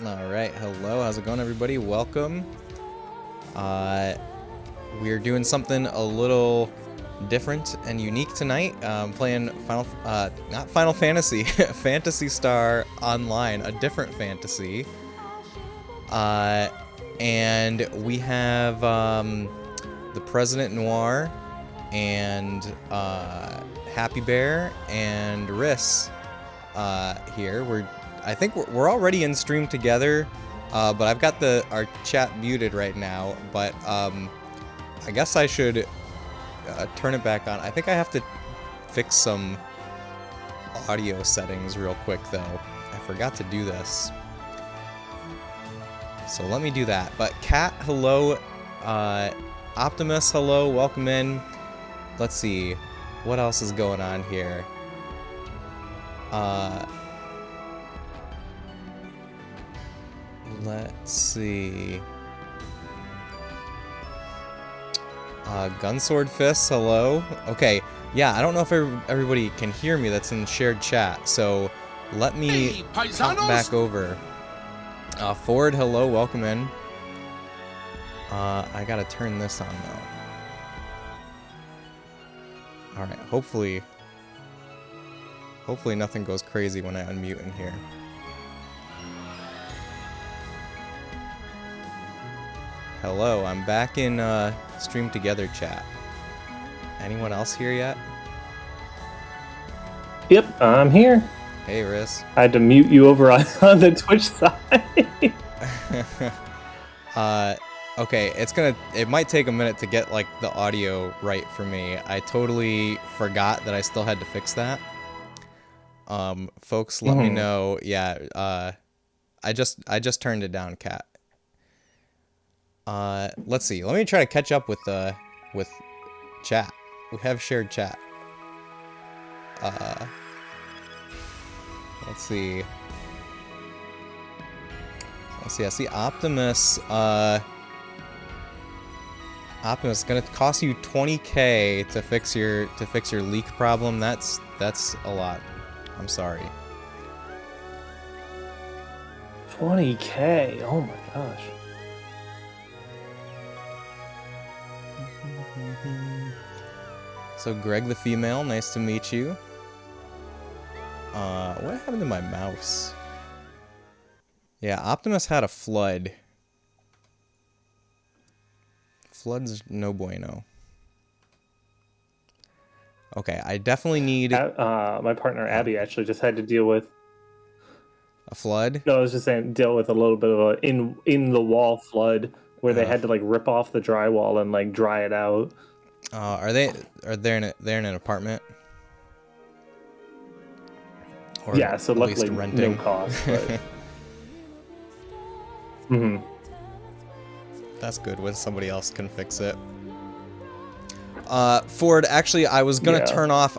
Alright, hello, how's it going everybody? Welcome. We're doing something a little different and unique tonight. Playing not Final Fantasy, Phantasy Star Online, a different fantasy. And we have the President Noir and Happy Bear and Riss here. I think we're already in stream together, but I've got our chat muted right now. But I guess I should turn it back on. I think I have to fix some audio settings real quick though. I forgot to do this, so let me do that. But Cat, hello. Optimus, hello. Welcome in. Let's see, what else is going on here? Let's see. Gunsword Fist, hello. Okay, yeah, I don't know if everybody can hear me that's in shared chat, so let me hop back over. Ford, hello, welcome in. I gotta turn this on though. Alright, hopefully nothing goes crazy when I unmute in here. Hello, I'm back in Stream Together chat. Anyone else here yet? Yep, I'm here. Hey, Riz. I had to mute you over on the Twitch side. Okay, it might take a minute to get like the audio right for me. I totally forgot that I still had to fix that. Folks, let me know. Yeah, I just turned it down, Cat. Let's see. Let me try to catch up with chat. We have shared chat. Let's see. I see Optimus. Optimus is gonna cost you 20K to fix your leak problem. That's a lot. I'm sorry. 20K. Oh my gosh. So Greg the female, nice to meet you. What happened to my mouse? Yeah, Optimus had a flood. Flood's no bueno. Okay, I definitely need... my partner Abby actually just had to deal with... A flood? No, I was just saying deal with a little bit of a in the wall flood where they had to like rip off the drywall and like dry it out. Are they in an apartment? Or yeah, so luckily no cost. But... That's good when somebody else can fix it. Ford, actually, I was gonna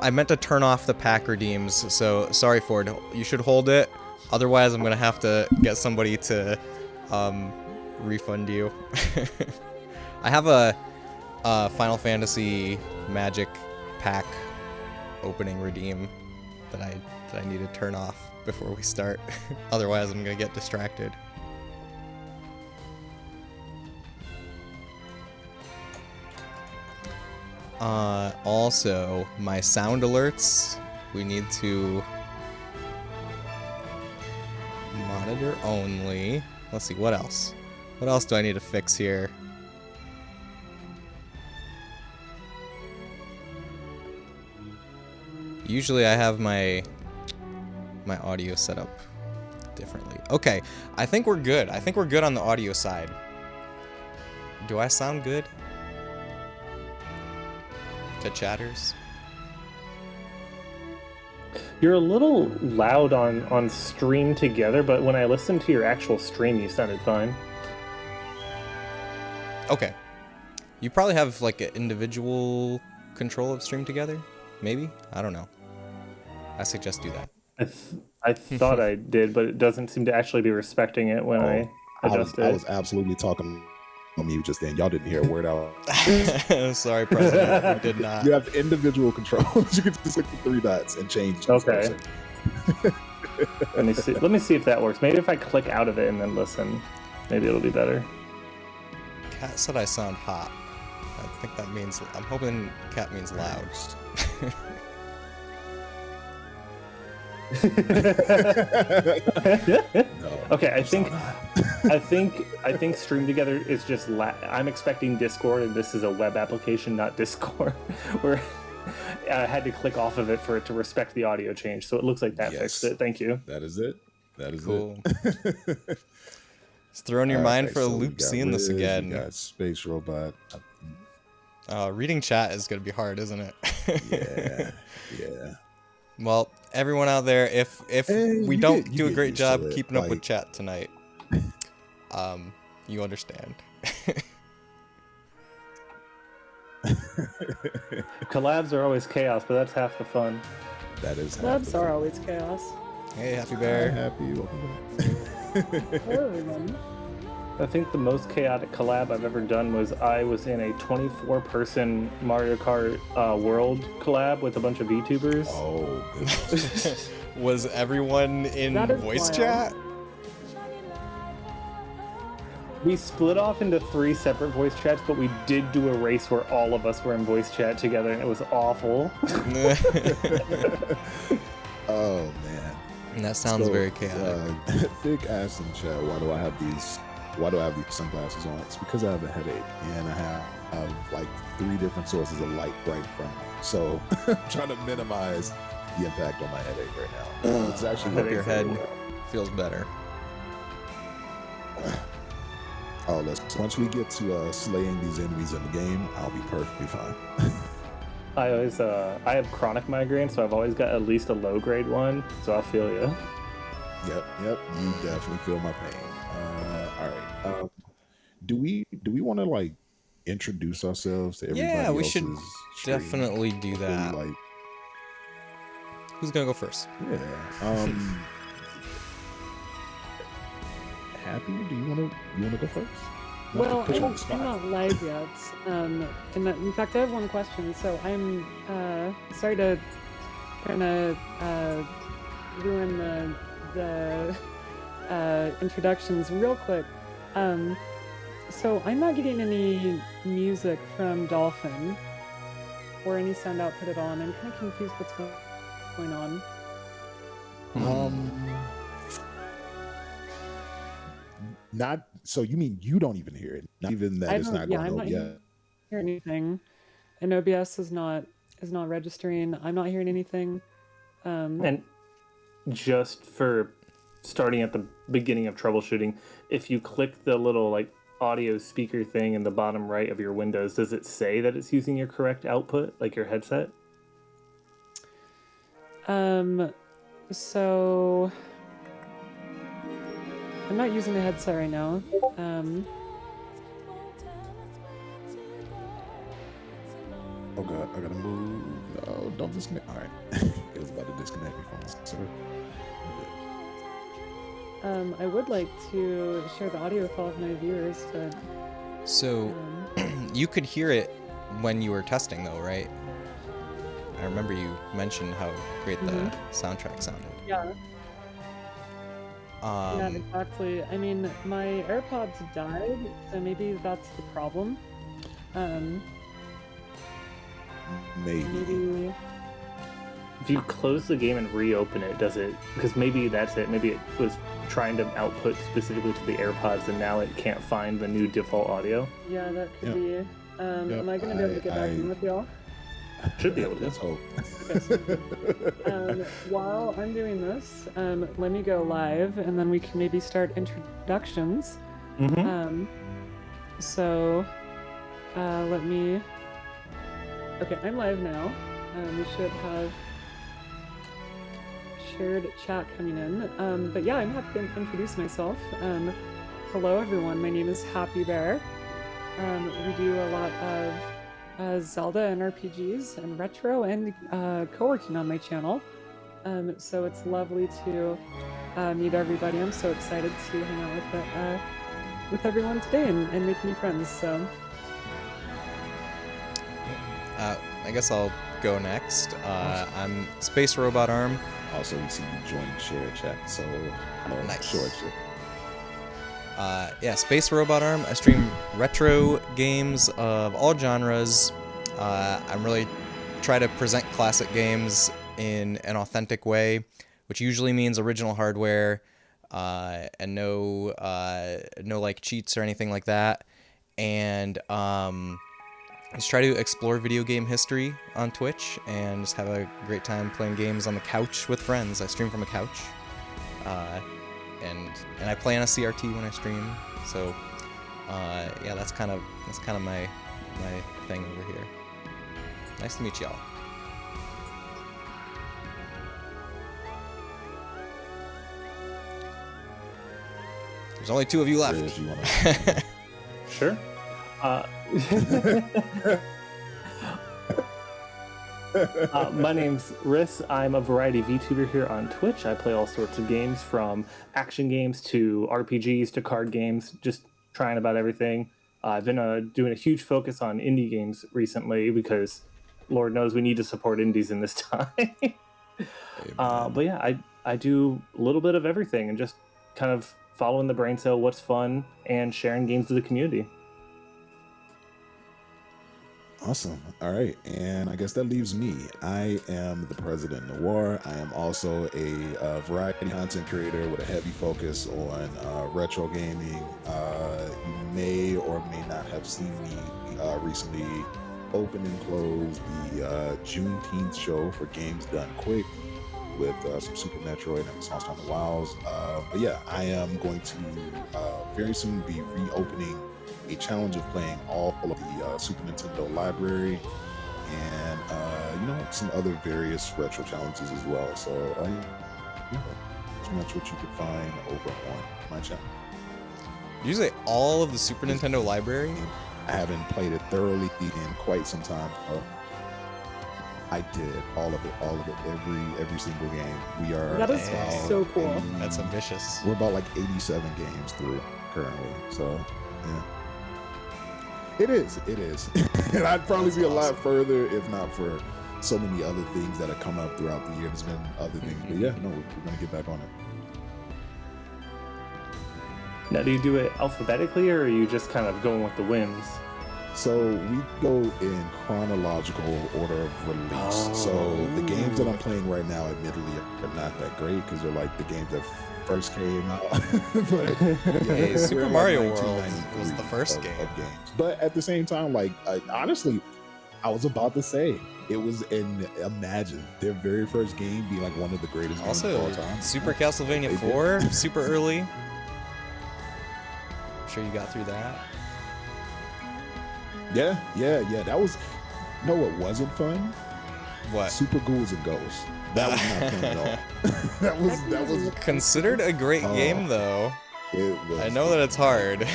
I meant to turn off the pack redeems, so sorry, Ford. You should hold it. Otherwise, I'm gonna have to get somebody to refund you. I have a Final Fantasy Magic pack opening redeem that I need to turn off before we start. Otherwise, I'm gonna get distracted. Also, my sound alerts, we need to monitor only. Let's see, what else? What else do I need to fix here? Usually I have my audio set up differently. Okay, I think we're good. I think we're good on the audio side. Do I sound good? To chatters? You're a little loud on Stream Together, but when I listened to your actual stream, you sounded fine. Okay. You probably have like an individual control of Stream Together? Maybe? I don't know. I suggest do that. I thought I did, but it doesn't seem to actually be respecting it when I adjust it. I was absolutely talking on you just then. Y'all didn't hear a word out. Sorry, President. You did not. You have individual controls. You can just click the 3 dots and change. Okay. Let me see. Let me see if that works. Maybe if I click out of it and then listen, maybe it'll be better. Cat said I sound hot. I think that means, I'm hoping cat means loud. No, Okay, I sound think hot. I think Stream Together is just I'm expecting Discord, and this is a web application, not Discord, where I had to click off of it for it to respect the audio change. So it looks like that fixed Yes. it. Thank you. That is it. That is Cool. it. It's throwing your mind Alright, for a so we loop got seeing this Riz, again. We got Space Robot. Reading chat is going to be hard, isn't it? Yeah, yeah. Well, everyone out there, if Hey, we you don't get do a great used to job it, keeping up with like- chat tonight, you understand. Collabs are always chaos, but that's half the fun. That is half Labs the are fun. always chaos. Hey, Happy Hi, Bear. Happy. Welcome back. Hello, everyone. I think the most chaotic collab I've ever done was I was in a 24-person Mario Kart World collab with a bunch of VTubers. Oh, goodness. Was everyone in That is voice wild. chat? We split off into 3 separate voice chats, but we did do a race where all of us were in voice chat together, and it was awful. Oh, man. And that sounds So, very chaotic. Fig asked in chat, why do I have these sunglasses on? It's because I have a headache and I have like 3 different sources of light right in front of me. So I'm trying to minimize the impact on my headache right now. It's actually Hope your working head very well. feels better. Oh, once we get to slaying these enemies in the game, I'll be perfectly fine. I always I have chronic migraine, so I've always got at least a low grade one. So I'll feel you. Yep, you definitely feel my pain. All right. Do we want to like introduce ourselves to everybody Yeah, we else's should stream definitely do before we, that. like, Who's gonna go first? yeah. Happy? Do you wanna go first? Not to Well, put you on the I'm spot. not live yet. In fact, I have one question. So I'm sorry to kind of ruin the introductions real quick. So I'm not getting any music from Dolphin or any sound output at all, and I'm kind of confused what's going on. Not so. You mean you don't even hear it? Not even that it's not going I'm over not yet. hearing anything, and OBS is not registering. I'm not hearing anything. And just for starting at the beginning of troubleshooting, if you click the little like audio speaker thing in the bottom right of your Windows, does it say that it's using your correct output, like your headset? So I'm not using a headset right now. Oh god, I gotta move. No, don't disconnect. All right, it was about to disconnect me from this. Sorry. I would like to share the audio with all of my viewers, but So, you could hear it when you were testing, though, right? I remember you mentioned how great the soundtrack sounded. yeah, exactly. I mean, my AirPods died, so maybe that's the problem. Maybe. If you close the game and reopen it, does it? Because maybe that's it. Maybe it was trying to output specifically to the AirPods, and now it can't find the new default audio. Yeah, that could be. Am I gonna be able to get back in with y'all? Should be able to. Let's hope. While I'm doing this, let me go live, and then we can maybe start introductions. So, let me. Okay, I'm live now. We should have shared chat coming in. But yeah, I'm happy to introduce myself. Hello, everyone. My name is Happy Bear. We do a lot of Zelda and RPGs and retro and co-working on my channel. So it's lovely to meet everybody. I'm so excited to hang out with everyone today and make new friends. So. I guess I'll go next. I'm Space Robot Arm. Also, we see you joining share chat, so Nice. Sure. Yeah, Space Robot Arm. I stream retro games of all genres. I'm really try to present classic games in an authentic way, which usually means original hardware, and no like cheats or anything like that. And just try to explore video game history on Twitch and just have a great time playing games on the couch with friends. I stream from a couch. And I play on a CRT when I stream, so yeah, that's kind of my thing over here. Nice to meet y'all. There's only 2 of you left. Riz, you wanna- Sure. My name's Riss. I'm a variety VTuber here on Twitch. I play all sorts of games, from action games to RPGs to card games, just trying about everything. I've been doing a huge focus on indie games recently because Lord knows we need to support indies in this time. But yeah, I do a little bit of everything and just kind of following the brain cell, what's fun, and sharing games to the community. Awesome. All right. And I guess that leaves me. I am the President Noir. I am also a variety content creator with a heavy focus on retro gaming. You may or may not have seen me recently open and close the Juneteenth show for Games Done Quick with some Super Metroid and Songs on the Wilds. But yeah, I am going to very soon be reopening a challenge of playing all of the Super Nintendo library and some other various retro challenges as well. So that's much what you can find over on my channel. Did you say all of the Super Nintendo library? I haven't played it thoroughly in quite some time. I did all of it, every single game. We are That is so cool. That's ambitious. We're about like 87 games through currently. So yeah. It is. And I'd probably That's be a awesome. lot further if not for so many other things that have come up throughout the year. There's been other things, but yeah, no, we're gonna get back on it. Now, do you do it alphabetically, or are you just kind of going with the wins? So we go in chronological order of release. So the games that I'm playing right now, admittedly, are not that great because they're like the games that first came out. But Hey, we're Super in, Mario like, World 1993 was the first of game. games. But at the same time, like honestly, I was about to say it was imagine their very first game being like one of the greatest games of Also, all time. Super Castlevania They did. 4, super early. I'm sure you got through that. Yeah. That was no, it wasn't fun. What? Super Ghouls and Ghosts. That was not fun at all. that was Considered a great game, though. It was. I know that it's hard.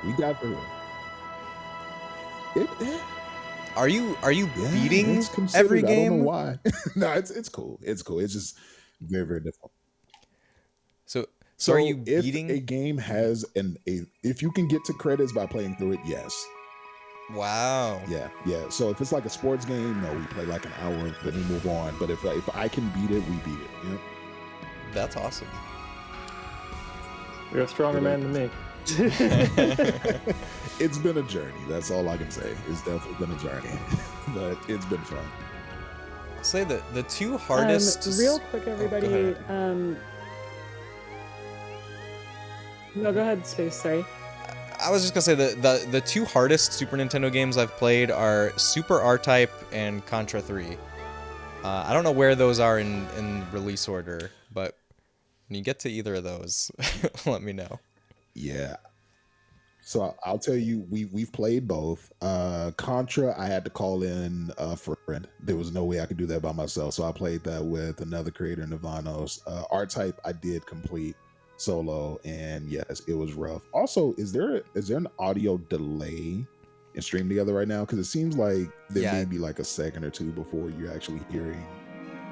We got through it. Are you Yeah, beating it's considered. every I don't game? know why. No, it's cool. It's cool. It's just very, very difficult. So are you if beating? a game has if you can get to credits by playing through it, yes. Wow. Yeah. So if it's like a sports game, no, we play like an hour, then we move on. But if I can beat it, we beat it. Yep. That's awesome. You're a stronger man than me. It's been a journey. That's all I can say. It's definitely been a journey, but it's been fun. I'll say that the 2 hardest. Real quick, go everybody. ahead. No, go ahead, Space. Sorry. I was just gonna say the 2 hardest Super Nintendo games I've played are Super R-Type and Contra 3. I don't know where those are in release order, but when you get to either of those, let me know. Yeah. So I'll tell you, we've played both. Contra, I had to call in a friend. There was no way I could do that by myself, so I played that with another creator, Navanos. R-Type, I did complete solo, and yes, it was rough. Also, is there an audio delay in stream together right now? Because it seems like there may be like a second or two before you're actually hearing.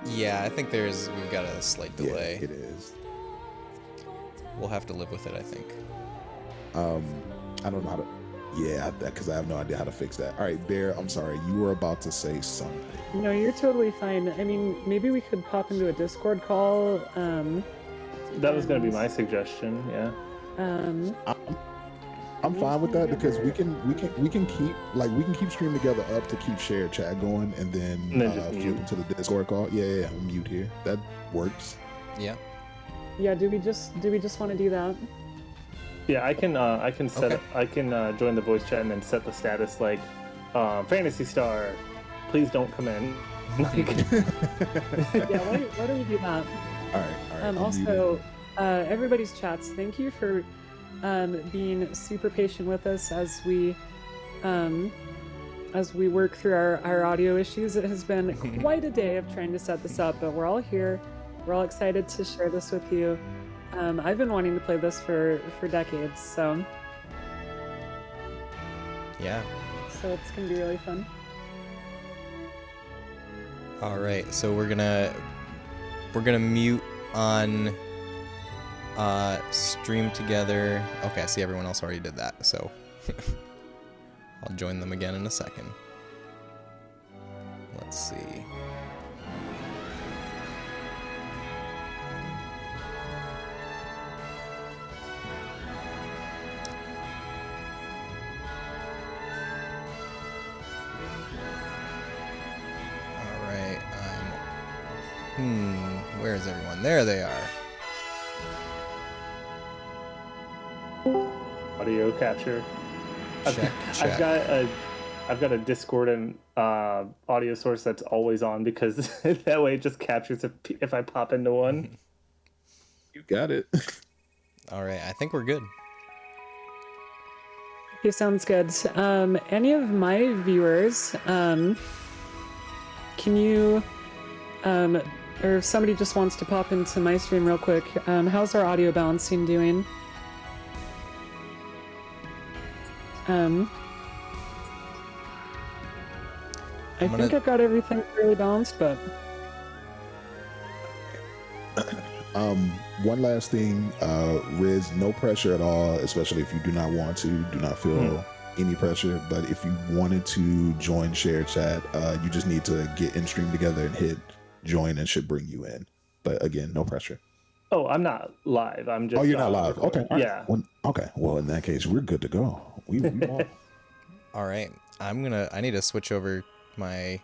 Yeah, I think we've got a slight delay. Yeah, it is. We'll have to live with it, I think. I don't know how to. Yeah, because I have no idea how to fix that. All right, Bear, I'm sorry. You were about to say something. No, you're totally fine. I mean, maybe we could pop into a Discord call. That was going to be my suggestion. Yeah. I'm fine with that because we can keep stream together up to keep shared chat going and then just flip mute. into the Discord call. Yeah, I'm mute here. That works. Yeah. Yeah, do we just want to do that? Yeah, I can set Okay. I can join the voice chat and then set the status like Fantasy Star, please don't come in. Like, Yeah, why don't we do that? All right. I'm Also, everybody's chats, thank you for being super patient with us as we work through our audio issues. It has been quite a day of trying to set this up, but we're all here. We're all excited to share this with you. I've been wanting to play this for decades, so Yeah. it's gonna be really fun. All right. So we're gonna mute on stream together. Okay, I see everyone else already did that, so I'll join them again in a second. Let's see. All right, where is everyone? There they are. audio capture. Check. I've got a Discord and audio source that's always on because that way it just captures if I pop into one. You got it. All right, I think we're good. Okay, sounds good. Any of my viewers, can you, or if somebody just wants to pop into my stream real quick, how's our audio balancing doing? I think I've got everything fairly balanced, but One last thing, Riz, no pressure at all, especially if you do not want to, do not feel any pressure. But if you wanted to join share chat, you just need to get in stream together and hit join and should bring you in. But again, no pressure. Oh, I'm not live. I'm just. Oh, you're not live. Okay. All right. Yeah. Well, okay. Well, in that case, we're good to go. We all... All right, I need to switch over my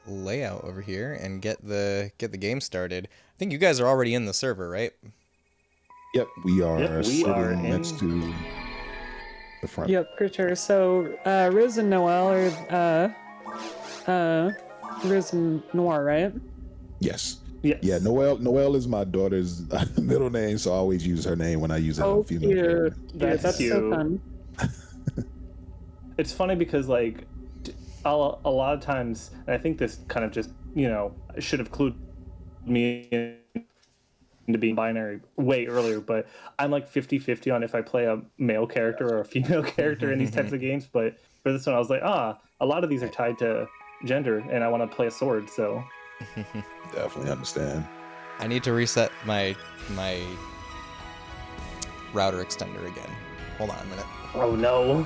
layout over here and get the game started. I think you guys are already in the server, right? Yep, we are Yep, we sitting are next to the front. yep, for sure. So Riz and Noel are Riz and Noir, right? Yes. Yes. Yeah, Noelle is my daughter's middle name, so I always use her name when I use it on female cute. character. That's so cute. fun. It's funny because like a lot of times, and I think this kind of just should have clued me into being binary way earlier, but I'm like 50-50 on if I play a male character or a female character in these types of games. But for this one, I was like, a lot of these are tied to gender, and I want to play a sword, so. Definitely understand. I need to reset my router extender again. Hold on a minute. Oh no.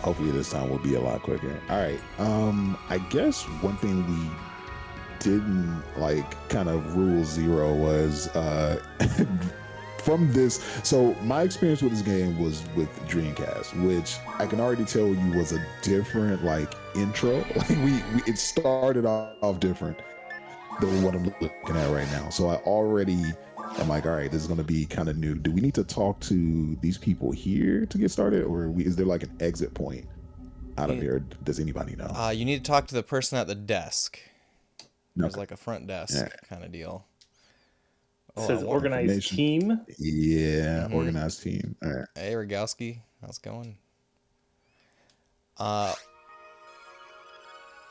Hopefully this time will be a lot quicker. All right. I guess one thing we didn't kind of rule zero was from this. So my experience with this game was with Dreamcast, which I can already tell you was a different intro. It started off different than what I'm looking at right now. So I'm like, all right, this is going to be kind of new. Do we need to talk to these people here to get started, or is there an exit point out of here? Does anybody know? You need to talk to the person at the desk. There's Okay. a front desk kind of deal. It says organized team. Yeah, organized team. All right. Hey, Rogowski, how's it going?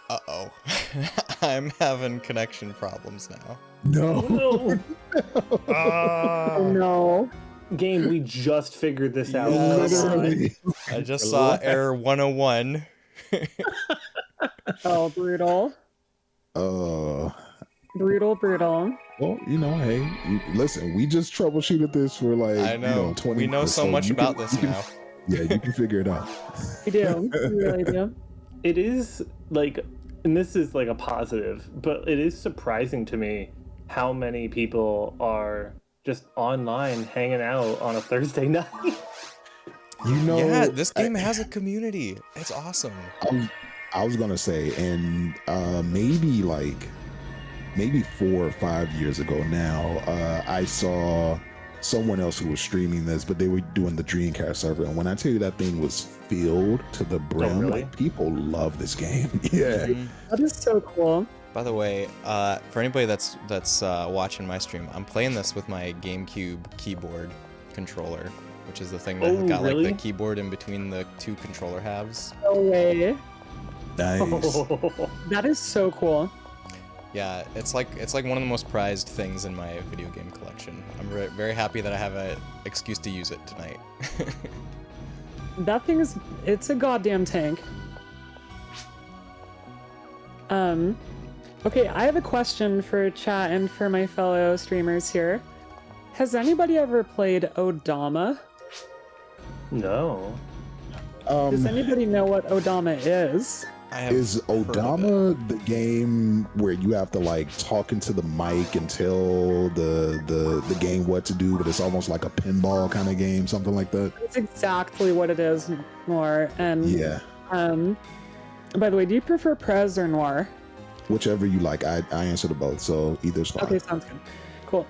Uh-oh. I'm having connection problems now. No. No. Oh no. Game, we just figured this out. Yes. Literally. I just saw error 101. Oh, brutal. Brutal, brutal. Well, hey, listen, we just troubleshooted this for like, I know. 20 We know minutes, so much you about can- this you can- now. Yeah, you can figure it out. We do. We really do. It is like, and this is like a positive, but it is surprising to me how many people are just online hanging out on a Thursday night. Yeah, this game has a community. It's awesome. I was gonna say, and maybe 4 or 5 years ago now, I saw someone else who was streaming this, but they were doing the Dreamcast server, and when I tell you that thing was filled to the brim, really? like people love this game. Yeah. Mhm. That is so cool. By the way, for anybody that's watching my stream, I'm playing this with my GameCube keyboard controller, which is the thing that Oh, got really? like the keyboard in between the two controller halves. No way. Nice. That is so cool. Yeah, it's like one of the most prized things in my video game collection. I'm very happy that I have an excuse to use it tonight. That thing is, it's a goddamn tank. Okay, I have a question for chat and for my fellow streamers here. Has anybody ever played Odama? No. Does anybody know what Odama is? I have Is heard of it. Odama the game where you have to like talk into the mic and tell the game what to do, but it's almost like a pinball kind of game, something like that? That's exactly what it is, Noir. And Yeah. by the way, do you prefer Prez or Noir? Whichever you like. I answer to both, so either's fine. Okay, sounds good. Cool.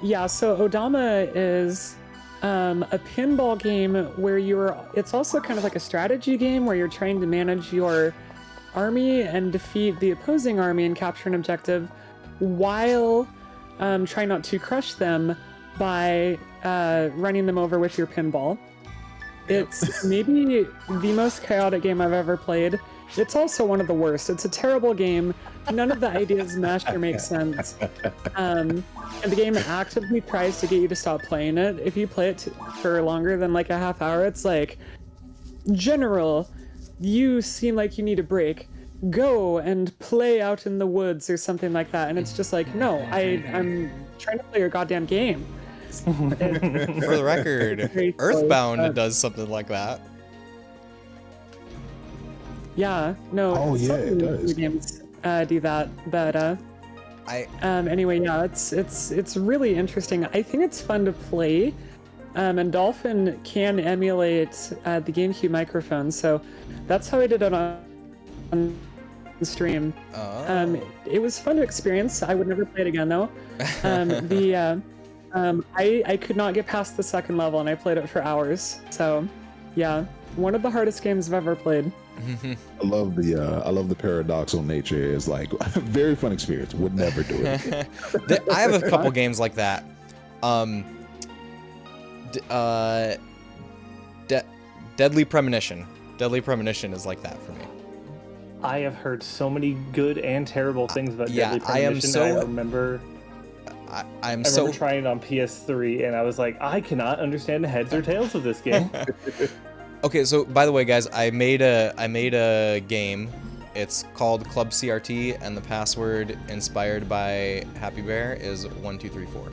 Yeah, so Odama is a pinball game where it's also kind of like a strategy game where you're trying to manage your army and defeat the opposing army and capture an objective while trying not to crush them by running them over with your pinball. It's maybe the most chaotic game I've ever played. It's also one of the worst. It's a terrible game. None of the ideas mesh or make sense. And the game actively tries to get you to stop playing it. If you play it for longer than like a half hour, it's like, General, you seem like you need a break. Go and play out in the woods or something like that. And it's just like, no, I'm trying to play your goddamn game. For the record, Very Earthbound does something like that. Yeah, no. Oh, yeah, some it of the does. games do that, but anyway, yeah, it's really interesting. I think it's fun to play, and Dolphin can emulate the GameCube microphone, so that's how I did it on stream. Oh. It was fun to experience. I would never play it again though. I could not get past the second level, and I played it for hours. So, yeah, one of the hardest games I've ever played. I love the paradoxical nature. It's like very fun experience. Would never do it. I have a couple games like that. Deadly Premonition. Deadly Premonition is like that for me. I have heard so many good and terrible things about Yeah, Deadly I am Premonition. so- I remember trying it on PS3, and I was like, I cannot understand the heads or tails of this game. Okay, so by the way, guys, I made a game. It's called Club CRT, and the password inspired by Happy Bear is 1234.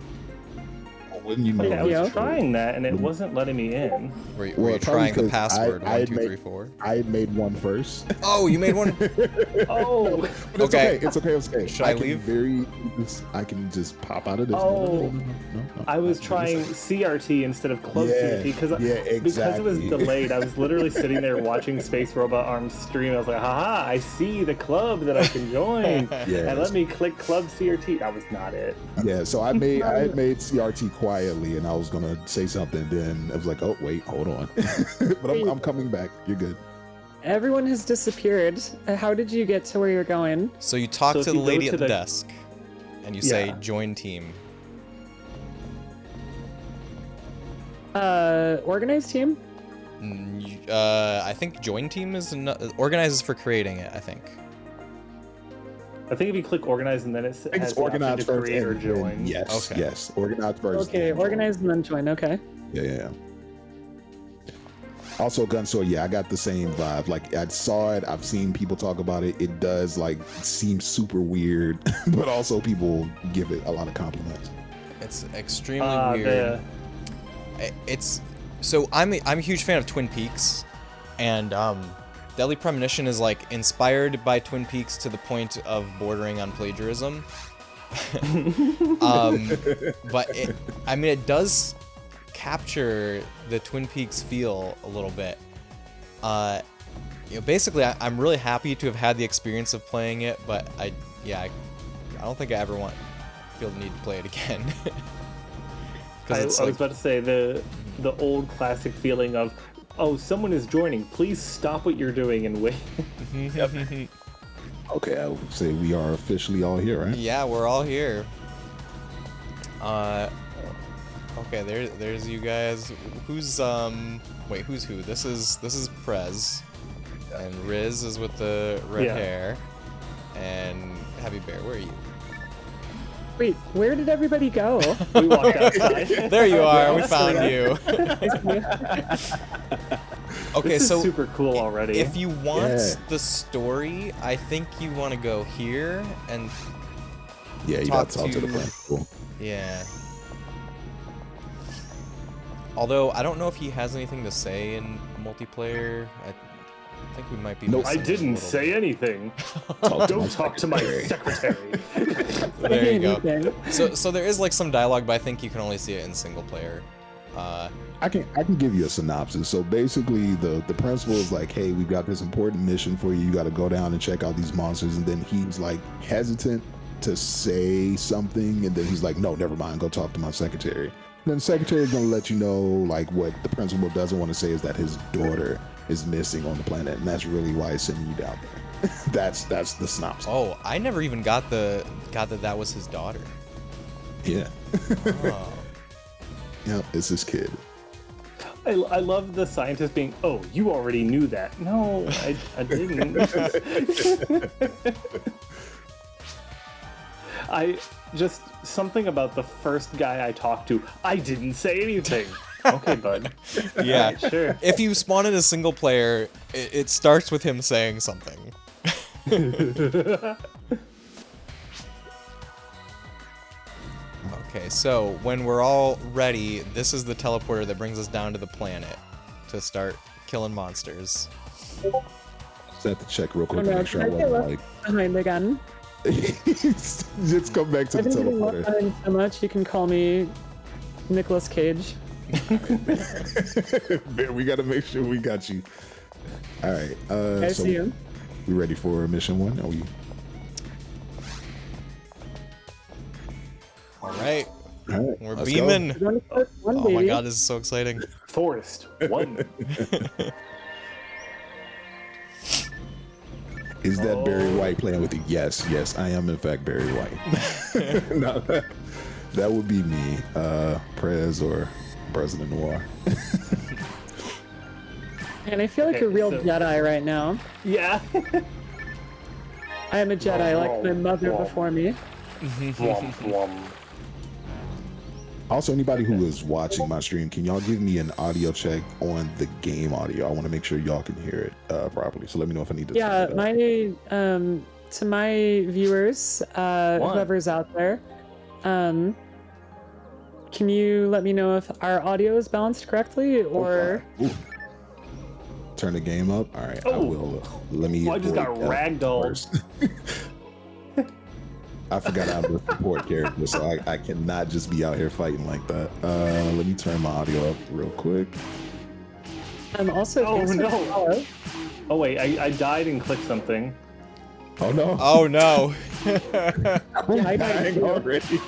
Wouldn't you know? Okay, I Yeah. was trying that, and it wasn't letting me in. Were you Well, trying the probably 'cause password I had 1234? I had made one first. Oh, you made one. Oh, But it's Okay. okay. It's okay. It's okay. Should I can leave? I can just pop out of this. Oh. No. I was trying CRT instead of Club Yeah, CRT because yeah, because it was exactly. delayed. I was literally sitting there watching Space Robot Arms stream. I was like, haha, I see the club that I can join. Yeah. And let me click Club CRT. That was not it. Yeah, so I had made CRT quietly, and I was gonna say something. Then I was like, oh wait, hold on. But I'm coming back. You're good. Everyone has disappeared. How did you get to where you're going? So you talk So if to the you go lady to at the the- desk, and you say Yeah. join team. Organized team? I think join team is organizes for creating it. I think. I think if you click organize and then it I think has it's the option organized to first. create or and join. yes, Okay. yes, organized first. Okay, then join. organized and then join. Okay. Yeah. Also, Gunsoy, yeah, I got the same vibe. Like, I saw it, I've seen people talk about it. It does, like, seem super weird, but also people give it a lot of compliments. It's extremely weird. It's so I'm a huge fan of Twin Peaks, and Deadly Premonition is like inspired by Twin Peaks to the point of bordering on plagiarism. But it does capture the Twin Peaks feel a little bit. Basically, I'm really happy to have had the experience of playing it, but I don't think I ever feel the need to play it again. I was about to say the old classic feeling of, oh, someone is joining. Please stop what you're doing and wait. Yep. Okay, I would say we are officially all here, right? Yeah, we're all here. Okay, there's you guys. Who's who's who? This is Prez, and Riz is with the red hair, and Happy Bear. Where are you? Wait, where did everybody go? We walked outside. There you are. We found you. Okay, this is so super cool already. If you want the story, I think you want to go here and you got to talk to the principal. Yeah. Although I don't know if he has anything to say in multiplayer. I think we might be. Nope. I didn't say anything. Don't talk to my secretary. There you go. So there is like some dialogue, but I think you can only see it in single player. I can give you a synopsis. So basically, the principal is like, hey, we've got this important mission for you. You got to go down and check out these monsters. And then he's like hesitant to say something, and then he's like, no, never mind. Go talk to my secretary. Then the secretary is gonna let you know like what the principal doesn't want to say is that his daughter is missing on the planet, and that's really why he's sending you down there. that's the synopsis. Oh, I never even got that was his daughter. Yeah. Oh. Yep, it's his kid. I love the scientist being, oh, you already knew that. No, I didn't. Something about the first guy I talked to, I didn't say anything. Okay, bud. Yeah, right, sure. If you spawn in a single player, it starts with him saying something. Okay, so when we're all ready, this is the teleporter that brings us down to the planet to start killing monsters. Just have to check real quick to make sure I wasn't like behind the gun. Just come back to the teleporter. So much you can call me Nicolas Cage. Man, we got to make sure we got you. All right. I see you. We ready for mission 1? Are we? All right. We're let's beaming. go. Oh my god, this is so exciting. Forest 1. Is that Barry White playing with you? Yes, I am in fact Barry White. No, that would be me, Prez or President Noir. And I feel like a real Jedi right now. Yeah. I am a Jedi like my mother before me. Also, anybody who is watching my stream, can y'all give me an audio check on the game audio? I want to make sure y'all can hear it properly. So let me know if I need to. Yeah, to my viewers, whoever's out there, can you let me know if our audio is balanced correctly or? Okay. Turn the game up. All right, I will. Let me. I just got ragdolled. I forgot I'm the support character, so I cannot just be out here fighting like that. Let me turn my audio up real quick. I'm also. Oh no! Oh wait, I died and clicked something. Oh no! Oh no! Yeah, I died already.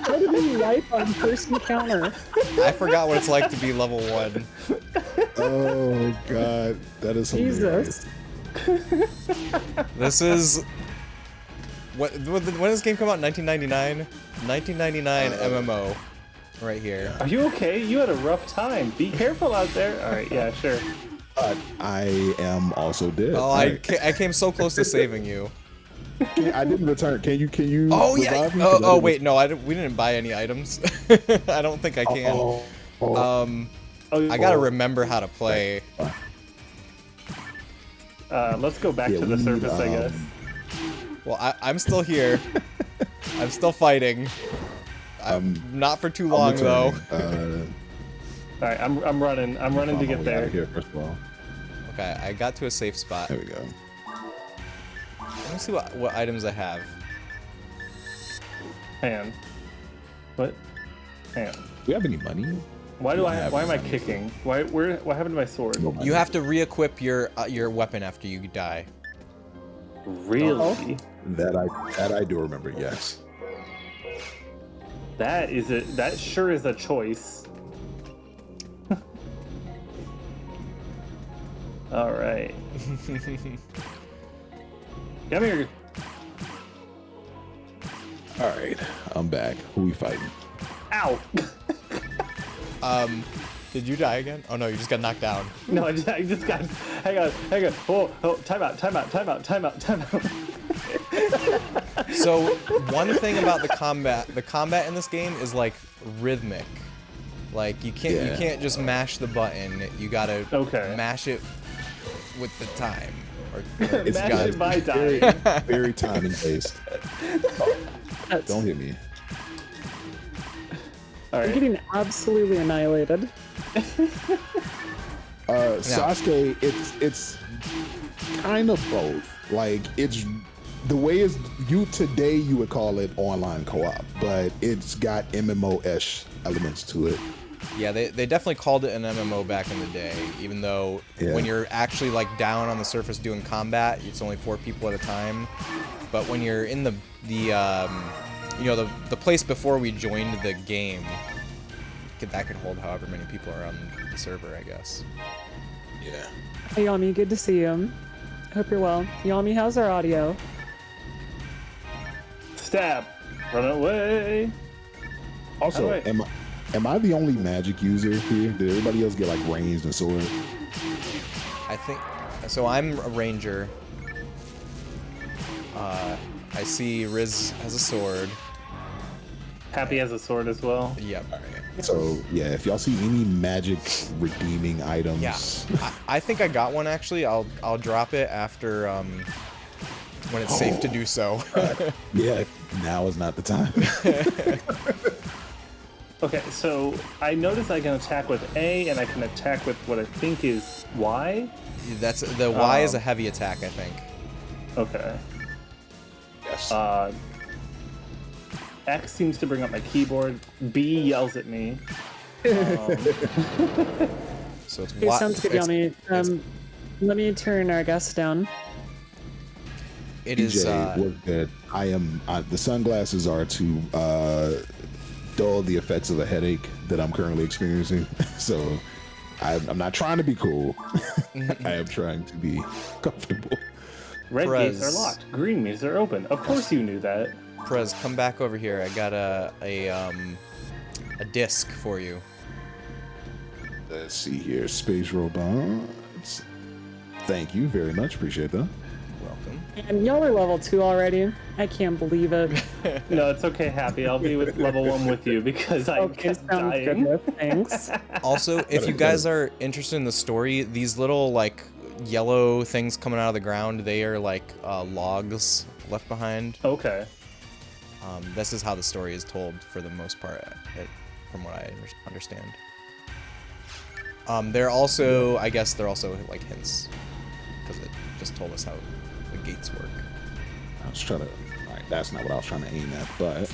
How did we wipe on first encounter? I forgot what it's like to be level 1. Oh god, that is hilarious. Jesus. This is. When did this game come out? 1999? 1999 MMO. Right here. Are you okay? You had a rough time. Be careful out there. All right, yeah, sure. I am also dead. Oh, I came so close to saving you. I didn't return. Can you? Oh yeah. revive me? Oh wait, no, we didn't buy any items. I don't think I can. Oh, I gotta remember how to play. Let's go back Yeah, to the we surface, need, I guess. Well, I'm still here. I'm still fighting. I'm not for too long though. All right, I'm running. I'm running to get there. Here, first of all. Okay, I got to a safe spot. There we go. Let me see what items I have. Hang on. What? Hang on. Do we have any money? Why am I kicking? What happened to my sword? No money. You have to re-equip your weapon after you die. Really? That I do remember. Yes. That sure is a choice. All right. Come here. All right, I'm back. Who we fighting? Ow. Did you die again? Oh no, you just got knocked down. No, I just got. Hang on. Oh, time out. So one thing about the combat in this game is like rhythmic. Like you can't just mash the button. You gotta mash it with the time. Or It's Mash got it by very, dying. very timing based. Don't hit me. All I'm right. getting absolutely annihilated. Sasuke, it's kind of both. Like it's the way is today you would call it online co-op, but it's got MMO-ish elements to it. Yeah, they definitely called it an MMO back in the day, even though when you're actually like down on the surface doing combat, it's only 4 people at a time. But when you're in the place before we joined the game, that could hold however many people are on the server, I guess. Yeah. Hey Yami, good to see you. Hope you're well. Yami, how's our audio? Stab. Run away. Also, Alright. am I the only magic user here? Did everybody else get like ranged and sword? I think so. I'm a ranger. I see Riz has a sword. Happy has a sword as well. Yep. All right. So yeah, if y'all see any magic redeeming items, Yeah. I think I got one actually. I'll drop it after when it's safe to do so. yeah, now is not the time. Okay, so I noticed I can attack with A and I can attack with what I think is Y. That's the Y is a heavy attack, I think. Okay. Yes. X seems to bring up my keyboard. B yells at me. So it's Okay, Y. sounds good, Yami. Let me turn our guest down. It is. DJ was good. I am. The sunglasses are to dull the effects of a headache that I'm currently experiencing. So I'm not trying to be cool. I am trying to be comfortable. Red Prez. gates are locked. Green means they're open. Of course you knew that. Prez, come back over here. I got a disc for you. Let's see here. Space robots. Thank you very much. Appreciate that. Welcome. And y'all are level 2 already. I can't believe it. No, it's okay, Happy. I'll be with level 1 with you because I Okay, kept sounds dying. good. Thanks. Also, if you guys are interested in the story, these little like yellow things coming out of the ground, they are like logs left behind. Okay. This is how the story is told for the most part, from what I understand. They're also, I guess, they're also like hints because it just told us how the gates work. I was trying to. All right, that's not what I was trying to aim at, but.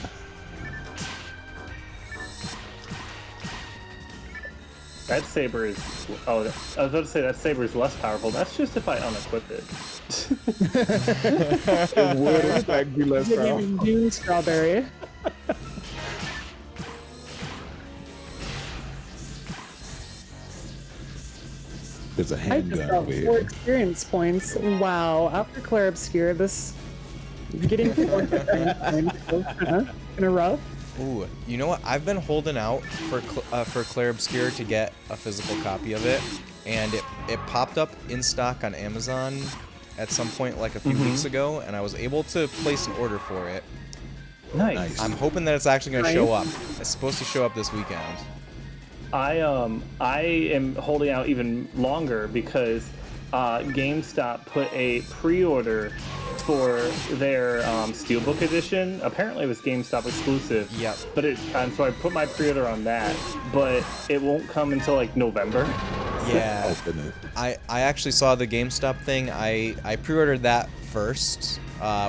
That saber is. Oh, I was about to say that saber is less powerful. That's just if I unequip it. It would in fact be less powerful. You strawberry. There's a I just handgun got over 4 here. experience points. Wow. After Claire Obscure, this getting 4 experience points was kind of rough. Ooh, you know what? I've been holding out for Claire Obscure to get a physical copy of it, and it popped up in stock on Amazon at some point like a few weeks ago, and I was able to place an order for it. Nice. I'm hoping that it's actually going to show up. It's supposed to show up this weekend. I am holding out even longer because GameStop put a pre-order for their Steelbook edition. Apparently, it was GameStop exclusive. Yep. But so I put my pre-order on that, but it won't come until like November. Yeah. I actually saw the GameStop thing. I pre-ordered that first,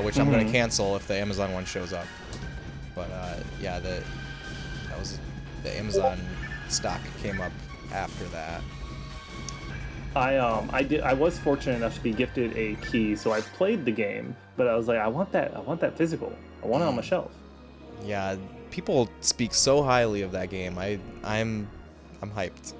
which I'm gonna cancel if the Amazon one shows up. But yeah, that was the Amazon stock came up after that. I was fortunate enough to be gifted a key, so I've played the game, but I was like, I want that physical. I want it on my shelf. Yeah, people speak so highly of that game. I'm hyped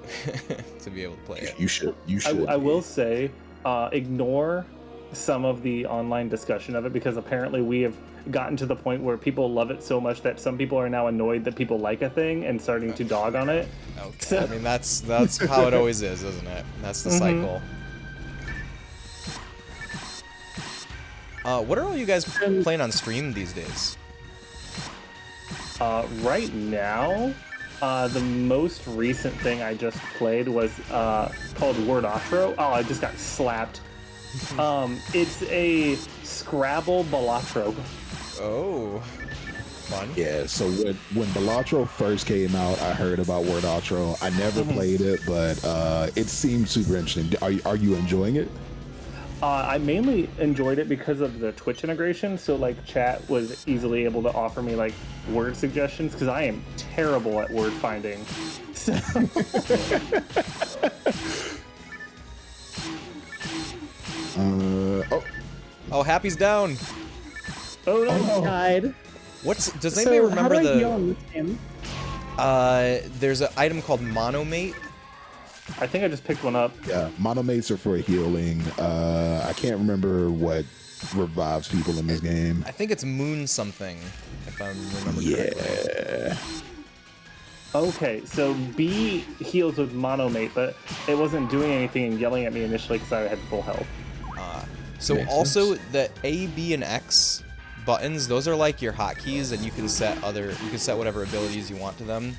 to be able to play it. You should. I will say, ignore some of the online discussion of it because apparently we have gotten to the point where people love it so much that some people are now annoyed that people like a thing and starting to dog on it. Okay. So, I mean, that's how it always is, isn't it? That's the cycle. What are all you guys playing on stream these days? right now, the most recent thing I just played was called Word Outro. Oh, I just got slapped. It's a Scrabble Balatro. Oh, fun. Yeah, so when Balatro first came out, I heard about Word Outro. I never played it, but it seemed super interesting. Are you enjoying it? I mainly enjoyed it because of the Twitch integration. So like chat was easily able to offer me like word suggestions because I am terrible at word finding. So Oh, Happy's down. oh no. Died. Does anybody remember how do I heal in this game? there's an item called Monomate. I think I just picked one up. Yeah, monomates are for healing. I can't remember what revives people in this game. I think it's Moon something, if I remember correctly. Yeah. Okay, so B heals with Monomate, but it wasn't doing anything and yelling at me initially because I had full health. So Makes also sense. the A, B, and X buttons, those are like your hotkeys, and you can set whatever abilities you want to them.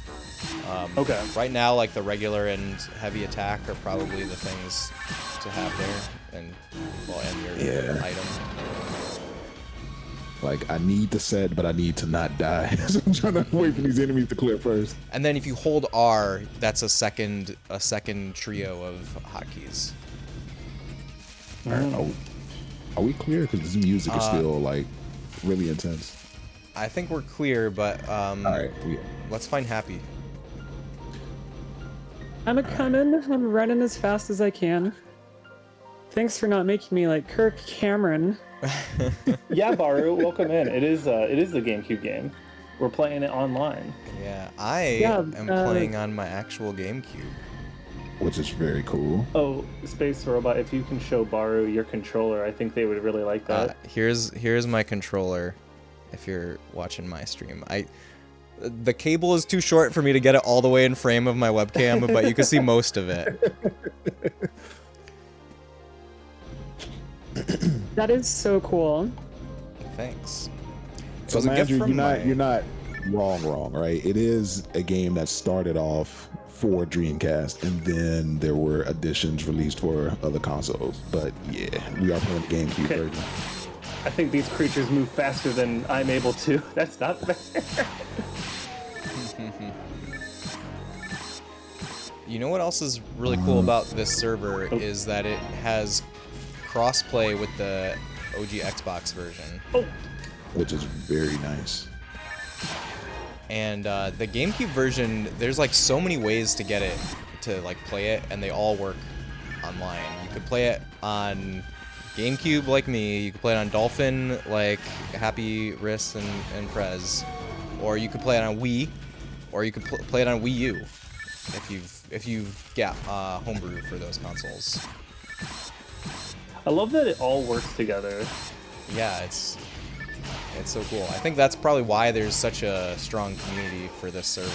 Okay. Right now, like the regular and heavy attack are probably the things to have there, and your item. Like, I need to set, but I need to not die. So I'm trying to wait for these enemies to clear first. And then if you hold R, that's a second trio of hotkeys. All right, are we clear? Because this music is still, like, really intense. I think we're clear, but All right, let's find Happy. I'm a-coming. I'm running as fast as I can. Thanks for not making me like Kirk Cameron. Yeah, Baru, welcome in. It is the GameCube game. We're playing it online. Yeah, I am playing on my actual GameCube. which is very cool. Oh, Space Robot, if you can show Baru your controller, I think they would really like that. Here's my controller. If you're watching my stream, the cable is too short for me to get it all the way in frame of my webcam, but you can see most of it. That is so cool. Thanks. So Andrew, you're not wrong, right? It is a game that started off for Dreamcast, and then there were additions released for other consoles. But yeah, we are playing the GameCube version. I think these creatures move faster than I'm able to. That's not fair. You know what else is really cool about this server is that it has crossplay with the OG Xbox version. Which is very nice. And the GameCube version, there's like so many ways to get it to like play it, and they all work online. You could play it on GameCube like me, you could play it on Dolphin like Happy, Riss, and Prez, or you could play it on Wii, or you could play it on Wii U if you've got homebrew for those consoles. I love that it all works together. Yeah, it's so cool. I think that's probably why there's such a strong community for this server.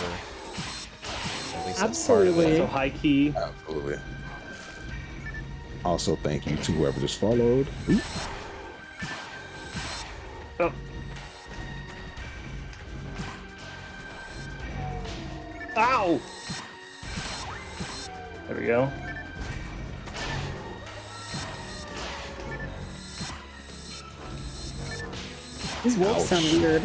At least that's part of Absolutely. it. So high key. Absolutely. Also, thank you to whoever just followed. Ooh. Oh. Ow! There we go. These wolves sound weird.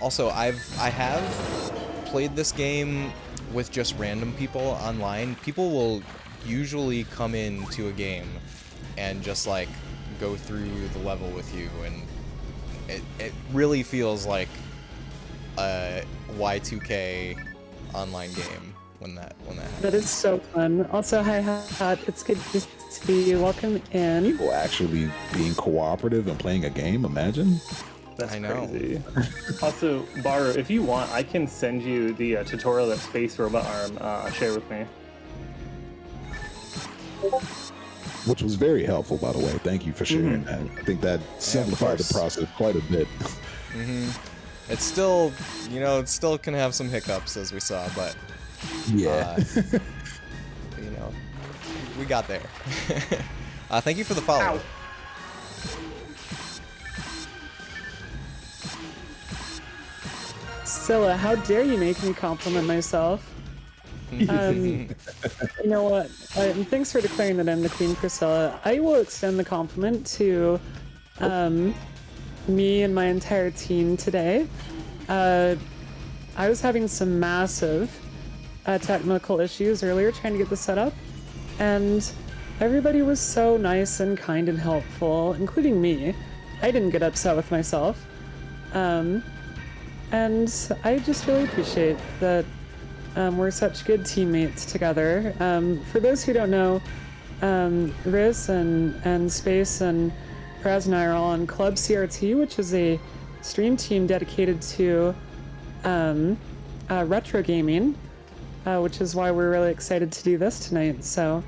Also, I have played this game with just random people online. People will usually come into a game and just like go through the level with you, and it really feels like a Y2K online game when that happens. That is so fun. Also, hi, Hat. It's good to see you. Welcome in. People actually being cooperative and playing a game. Imagine. That's I know. crazy. Also, Baru, if you want, I can send you the tutorial that Space Robot Arm shared with me. Which was very helpful, by the way. Thank you for sharing that. I think that simplified the process quite a bit. It's still, you know, it still can have some hiccups as we saw, but Yeah. you know, we got there. Thank you for the follow. Ow. Scylla, how dare you make me compliment myself? You know what? Thanks for declaring that I'm the queen, Priscilla. I will extend the compliment to me and my entire team today. I was having some massive technical issues earlier trying to get this set up, and everybody was so nice and kind and helpful, including me. I didn't get upset with myself. And I just really appreciate that we're such good teammates together. For those who don't know, Riz and Space and Praz and I are all on Club CRT, which is a stream team dedicated to retro gaming, which is why we're really excited to do this tonight. So,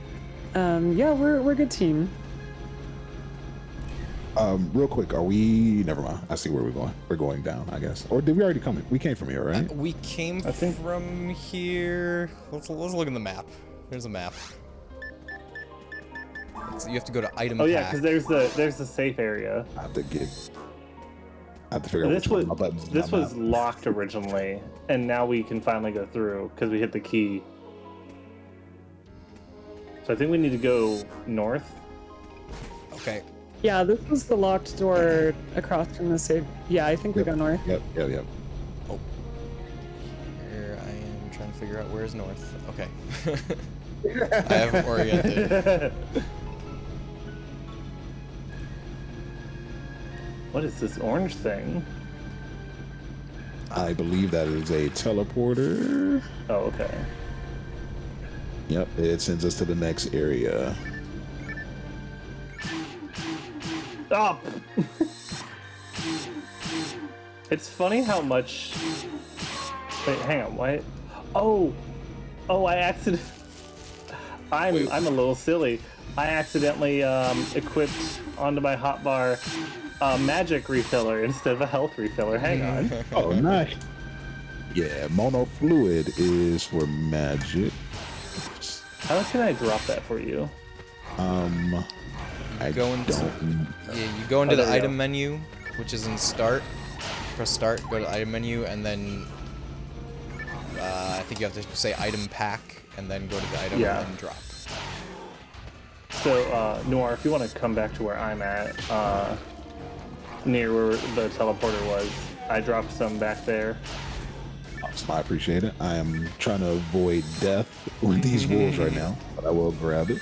yeah, we're a good team. Real quick, are we? Never mind. I see where we're going. We're going down, I guess. Or did we already come in? We came from here, right? We came from here. Let's look at the map. There's a map. You have to go to item Oh yeah, pack. because there's the safe area. I have to figure out This which one was of my buttons is this my was map. locked originally, and now we can finally go through because we hit the key. So I think we need to go north. Okay. Yeah, this was the locked door across from the safe. Yeah, I think we go north. Yep. Here I am trying to figure out where's north. Okay. I haven't oriented. What is this orange thing? I believe that is a teleporter. Oh, okay. Yep, it sends us to the next area. Stop! It's funny how much... Wait, hang on, what? Oh, I accidentally... I'm a little silly. I accidentally equipped onto my hotbar a magic refiller instead of a health refiller. Hang on. Oh, nice. Yeah, monofluid is for magic. How can I drop that for you? I Go into, don't. yeah, you go into there the we item go. menu, which is in start. Press start, go to item menu, and then I think you have to say item pack, and then go to the item Yeah. and drop. So, Noir, if you want to come back to where I'm at, near where the teleporter was, I dropped some back there. I appreciate it. I am trying to avoid death with these wolves right now, but I will grab it.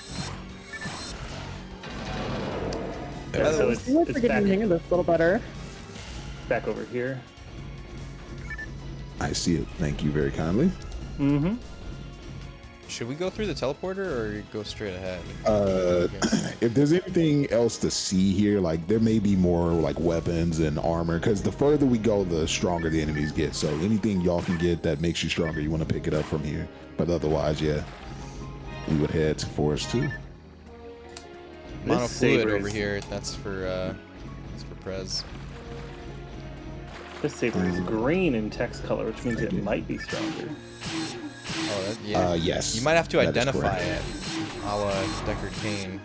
Yeah, so I think we're it's getting the hang of this a little better. back over here. I see it. Thank you very kindly. Mm-hmm. Should we go through the teleporter or go straight ahead? If there's anything else to see here, like there may be more like weapons and armor, because the further we go, the stronger the enemies get. So anything y'all can get that makes you stronger, you want to pick it up from here. But otherwise, yeah, we would head to Forest 2. Monofluid saber over is- here. That's for Prez. This saber is green in text color, which means it might be stronger. Oh, yeah. Yes. You might have to that is identify correct. it, a la Deckard Cain.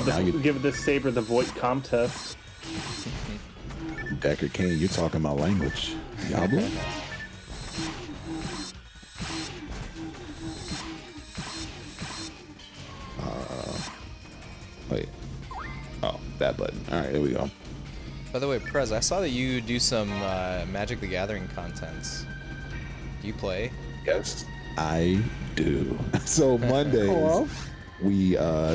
now you- Give this saber the Voight comp test. Deckard Cain, you're talking my language. Diablo? Wait. Oh, that button. All right, here we go. By the way, Prez, I saw that you do some Magic the Gathering contents. Do you play? Yes, I do. So Mondays, Cool. we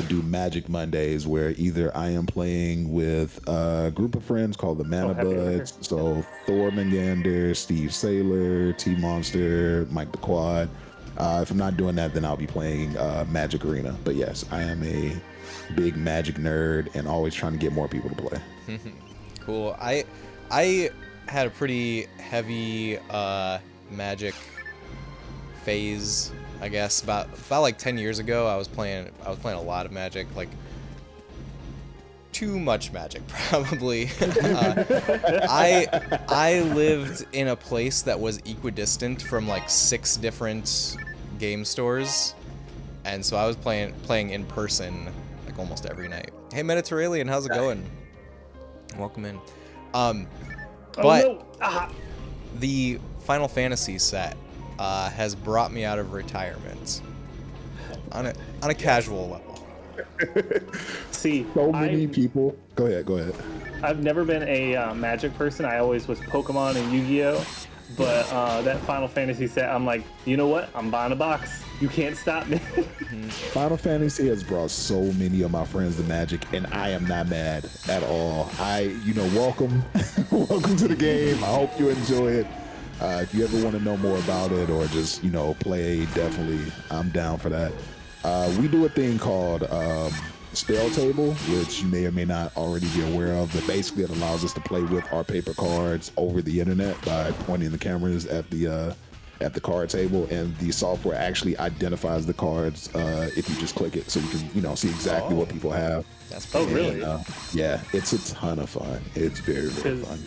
do Magic Mondays, where either I am playing with a group of friends called the Mana happy Buds. So Thor Mangander, Steve Saylor, T Monster, Mike the Quad. If I'm not doing that, then I'll be playing Magic Arena. But yes, I am a big Magic nerd and always trying to get more people to play. Cool. I had a pretty heavy Magic phase, I guess. About like 10 years ago, I was playing a lot of Magic, like too much Magic probably. I lived in a place that was equidistant from like 6 different game stores, and so I was playing in person like almost every night. Hey Mediterranean, how's it going? Welcome in. But the Final Fantasy set has brought me out of retirement on a casual level. See, So many people. Go ahead. I've never been a Magic person. I always was Pokemon and Yu-Gi-Oh! But that Final Fantasy set, I'm like, you know what? I'm buying a box. You can't stop me. Final Fantasy has brought so many of my friends to Magic, and I am not mad at all. Welcome, welcome to the game. I hope you enjoy it. If you ever want to know more about it or just, play, definitely, I'm down for that. We do a thing called Spell Table, which you may or may not already be aware of, but basically it allows us to play with our paper cards over the internet by pointing the cameras at the card table, and the software actually identifies the cards if you just click it, so you can see exactly what people have. That's pretty really? Yeah, it's a ton of fun. It's very, very fun.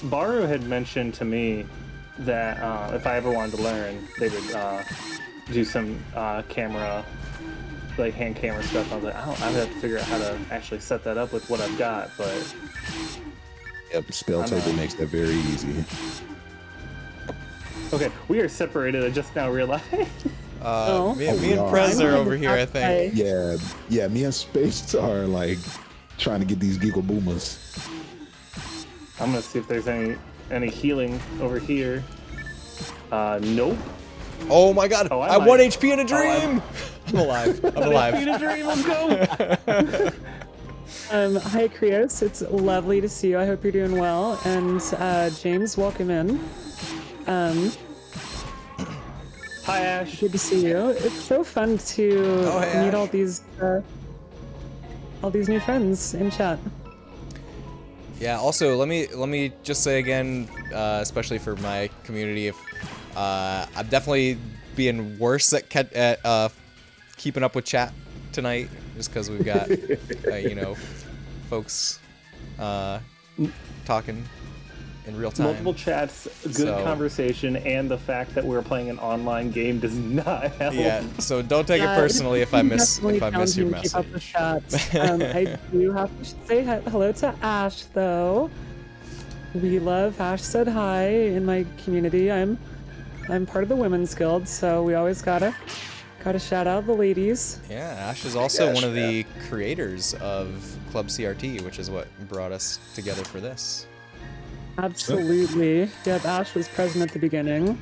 Baru had mentioned to me that if I ever wanted to learn, they would do some camera, like hand camera stuff. I was like, I would have to figure out how to actually set that up with what I've got, but Yep, Spell Table makes that very easy. okay, we are separated. I just now realized. Me and Prez are over here, I think. Yeah, me and Space are like trying to get these Giggle Boomers. I'm gonna see if there's any healing over here. Nope. Oh my god, Oh, I 1 HP in a dream! I'm alive. I'm alive. In a dream, let's go. Hi, Krios. It's lovely to see you. I hope you're doing well. And James, welcome in. Hi, Ash. Good to see you. It's so fun to hey, meet Ash. all these new friends in chat. Yeah, also, let me just say again, especially for my community, if I'm definitely being worse at keeping up with chat tonight, just because we've got folks talking in real time. Multiple chats, good conversation, and the fact that we're playing an online game does not help. Yeah, so don't take it personally if I miss your message. Keep up with chat. I do have to say hello to Ash, though. We love Ash said hi in my community. I'm part of the Women's Guild, so we always gotta shout out the ladies. Yeah, Ash is also one of the creators of Club CRT, which is what brought us together for this. Absolutely. Yep, Ash was present at the beginning.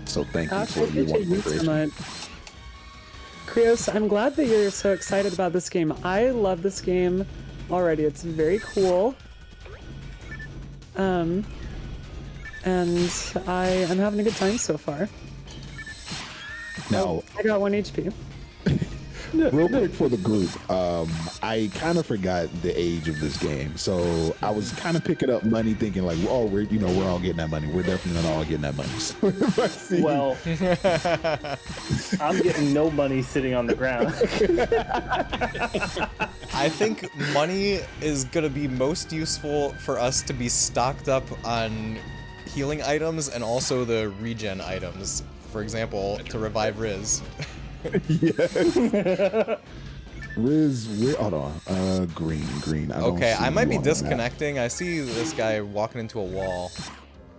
So thank you Ash, for I your appreciate you wonderful so creation. much. Krios, I'm glad that you're so excited about this game. I love this game already. It's very cool. And I am having a good time so far. Now, I got 1 HP. real quick for the group, I kind of forgot the age of this game, so I was kind of picking up money, thinking like, "Oh, we're all getting that money. We're definitely not all getting that money." So if I see, Well, I'm getting no money sitting on the ground. I think money is gonna be most useful for us to be stocked up on healing items and also the regen items. For example, to revive Riz. yes. Riz, hold on. Green. Okay, I might be disconnecting. I see this guy walking into a wall.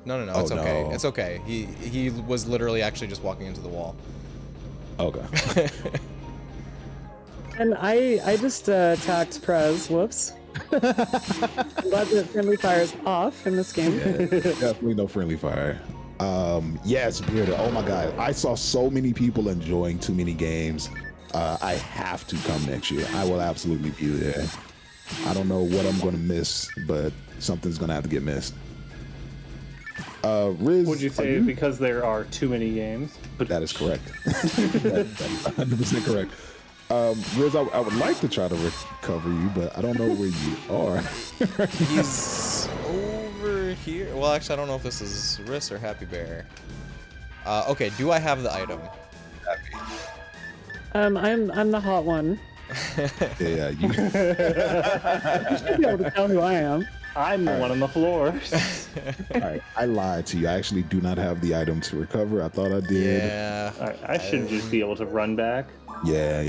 No, Oh, it's okay. no. It's okay. He was literally actually just walking into the wall. Okay. And I just attacked Prez. Whoops. I'm glad that friendly fire is off in this game. Yeah, definitely no friendly fire. Yes, Bearded. Oh my God, I saw so many people enjoying Too Many Games. I have to come next year. I will absolutely be there. I don't know what I'm going to miss, but something's going to have to get missed. Riz, Would you say because there are too many games? That is correct. That's 100% correct. Riz, I would like to try to recover you, but I don't know where you are. He's over here. Well, actually, I don't know if this is Riss or Happy Bear. Okay, do I have the item? I'm the hot one. Yeah, you. You should be able to tell who I am. I'm the one on the floor. All right, I lied to you. I actually do not have the item to recover. I thought I did. Yeah. I should just be able to run back. Yeah.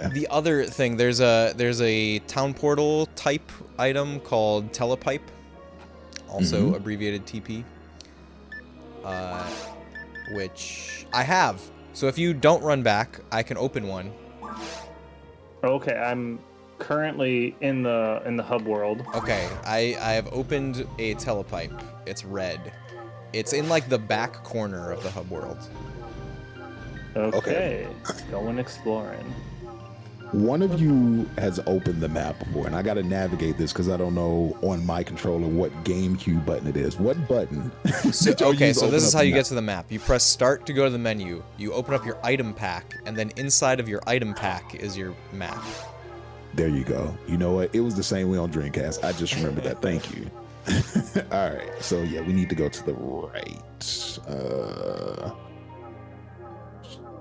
The other thing, there's a town portal type item called Telepipe, also abbreviated TP, which I have. So if you don't run back, I can open one. Okay, I'm currently in the hub world. Okay, I have opened a Telepipe. It's red. It's in like the back corner of the hub world. Okay, going exploring. One of you has opened the map before, and I got to navigate this because I don't know on my controller what GameCube button it is. What button? So, did y'all okay, use to so open this is up how the you map? get to the map. You press start to go to the menu. You open up your item pack, and then inside of your item pack is your map. There you go. You know what? It was the same way on Dreamcast. I just remembered that. Thank you. All right. So yeah, we need to go to the right.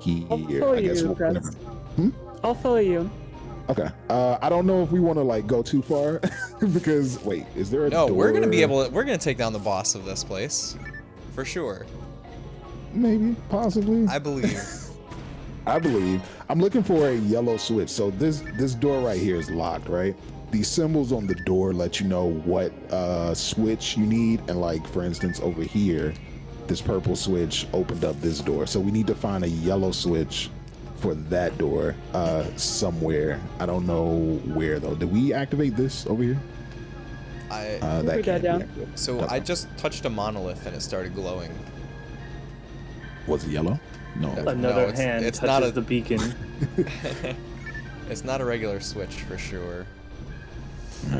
Here. follow I guess. you, Whatever. Prez. I'll follow you. Okay. I don't know if we want to like go too far because wait, is there a No, door? we're gonna take down the boss of this place, for sure. Maybe, possibly. I believe. I believe. I'm looking for a yellow switch. So this door right here is locked, right? These symbols on the door let you know what switch you need, and like for instance over here, this purple switch opened up this door. So we need to find a yellow switch for that door somewhere. I don't know where though. Did we activate this over here? I Put that can't be down. activated. so Okay. I just touched a monolith and it started glowing. Was it yellow? No. Another it's- hand it's touches not a- the beacon. It's not a regular switch for sure. All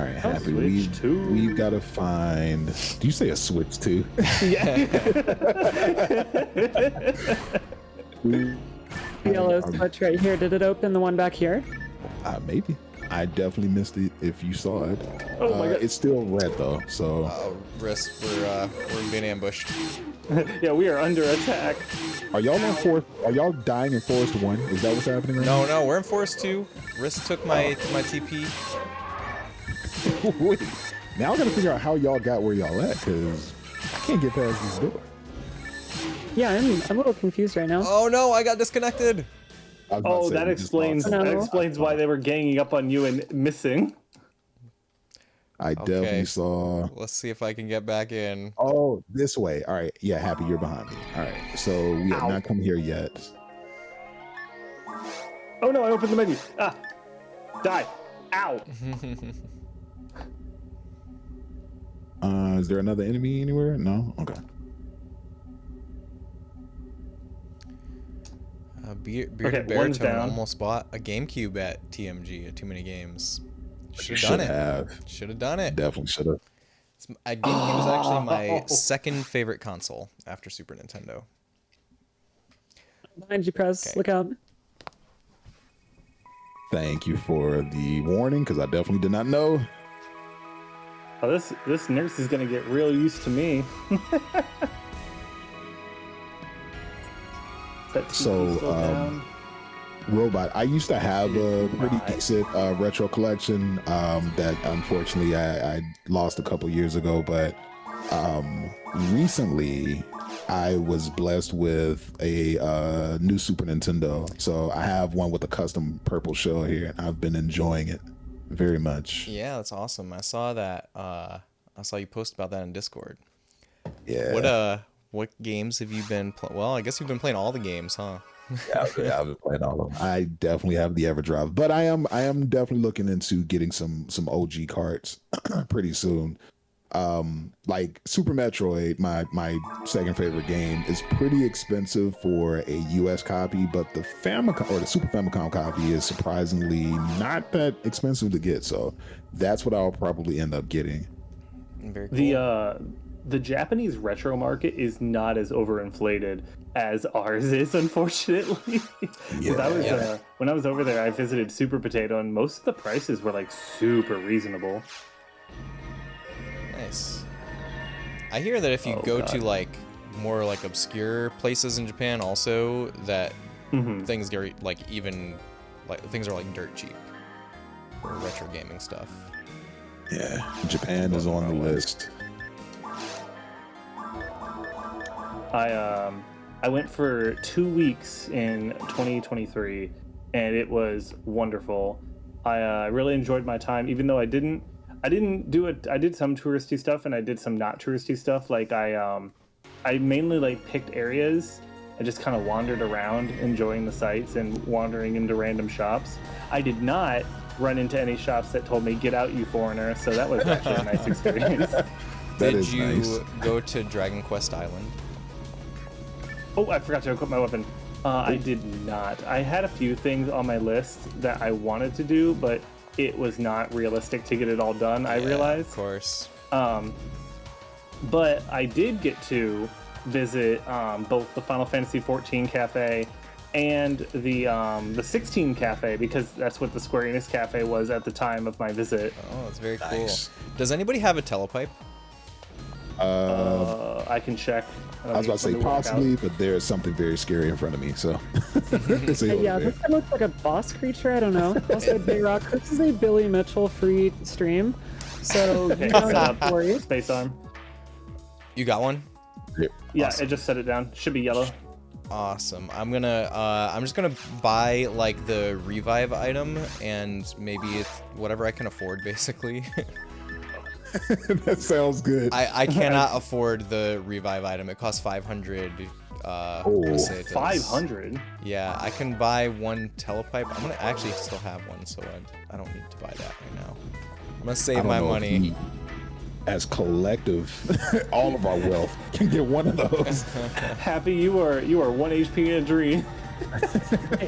right, Oh, Happy. switch two. We've got to find. Do you say a switch too? Yellow switch right here. Did it open the one back here? Maybe. I definitely missed it if you saw it. Oh my God. It's still red though, so Risk, we're being ambushed. Yeah, we are under attack. are y'all in forest? Are y'all dying in Forest 1? Is that what's happening right No, we're in Forest 2. Risk took my TP. now? Wait, now I gotta figure out how y'all got where y'all at, because I can't get past this door. Yeah, I'm a little confused right now. Oh no, I got disconnected. I was about to Oh, say, that we just explains lost. that explains why they were ganging up on you and missing. I definitely Okay. saw. Let's see if I can get back in. Oh, this way. All right. Yeah, Happy, you're behind me. All right. So we have Ow. not come here yet. Oh no, I opened the menu. Ah, die. Ow. Is there another enemy anywhere? No. Okay. Bearded Okay, Bear one's Tone down. almost bought a GameCube at TMG at Too Many Games. Should have Should done it. have. Should have done it. Definitely should have. GameCube is actually my second favorite console after Super Nintendo. Behind you, Prez. Okay. Look out. Thank you for the warning, because I definitely did not know. Oh, this nurse is gonna get real used to me. Is that So, TV still down? Robot. I used to have a pretty Right. decent retro collection that unfortunately I lost a couple years ago, but recently I was blessed with a new Super Nintendo. So I have one with a custom purple shell here, and I've been enjoying it very much. Yeah, that's awesome. I saw that I saw you post about that in Discord. Yeah. What games have you been well, I guess you've been playing all the games, huh? Yeah, I've been playing all of them. I definitely have the EverDrive, but I am definitely looking into getting some OG carts pretty soon. Like Super Metroid, my second favorite game, is pretty expensive for a US copy, but the Famicom or the Super Famicom copy is surprisingly not that expensive to get. So that's what I'll probably end up getting. Very cool. The Japanese retro market is not as overinflated as ours is, unfortunately. When I was over there, I visited Super Potato, and most of the prices were like super reasonable. Nice. I hear that if you go to like more like obscure places in Japan, also that things get like things are like dirt cheap for retro gaming stuff. Yeah, Japan is on the list. I went for 2 weeks in 2023, and it was wonderful. I really enjoyed my time, even though I didn't do it. I did some touristy stuff and I did some not touristy stuff. Like I mainly like picked areas. I just kind of wandered around, enjoying the sights and wandering into random shops. I did not run into any shops that told me "Get out, you foreigner." So that was actually a nice experience. Did you go to Dragon Quest Island? Oh, I forgot to equip my weapon. I did not. I had a few things on my list that I wanted to do, but it was not realistic to get it all done, I realized. Of course. But I did get to visit both the Final Fantasy XIV cafe and the 16 cafe, because that's what the Square Enix cafe was at the time of my visit. Oh, that's very cool. Does anybody have a telepipe? I can check. I was about to say possibly, but there's something very scary in front of me, so. Yeah, this guy looks like a boss creature. I don't know. Also, Bayrock, this is a Billy Mitchell free stream, so you don't have to worry. Space Arm. You got one? Yeah, Awesome. I just set it down. Should be yellow. Awesome. I'm just gonna buy like the revive item and maybe it's whatever I can afford, basically. That sounds good. I cannot afford the revive item. It costs 500. Pesetas. 500. Yeah, I can buy one telepipe. I'm gonna actually still have one, so I don't need to buy that right now. I'm gonna save my money. As collective, all of our wealth can get one of those. Happy, you are 1 HP in a dream.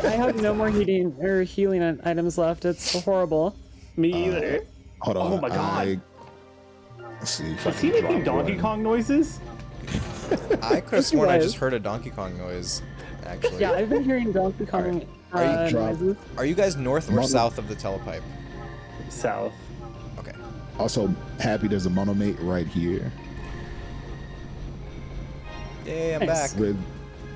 I have no more healing items left. It's horrible. Me either. Hold on. Oh my god. Let's see. Is he making Donkey Kong noises? I could have sworn I just heard a Donkey Kong noise, actually. Yeah, I've been hearing Donkey Kong noises. Are you guys north or south of the telepipe? South. Okay. Also, Happy, there's a monomate right here. Yay, I'm back.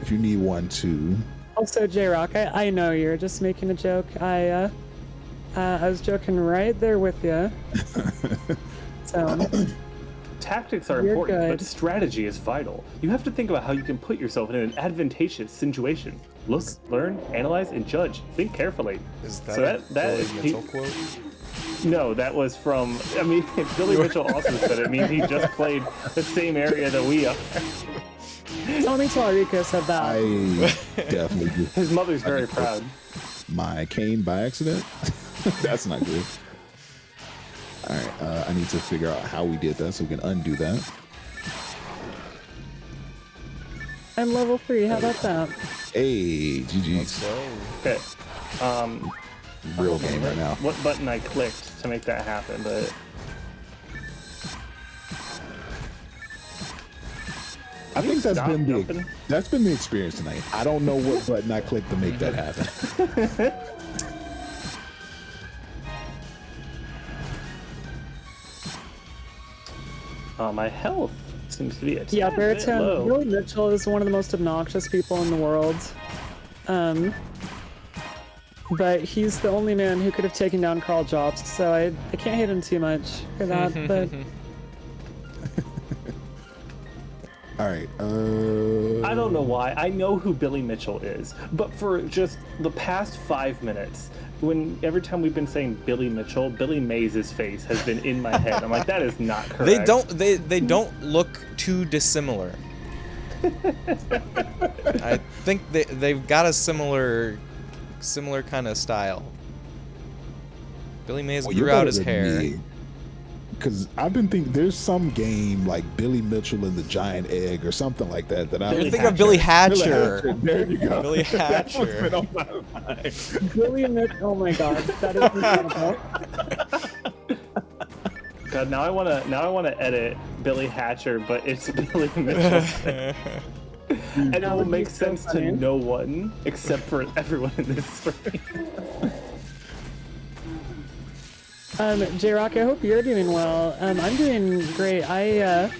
If you need one too. Also, J-Rock, I know you're just making a joke. I was joking right there with you. So, tactics are important, but strategy is vital. You have to think about how you can put yourself in an advantageous situation. Look, learn, analyze, and judge. Think carefully. Is that a Billy Mitchell quote? No, that was from. I mean, if Billy Mitchell also said it, I mean, he just played the same area that we are. Tony Tallarico said that. I definitely do. His mother's very proud. My cane by accident? That's not good. All right, I need to figure out how we did that so we can undo that. I'm level 3. How about that? Hey, GG's. Okay. Real game right now. What button I clicked to make that happen, but I think that's been the experience tonight. I don't know what button I clicked to make that happen. My health seems to be a Yeah, tad bit low. Billy Mitchell is one of the most obnoxious people in the world. But he's the only man who could have taken down Carl Jobs, so I can't hate him too much for that. But All right. I don't know why. I know who Billy Mitchell is, but for just the past 5 minutes, every time we've been saying Billy Mitchell, Billy Mays' face has been in my head. I'm like, that is not correct. They don't look too dissimilar. I think they've got a similar kind of style. Billy Mays grew out his hair. Because I've been thinking there's some game like Billy Mitchell and the Giant Egg or something like that I think of Billy Hatcher. There you go. Billy Hatcher. Been on my mind. Billy Mitchell. Oh my god, that is incredible. God, now I wanna edit Billy Hatcher, but it's Billy Mitchell. And it will make sense to no one except for everyone in this story. J-Rock, I hope you're doing well. I'm doing great. I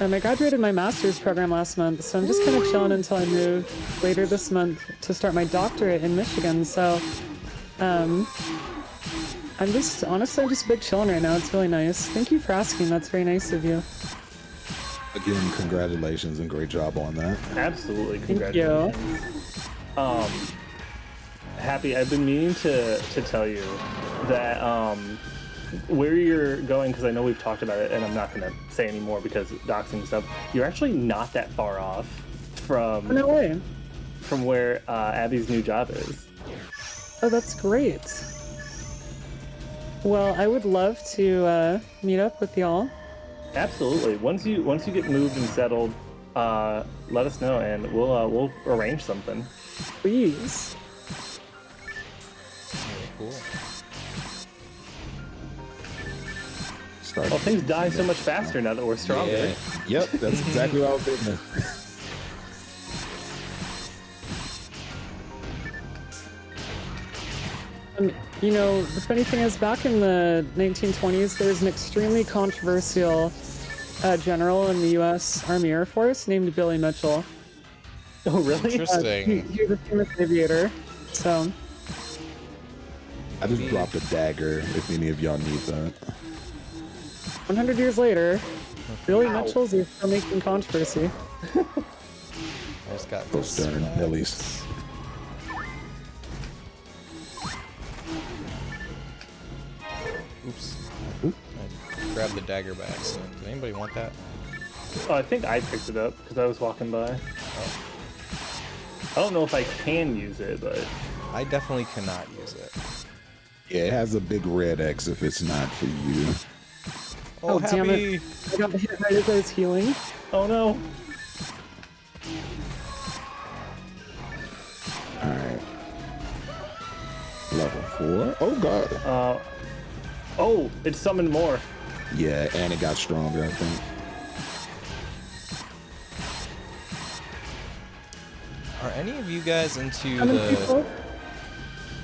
graduated my master's program last month, so I'm just kind of chilling until I move later this month to start my doctorate in Michigan. So, I'm just big chilling right now. It's really nice. Thank you for asking. That's very nice of you. Again, congratulations and great job on that. Absolutely, Thank you. congratulations. Happy, I've been meaning to tell you that where you're going, because I know we've talked about it, and I'm not going to say any more because doxing and stuff. You're actually not that far off from No way. from where Abby's new job is. Oh, that's great. Well, I would love to meet up with y'all. Absolutely. Once you get moved and settled, let us know, and we'll arrange something. Please. Cool. Well, things die so much faster now that we're stronger. Yeah. Yep, that's exactly what I was thinking. You know, the funny thing is, back in the 1920s, there was an extremely controversial general in the U.S. Army Air Force named Billy Mitchell. Oh, really? Interesting. He was a famous aviator, so... I just dropped a dagger if any of y'all need that. 100 years later, Billy Ow. Mitchell's still making controversy. I just got Those stern Billies. Oops. I grabbed the dagger by accident. Did anybody want that? Oh, I think I picked it up because I was walking by. Oh. I don't know if I can use it, but I definitely cannot use it. Yeah, it has a big red X if it's not for you. Oh, damn Happy. it. I got hit right as I was healing. oh no. Alright. Level 4. Oh god. Oh, it summoned more. Yeah, and it got stronger, I think. Are any of you guys into How many people?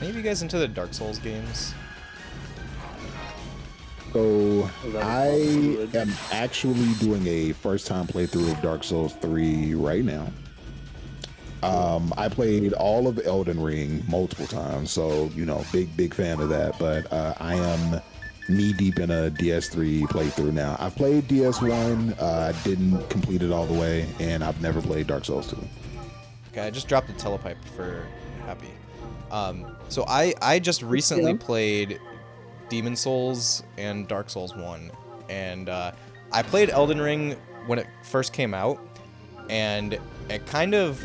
Any of you guys into the Dark Souls games? So that I good. am actually doing a first time playthrough of Dark Souls 3 right now. I played all of Elden Ring multiple times, so you know, big fan of that. But I am knee deep in a DS3 playthrough now. I've played DS1, didn't complete it all the way, and I've never played Dark Souls 2. Okay, I just dropped a telepipe for Happy. So I just recently played Demon Souls and Dark Souls 1, and I played Elden Ring when it first came out, and it kind of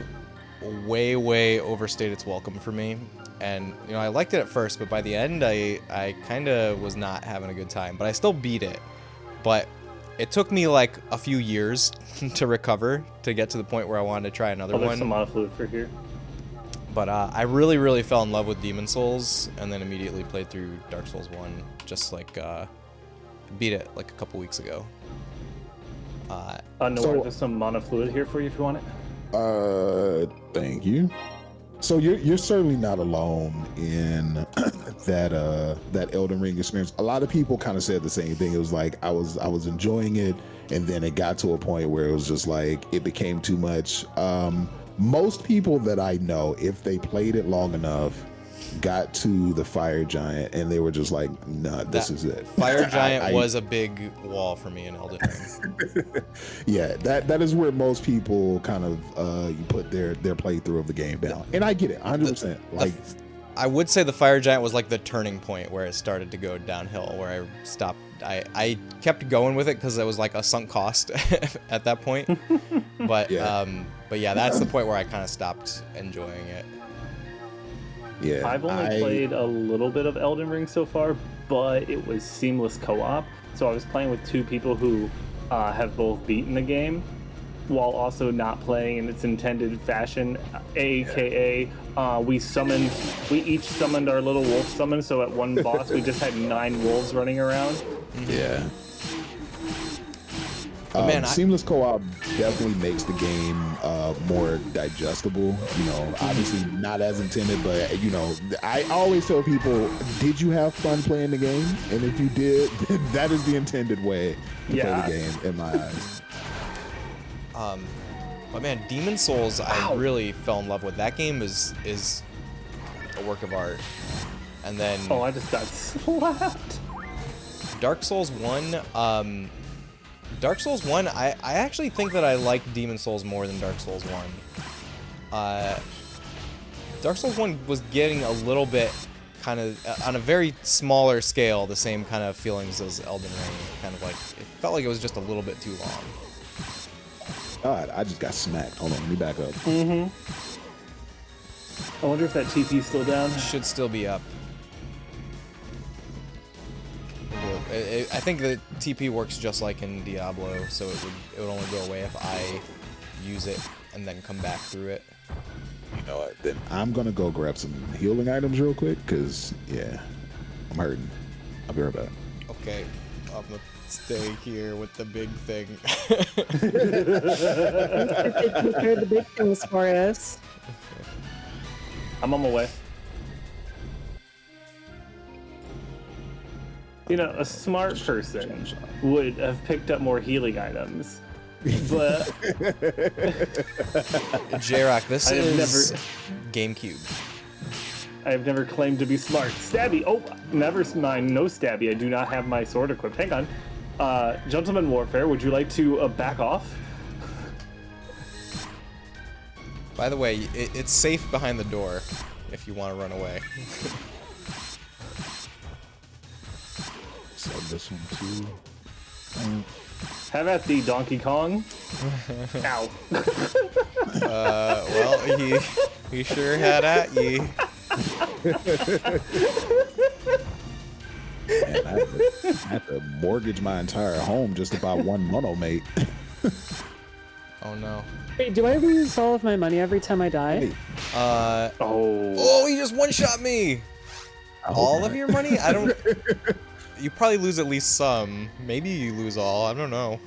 way overstayed its welcome for me. And you know, I liked it at first, but by the end I kind of was not having a good time. But I still beat it, but it took me like a few years to recover to get to the point where I wanted to try another Oh, there's one. some mod fluid for here. But I really fell in love with Demon Souls, and then immediately played through Dark Souls 1, just like beat it like a couple weeks ago. No, So- there's some mana fluid here for you if you want it. Thank you. So you're certainly not alone in that Elden Ring experience. A lot of people kind of said the same thing. It was like I was enjoying it, and then it got to a point where it was just like it became too much. Most people that I know, if they played it long enough, got to the fire giant, and they were just like, "Nah, this is it." Fire giant was a big wall for me in Elden Ring. Yeah, that is where most people kind of you put their playthrough of the game down, and I get it, 100%. Like, I would say the fire giant was like the turning point where it started to go downhill, where I stopped. I kept going with it because it was like a sunk cost at that point. But yeah, that's the point where I kind of stopped enjoying it. Yeah, I've only played a little bit of Elden Ring so far, but it was seamless co-op. So I was playing with two people who have both beaten the game, while also not playing in its intended fashion. AKA, we each summoned our little wolf summon. So at one boss, we just had 9 wolves running around. Yeah. Man, seamless co-op definitely makes the game more digestible. You know, obviously not as intended, but you know, I always tell people, did you have fun playing the game? And if you did, that is the intended way to play the game in my eyes. But man, Demon Souls, I really fell in love with. That game is a work of art. And then I just got slapped. Dark Souls 1, I actually think that I like Demon Souls more than Dark Souls 1. Dark Souls 1 was getting a little bit kind of, on a very smaller scale, the same kind of feelings as Elden Ring. Kind of like, it felt like it was just a little bit too long. God, I just got smacked. Hold on, let me back up. I wonder if that TP's still down. Should still be up. I think the TP works just like in Diablo, so it would only go away if I use it and then come back through it. You know what? Then I'm gonna go grab some healing items real quick, cause yeah, I'm hurting. I'll be right back. Okay, I'm gonna stay here with the big thing. Take care of the big things for us. I'm on my way. You know, a smart person would have picked up more healing items, but J-Rock, this is GameCube. I have never claimed to be smart. Stabby! Oh, never mind. No stabby. I do not have my sword equipped. Hang on. Gentleman Warfare, would you like to back off? By the way, it's safe behind the door if you want to run away. So this one too. Have at thee, Donkey Kong. Ow. Well, he sure had at ye. Man, I had to mortgage my entire home just to buy one monomate. Oh no. Wait, do I lose all of my money every time I die? Oh, he just one-shot me! All of your money? I don't... You probably lose at least some. Maybe you lose all. I don't know.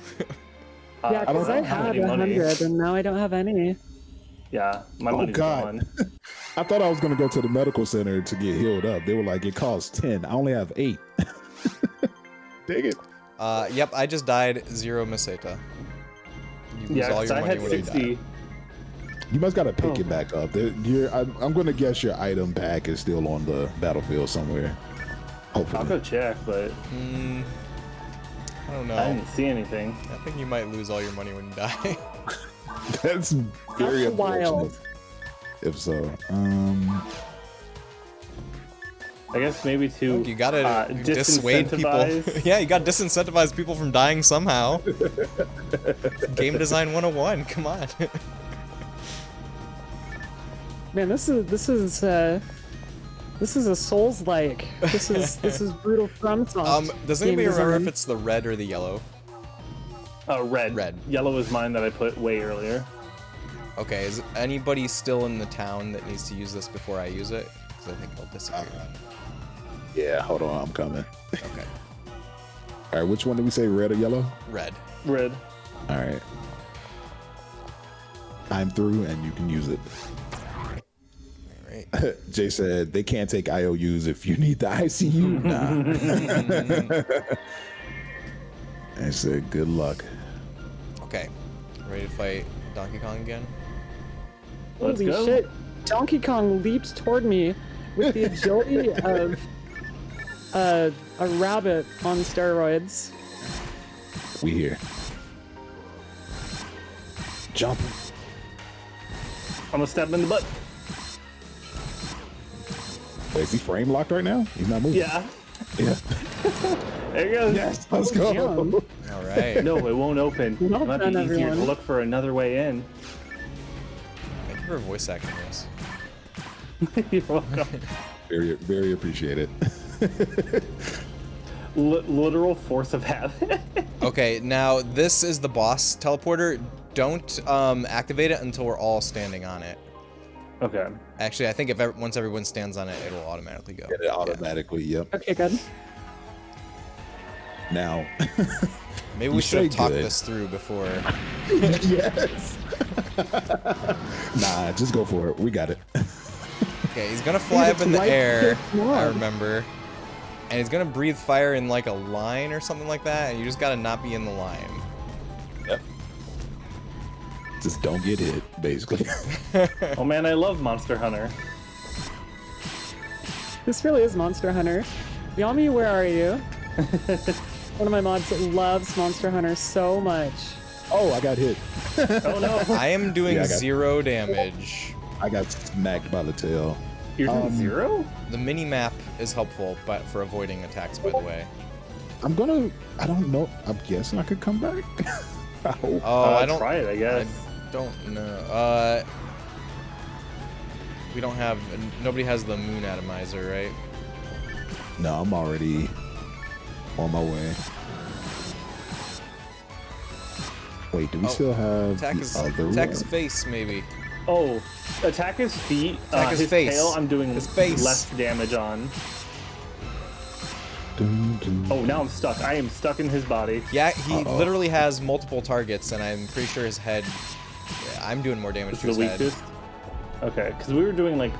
Yeah, because I had 100 and now I don't have any. Yeah, my money's gone. I thought I was going to go to the medical center to get healed up. They were like, it costs 10. I only have 8. Dang it. Yep, I just died. 0 Meseta. You lose all your money when 60. You die. You must got to pick it back up. I'm going to guess your item pack is still on the battlefield somewhere. Hopefully. I'll go check, but I don't know. I didn't see anything. I think you might lose all your money when you die. That's very wild. If so, I guess maybe to you gotta dissuade people. Yeah, you gotta disincentivize people from dying somehow. Game design 101. Come on. Man, this is a Souls-like. This is brutal FromSoft. Does anybody remember if it's the red or the yellow? Red. Red. Yellow is mine that I put way earlier. Okay, is anybody still in the town that needs to use this before I use it? Because I think I'll disappear. Yeah, hold on, I'm coming. Okay. All right, which one did we say, red or yellow? Red. Red. All right. I'm through, and you can use it. All right. Jay said they can't take IOUs if you need the ICU. Nah. I said, good luck. Okay. Ready to fight Donkey Kong again? Let's Holy go. shit. Donkey Kong leaped toward me with the agility of a rabbit on steroids. We here. Jump. I'm gonna stab him in the butt. Wait, is he frame locked right now? He's not moving. Yeah. Yeah. There he goes. Yes, let's go. Damn. All right. No, it won't open. Well It might be done, easier to everyone. look for another way in. Thank you for voice acting this. You're welcome. Very, very appreciated. Literal force of habit. Okay, now this is the boss teleporter. Don't activate it until we're all standing on it. Okay. Actually, I think if once everyone stands on it, it'll automatically go. Get it automatically, yep. Okay, good. Now, Maybe we You should have say talked good. this through before. yes. Nah, just go for it. We got it. Okay, he's gonna fly up in the Right air, here, I come on. remember. And he's gonna breathe fire in like a line or something like that, and you just gotta not be in the line. Yep. Just don't get hit, basically. Oh man, I love Monster Hunter. This really is Monster Hunter. Yami, where are you? One of my mods loves Monster Hunter so much. Oh, I got hit. Oh no. I am doing Yeah, I got- 0 damage. I got smacked by the tail. You're doing 0? The mini map is helpful, but for avoiding attacks, by the way. I don't know. I'm guessing I could come back. I hope. Oh, I don't. Try it, I guess. Don't know. We don't have. Nobody has the moon atomizer, right? No, I'm already on my way. Wait, do we Oh, still have Attack the his, other attack one? his face, maybe. Oh, attack his feet. Attack his face. Tail, I'm doing His face. less damage on. Dun, dun. Oh, now I'm stuck. I am stuck in his body. Yeah, he Uh-oh. literally has multiple targets, and I'm pretty sure his head. I'm doing more damage This to is his the head. weakest. Okay, because we were doing like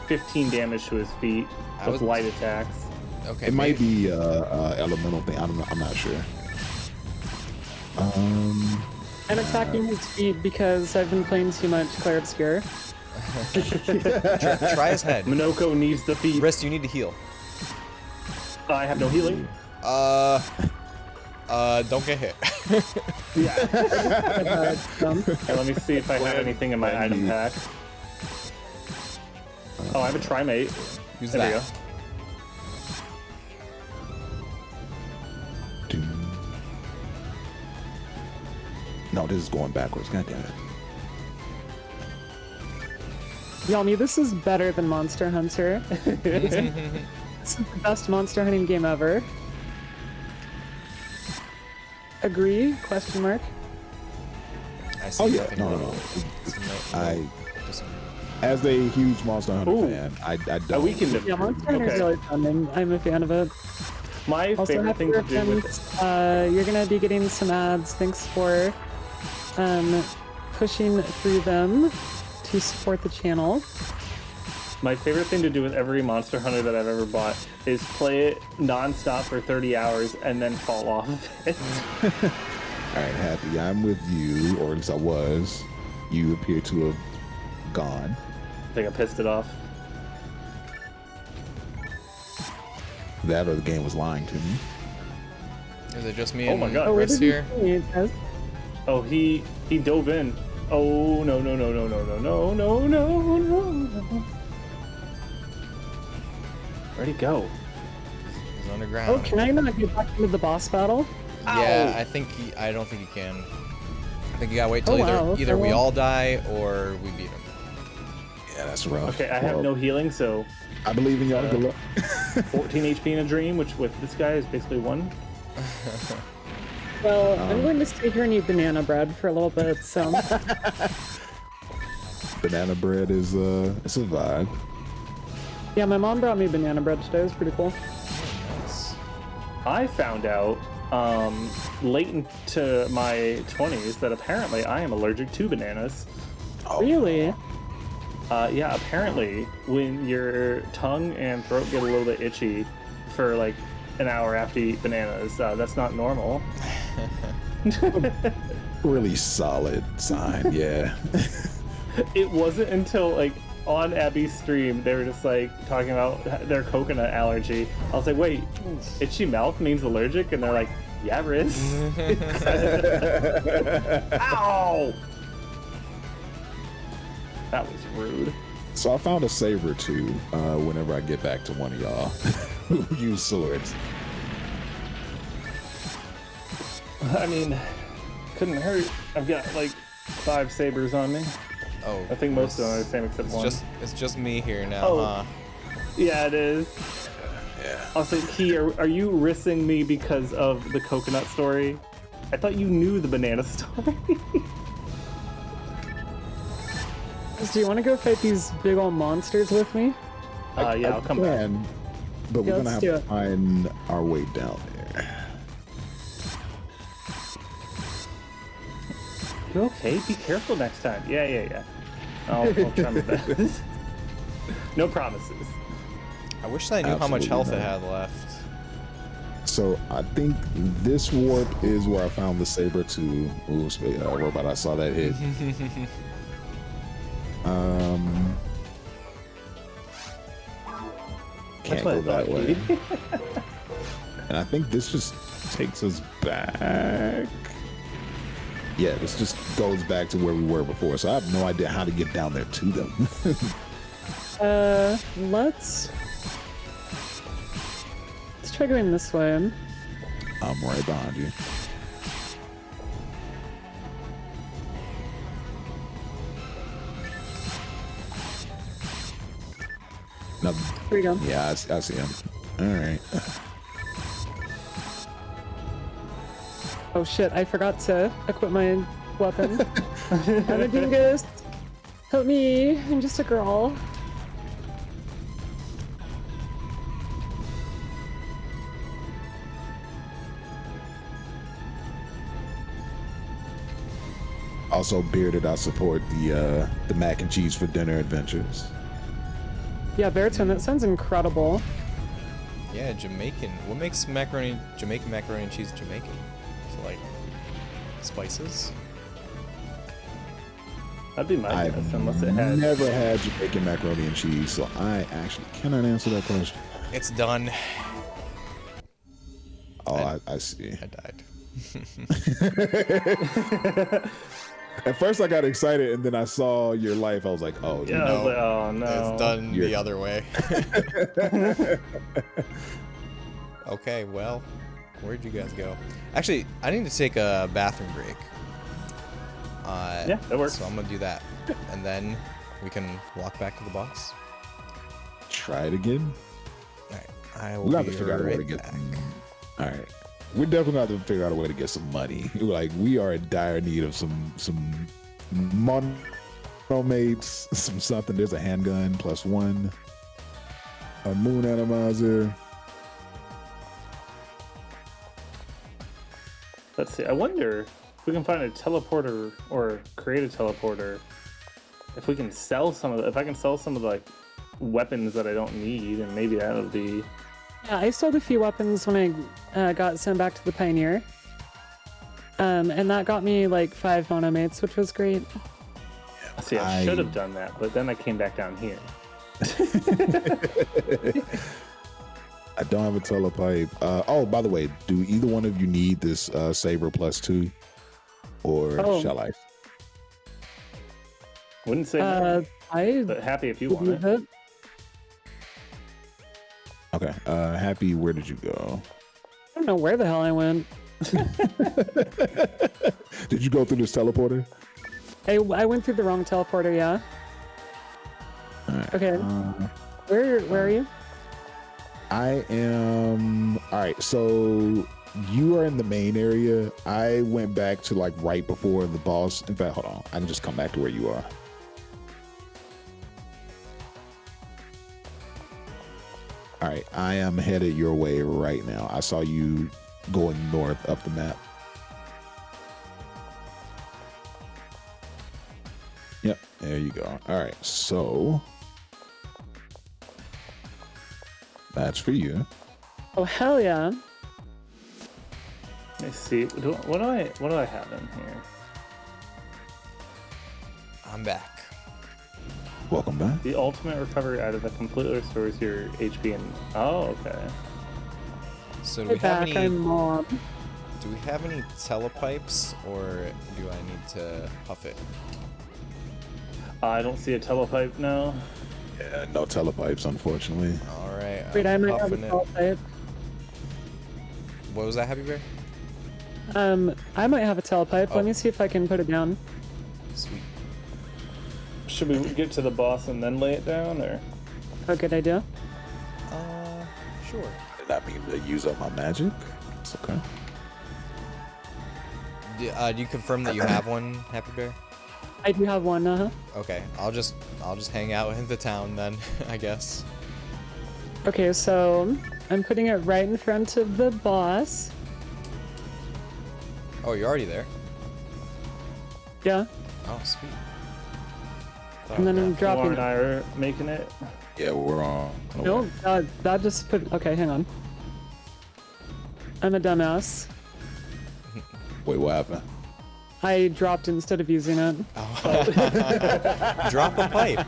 15 damage to his feet I with was- light attacks. Okay, It might maybe- be elemental thing. I'm not sure. I'm attacking his feet because I've been playing too much Clair Obscure. Try his head. Minoko needs the feet. Wrist, you need to heal. I have no healing. Don't get hit. Okay, let me see if I have anything in my item pack. Oh, I have a Trimate. Who's There we that? go. Dun. No, this is going backwards. God damn it. Yami, this is better than Monster Hunter. This is the best monster hunting game ever. Agree? Question mark. I see Oh yeah, nothing no. wrong. I, Just- as a huge Monster Hunter Ooh. fan, I A don't. weekend of Yeah, Monster Hunter is really fun, and I'm a fan of it. My Also, favorite happy thing to do with returns. You're gonna be getting some ads. Thanks for pushing through them to support the channel. my favorite thing to do with every Monster Hunter that I've ever bought is play it non-stop for 30 hours and then fall off of it. All right, Happy, I'm with you, or at least I was. You appear to have gone. I think I pissed it off. That or the game was lying to me. Is it just me Oh and my God. Oh, where Chris did here? you see it? Oh, he dove in. Oh no no no no no no no no no no. Where'd he go? He's underground. Oh, can I not get back into the boss battle? Yeah, Ow. I don't think you can. I think you gotta wait till Oh, wow, either we okay. all die or we beat him. Yeah, that's rough. Okay, I have Well, no healing, so I believe in y'all. Good luck. 14 HP in a dream, which with this guy is basically 1. Well, I'm going to stay here and eat banana bread for a little bit, so. Banana bread is it's a vibe. Yeah, my mom brought me banana bread today. It was pretty cool. Nice. I found out late into my 20s that apparently I am allergic to bananas. Really? Yeah, apparently when your tongue and throat get a little bit itchy for like an hour after you eat bananas, that's not normal. Really solid sign. Yeah. It wasn't until like on Abby's stream, they were just like talking about their coconut allergy. I was like, wait, itchy mouth means allergic? And they're like, yeah, Riz. Ow! That was rude. So I found a saber too. Whenever I get back to one of y'all who use swords. I mean, couldn't hurt. I've got like 5 sabers on me. Oh, I think most of them are the same except one. It's just me here now, Oh. huh? Yeah, it is. Yeah. Also, Key, are you rissing me because of the coconut story? I thought you knew the banana story. Do you want to go fight these big old monsters with me? Yeah, I'll come back. But Yeah, we're gonna let's have do to it. find our way down there. You okay? Be careful next time. Yeah. I'll try my best. No promises. I wish I knew how much health Absolutely it not. had left. So I think this warp is where I found the saber to. Ooh, robot! I saw that hit. Can't what go I that thought, way. Key. And I think this just takes us back. Yeah, this just goes back to where we were before. So I have no idea how to get down there to them. Let's try going this way. I'm right behind you. No, Here we go. yeah, I see him. All right. Oh shit, I forgot to equip my weapon. I'm a dingus. Help me, I'm just a girl. Also, bearded, I support the mac and cheese for dinner adventures. Yeah, Baritone, that sounds incredible. Yeah, Jamaican. What makes Jamaican macaroni and cheese Jamaican? So like spices? That'd be my I've guess, unless it had. never had Jamaican macaroni and cheese, so I actually cannot answer that question. It's done. Oh, I see. I died. At first, I got excited, and then I saw your life. I was like, "Oh, Yeah, I was like, oh no. It's done You're- the other way. Okay, well, where'd you guys go? Actually, I need to take a bathroom break. Yeah, that works. So I'm gonna do that, and then we can walk back to the boss. try it again." All right, I will We got be to figure out a way to right get. back. All right, we're definitely going to have to figure out a way to get some money. Like we are in dire need of some monomates, some something. There's a handgun +1, a moon atomizer. Let's see. I wonder if we can find a teleporter or create a teleporter. If we can sell some of the, if I can sell some of the like weapons that I don't need, and maybe that'll be. Yeah, I sold a few weapons when I got sent back to the Pioneer. And that got me like 5 monomates, which was great. See, I should have done that, but then I came back down here. I don't have a telepipe. Oh, by the way, do either one of you need this saber +2, or Oh. shall I? Wouldn't say no, I but happy if you could want use it. it. Okay. Happy, where did you go? I don't know where the hell I went. Did you go through this teleporter? I went through the wrong teleporter, yeah. All right. Okay. Where are you? I am. All right. So you are in the main area. I went back to like right before the boss. In fact, hold on. I can just come back to where you are. All right. I am headed your way right now. I saw you going north up the map. Yep. There you go. All right. So that's for you. Oh hell yeah! Let's see. What do I have in here? I'm back. Welcome back. The ultimate recovery item that completely restores your HP and... Oh, okay. So do Hey we have back, any? I'm Mom. Do we have any telepipes, or do I need to huff it? I don't see a telepipe now. Yeah, no telepipes, unfortunately. All right. Wait, I I'm might have a huffing it. telepipe. What was that, Happy Bear? I might have a telepipe. Oh. Let me see if I can put it down. Sweet. Should we get to the boss and then lay it down, or? Oh, good idea. Sure. Did that mean to use up my magic? It's okay. Do you confirm that you have one, Happy Bear? I do have one, Okay, I'll just hang out in the town then, I guess. Okay, so I'm putting it right in front of the boss. Oh, you're already there. Yeah, Oh, sweet. and then I'm Lauren dropping and it. I are making it. Yeah, we're on. No, that just put. Okay, hang on. I'm a dumbass. Wait, what happened? I dropped instead of using it. Drop a pipe.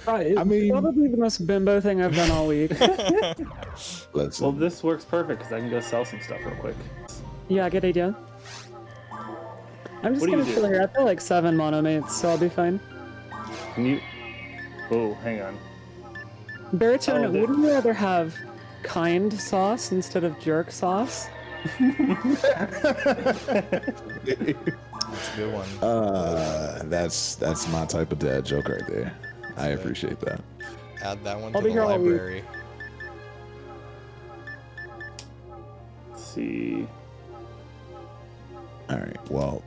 Right, I mean- probably the most bimbo thing I've done all week. Let's. Well, this works perfect because I can go sell some stuff real quick. Yeah, good idea. I'm just What do you gonna do? chill here. I've got like 7 monomates, so I'll be fine. Can you... Oh, hang on. Baritone, Oh, they- wouldn't you rather have kind sauce instead of jerk sauce? That's a good one. That's my type of dad joke right there. I appreciate that. Add that one I'll to be the here all week. library. Let's see. All right. Well,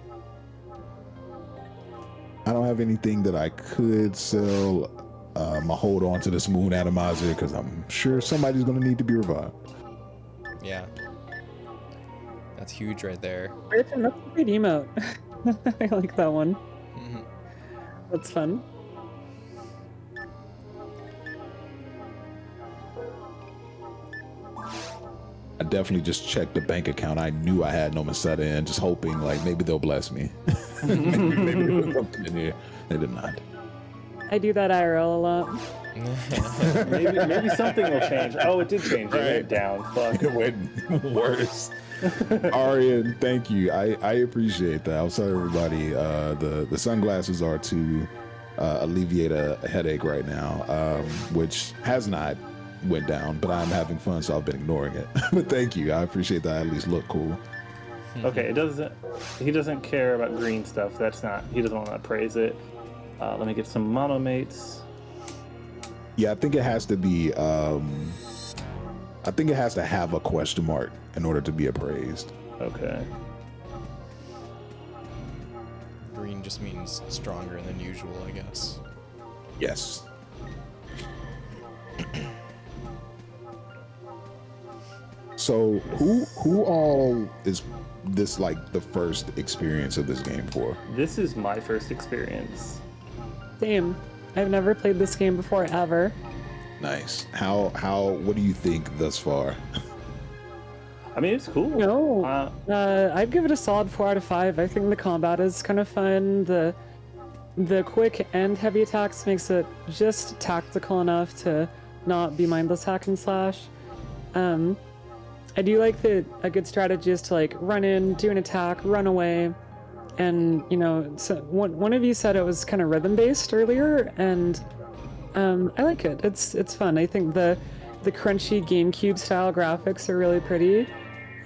I don't have anything that I could sell. I hold on to this moon atomizer because I'm sure somebody's gonna need to be revived. Yeah. That's huge right there. Baritone, that's a great emote. I like that one. Mhm. That's fun. I definitely just checked the bank account. I knew I had no Meseta in, just hoping like maybe they'll bless me. maybe there's something in here. They did not. I do that IRL a lot. Maybe something will change. Oh, it did change. It went down. Fuck. It went worse. Arian, thank you. I appreciate that. I'll tell everybody the sunglasses are to alleviate a headache right now, which has not went down, but I'm having fun, so I've been ignoring it. But thank you. I appreciate that. I at least look cool. Okay, it doesn't. He doesn't care about green stuff. That's not. He doesn't want to praise it. Let me get some monomates. Yeah, I think it has to be. I think it has to have a question mark in order to be appraised. Okay. Green just means stronger than usual, I guess. Yes. So who all is this like the first experience of this game for? This is my first experience. Same. I've never played this game before, ever. Nice. How what do you think thus far? I mean, it's cool. No, Uh, I'd give it a solid 4 out of 5. I think the combat is kind of fun. The quick and heavy attacks makes it just tactical enough to not be mindless hack and slash. I do like that a good strategy is to like run in, do an attack, run away, and you know, so one of you said it was kind of rhythm based earlier, and I like it. It's fun. I think the crunchy GameCube style graphics are really pretty.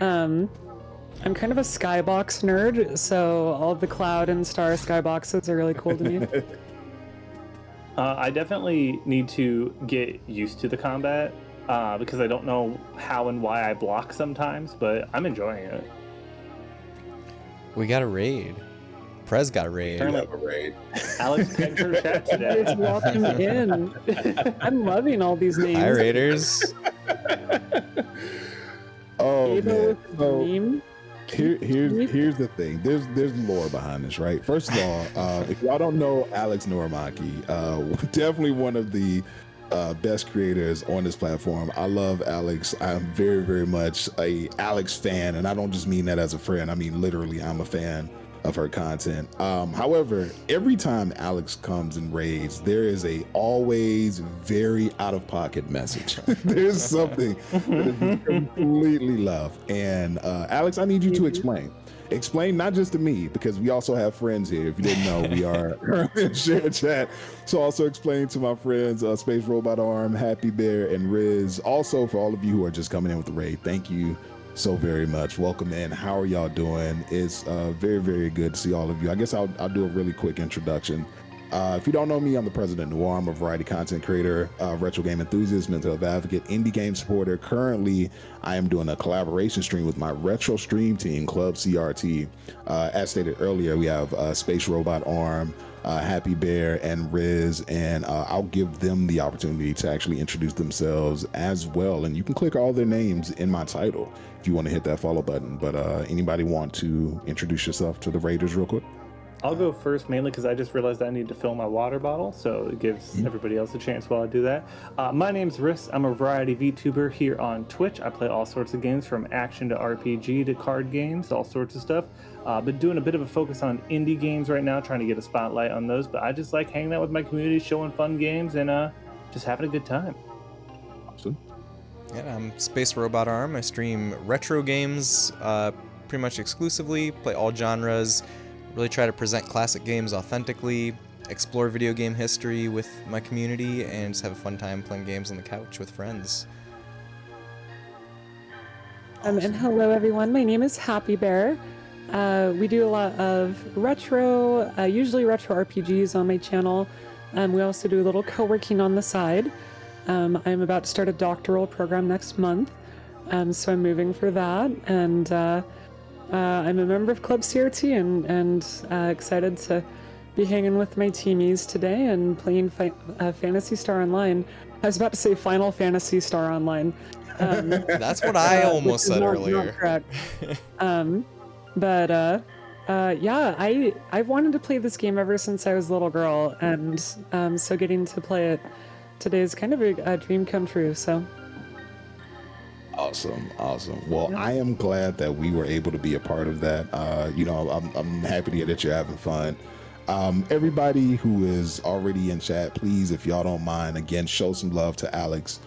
I'm kind of a skybox nerd, so all the cloud and star skyboxes are really cool to me. I definitely need to get used to the combat because I don't know how and why I block sometimes, but I'm enjoying it. We got a raid. Prez got a raid. Turn Have a raid. Alex pegged her chat Just today. welcome in. I'm loving all these names. Hi, raiders. Oh Ava man. with the So meme. here's the thing. There's lore behind this, right? First of all, if y'all don't know Alex Norimaki, definitely one of the best creators on this platform. I love Alex. I'm very, very much a Alex fan, and I don't just mean that as a friend. I mean literally, I'm a fan of her content. However, every time Alex comes and raids, there is a always very out of pocket message. There's something that is completely love. And Alex, I need you to explain. Explain not just to me, because we also have friends here. If you didn't know, we are currently in shared chat. So also explain to my friends, Space Robot Arm, Happy Bear, and Riz. Also, for all of you who are just coming in with the raid, thank you so very much. Welcome in. How are y'all doing? It's very, very good to see all of you. I guess I'll do a really quick introduction. If you don't know me, I'm the President Noir. I'm a variety content creator, retro game enthusiast, mental health advocate, indie game supporter. Currently, I am doing a collaboration stream with my retro stream team, Club CRT. As stated earlier, we have Space Robot Arm, Happy Bear, and Riz, and I'll give them the opportunity to actually introduce themselves as well. And you can click all their names in my title if you want to hit that follow button. But anybody want to introduce yourself to the Raiders real quick? I'll go first, mainly because I just realized I need to fill my water bottle, so it gives everybody else a chance while I do that. My name's Riss. I'm a variety VTuber here on Twitch. I play all sorts of games, from action to RPG to card games, all sorts of stuff. Been doing a bit of a focus on indie games right now, trying to get a spotlight on those, but I just like hanging out with my community, showing fun games, and just having a good time. Awesome. Yeah, I'm Space Robot Arm. I stream retro games pretty much exclusively, play all genres, really try to present classic games authentically, explore video game history with my community, and just have a fun time playing games on the couch with friends. And hello, everyone. My name is Happy Bear. We do a lot of retro, usually retro RPGs on my channel. We also do a little co-working on the side. I'm about to start a doctoral program next month, so I'm moving for that. And I'm a member of Club CRT and excited to be hanging with my teamies today and playing Phantasy Star Online. I was about to say Final Fantasy Star Online. That's what I almost said earlier. Not correct. Yeah, I've wanted to play this game ever since I was a little girl, and so getting to play it today is kind of a dream come true. So. Awesome. Well, yeah. I am glad that we were able to be a part of that. I'm happy to hear that you're having fun. Everybody who is already in chat, please, if y'all don't mind, again, show some love to Alex.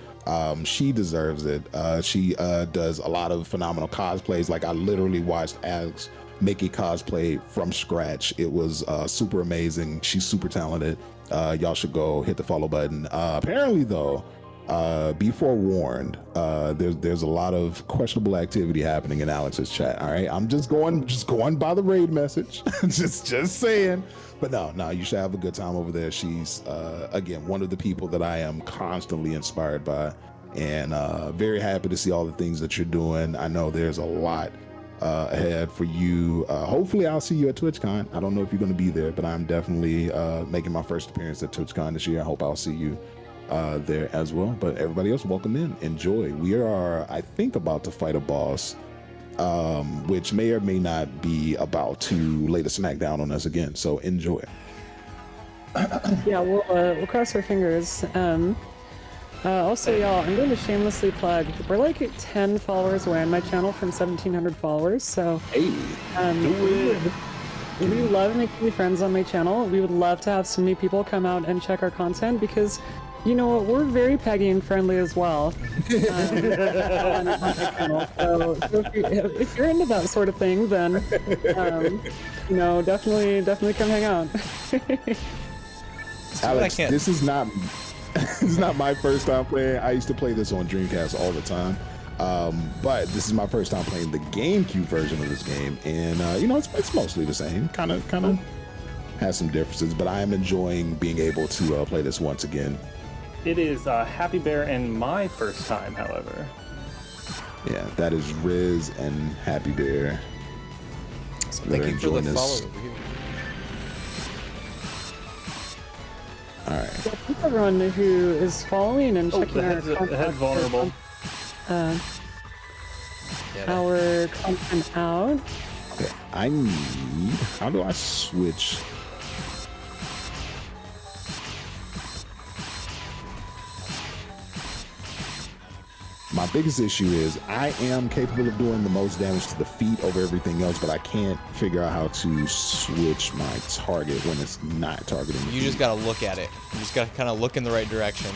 She deserves it. She does a lot of phenomenal cosplays. Like, I literally watched Alex make a cosplay from scratch. It was super amazing. She's super talented. Y'all should go hit the follow button. Apparently, though, be forewarned, there's a lot of questionable activity happening in Alex's chat. All right, I'm just going by the raid message. just saying. But no, you should have a good time over there. She's again one of the people that I am constantly inspired by, and very happy to see all the things that you're doing. I know there's a lot ahead for you. Hopefully I'll see you at TwitchCon. I don't know if you're going to be there, but I'm definitely making my first appearance at TwitchCon this year. I hope I'll see you there as well. But everybody else, welcome in, enjoy. We are, I think, about to fight a boss, which may or may not be about to lay the smack down on us again, so enjoy. Yeah, we'll cross our fingers. Also, y'all, I'm going to shamelessly plug, we're like 10 followers away on my channel from 1,700 followers, so hey, we love making new friends on my channel. We would love to have some new people come out and check our content, because you know what, we're very peggy and friendly as well. On my channel. So if you're into that sort of thing, then definitely come hang out. Alex, this is not my first time playing. I used to play this on Dreamcast all the time, but this is my first time playing the GameCube version of this game, and it's mostly the same. Kind of has some differences, but I am enjoying being able to play this once again. It is Happy Bear and my first time, however. Yeah, that is Riz and Happy Bear. So thank you for the follow over here. All right. Yeah, thank everyone who is following and checking our content. Vulnerable. Our content out. Okay, how do I switch? My biggest issue is I am capable of doing the most damage to the feet over everything else, but I can't figure out how to switch my target when it's not targeting the You feet. just gotta look at it. You just gotta kind of look in the right direction.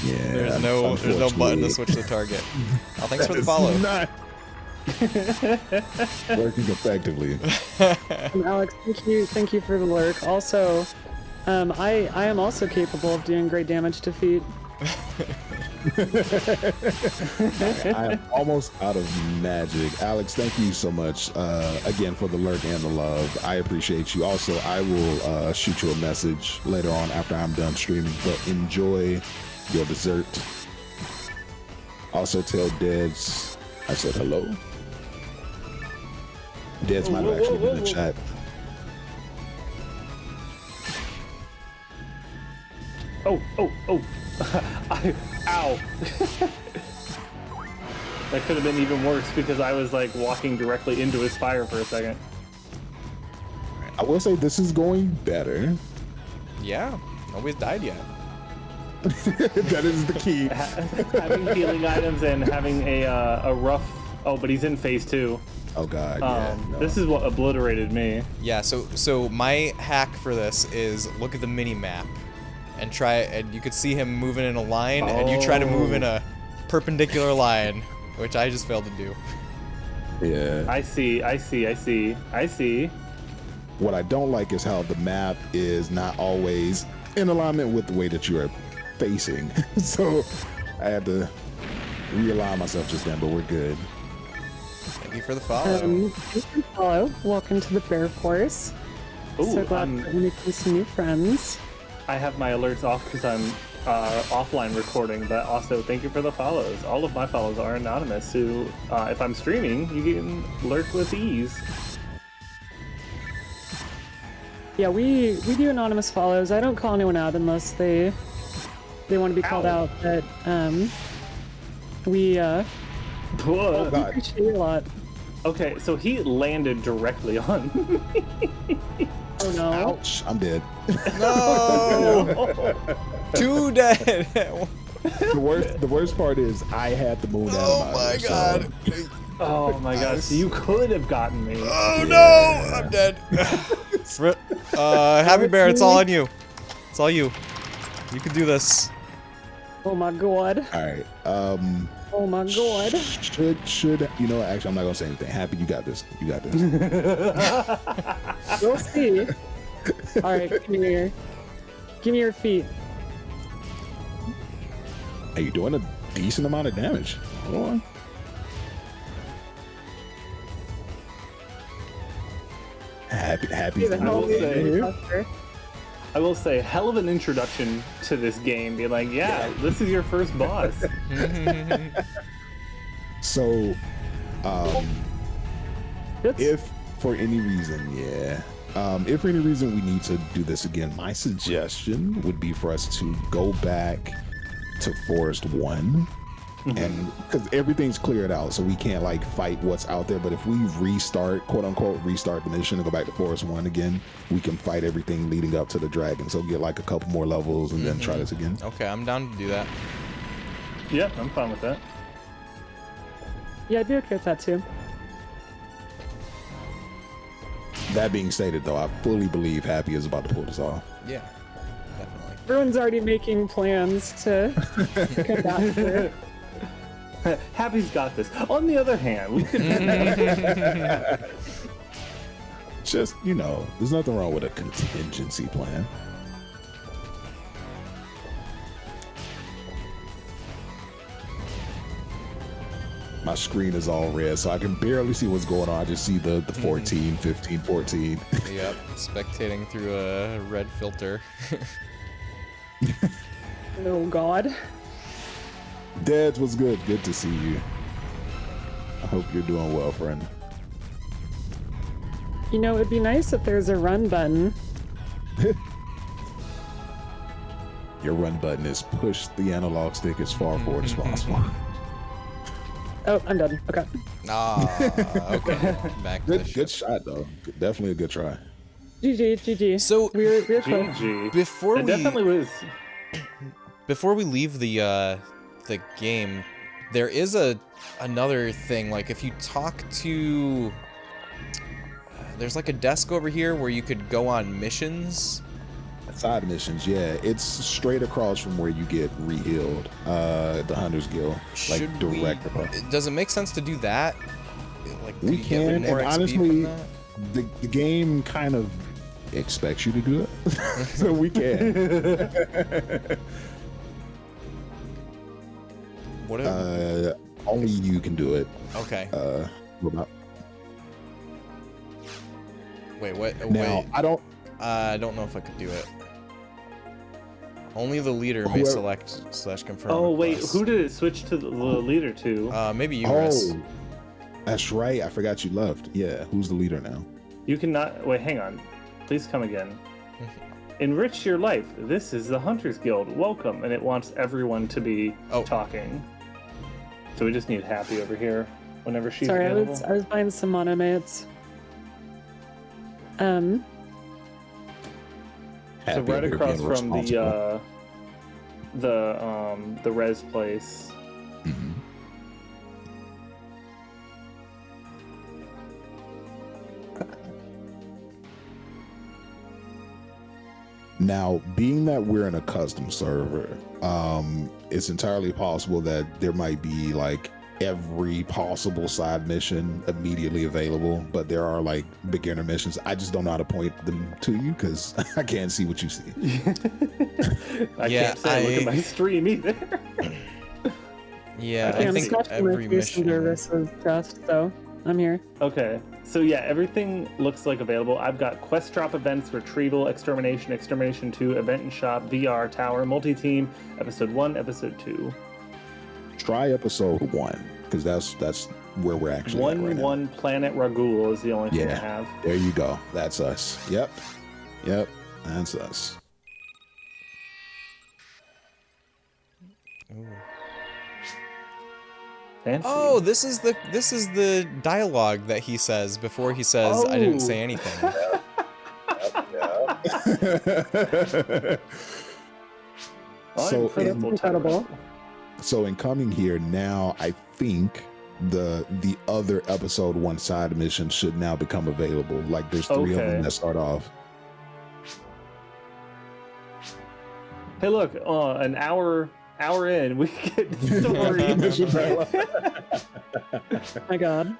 Yeah, there's no button to switch the target. Oh, thanks for the follow. Not working effectively. Alex, thank you for the lurk. Also, I am also capable of doing great damage to feet. I am almost out of magic. Alex, thank you so much again for the lurk and the love. I appreciate you. Also, I will shoot you a message later on after I'm done streaming, but enjoy your dessert. Also, tell Deds I said hello. Deds might have actually been in the chat. Oh. Ow. That could have been even worse because I was like walking directly into his fire for a second. I will say this is going better. Yeah, nobody's died yet. That is the key. Having healing items and having a rough... Oh, but he's in phase 2. Oh god, yeah. No. This is what obliterated me. Yeah, so my hack for this is look at the mini map and try, and you could see him moving in a line, and you try to move in a perpendicular line, which I just failed to do. Yeah. I see. What I don't like is how the map is not always in alignment with the way that you are facing. So I had to realign myself just then, but we're good. Thank you for the follow. Thank you for the follow. Welcome to the Bear Force. Ooh, So glad we're making some new friends. I have my alerts off because I'm offline recording, but also thank you for the follows. All of my follows are anonymous, so if I'm streaming, you can lurk with ease. Yeah, we do anonymous follows. I don't call anyone out unless they want to be called out. But we appreciate you a lot. Okay, so he landed directly on me. Oh no! Ouch! I'm dead. No! Two dead! The worst part is I had the moon Oh out my god! Oh my god, so you could have gotten me. Oh no! I'm dead. Happy Bear, it's all on you. It's all you. You can do this. Oh my god! All right. Oh my god! Should you know? Actually, I'm not gonna say anything. Happy, you got this. You got this. We'll see. All right, come here. Give me your feet. Hey, you're doing a decent amount of damage. Hold on. Happy. The hell I will say, hell of an introduction to this game. Be like, yeah, this is your first boss. So, That's- if for any reason, if for any reason we need to do this again, my suggestion would be for us to go back to Forest 1. And because everything's cleared out, so we can't like fight what's out there. But if we restart, quote unquote, restart the mission and go back to Forest 1 again, we can fight everything leading up to the dragon. So get like a couple more levels and then try this again. Okay, I'm down to do that. Yeah, I'm fine with that. Yeah, I'd be okay with that too. That being stated, though, I fully believe Happy is about to pull this off. Yeah, definitely. Everyone's already making plans to come back here. Happy's got this. On the other hand, we could. Just, you know, there's nothing wrong with a contingency plan. My screen is all red, so I can barely see what's going on. I just see the 14, 15, 14. Yep, spectating through a red filter. Oh god. Dads, what's good? Good to see you. I hope you're doing well, friend. You know, it'd be nice if there's a run button. Your run button is push the analog stick as far forward as possible. Oh, I'm done. Okay. Okay. Back to the Good shot, though. Definitely a good try. GG. So we're close. GG. before It definitely was. we leave the game, There is another thing, like if you talk to... there's like a desk over here where you could go on missions. Side missions, yeah. It's straight across from where you get re-healed. The Hunter's Guild. Like direct across. Does it make sense to do that? Like, We you get, like, can, more and XP honestly, from the game kind of expects you to do that. So we can. What if, Only you can do it. okay. Without- Wait, what? Now, Wait. I don't know if I could do it. Only the leader may Whoever- select / confirm. Oh wait, request. who did it switch to the leader to? Maybe you, Riss. Oh, that's right. I forgot you left. Yeah, who's the leader now? You cannot. Wait, hang on. Please come again. Enrich your life. This is the Hunters Guild. Welcome, and it wants everyone to be talking. So we just need Happy over here whenever she's Sorry, available. I was buying some monomates. So Happy right over across being from responsible. the res place. Mhm. Now, being that we're in a custom server, it's entirely possible that there might be like every possible side mission immediately available, but there are like beginner missions. I just don't know how to point them to you because I can't see what you see. I Yeah, can't say look at my stream either. Yeah, Okay, I I'm think scratching my every face under mission. Rissa's chest, though. I'm here. Okay, so yeah, everything looks like available. I've got quest drop events, retrieval, extermination, extermination 2, event and shop, VR, tower, multi-team, episode 1, episode 2. Try episode 1 because that's where we're actually at right now. 1 Planet Ragul is the only thing I Yeah. have. There you go. That's us. Yep, that's us. Ooh. Fancy. Oh, this is the dialogue that he says before he says I didn't say anything. So Incredible incredible. So in coming here now, I think the other episode 1 side mission should now become available. Like there's 3 of Okay. them that start off. Hey, look, an hour in, we get story. My God.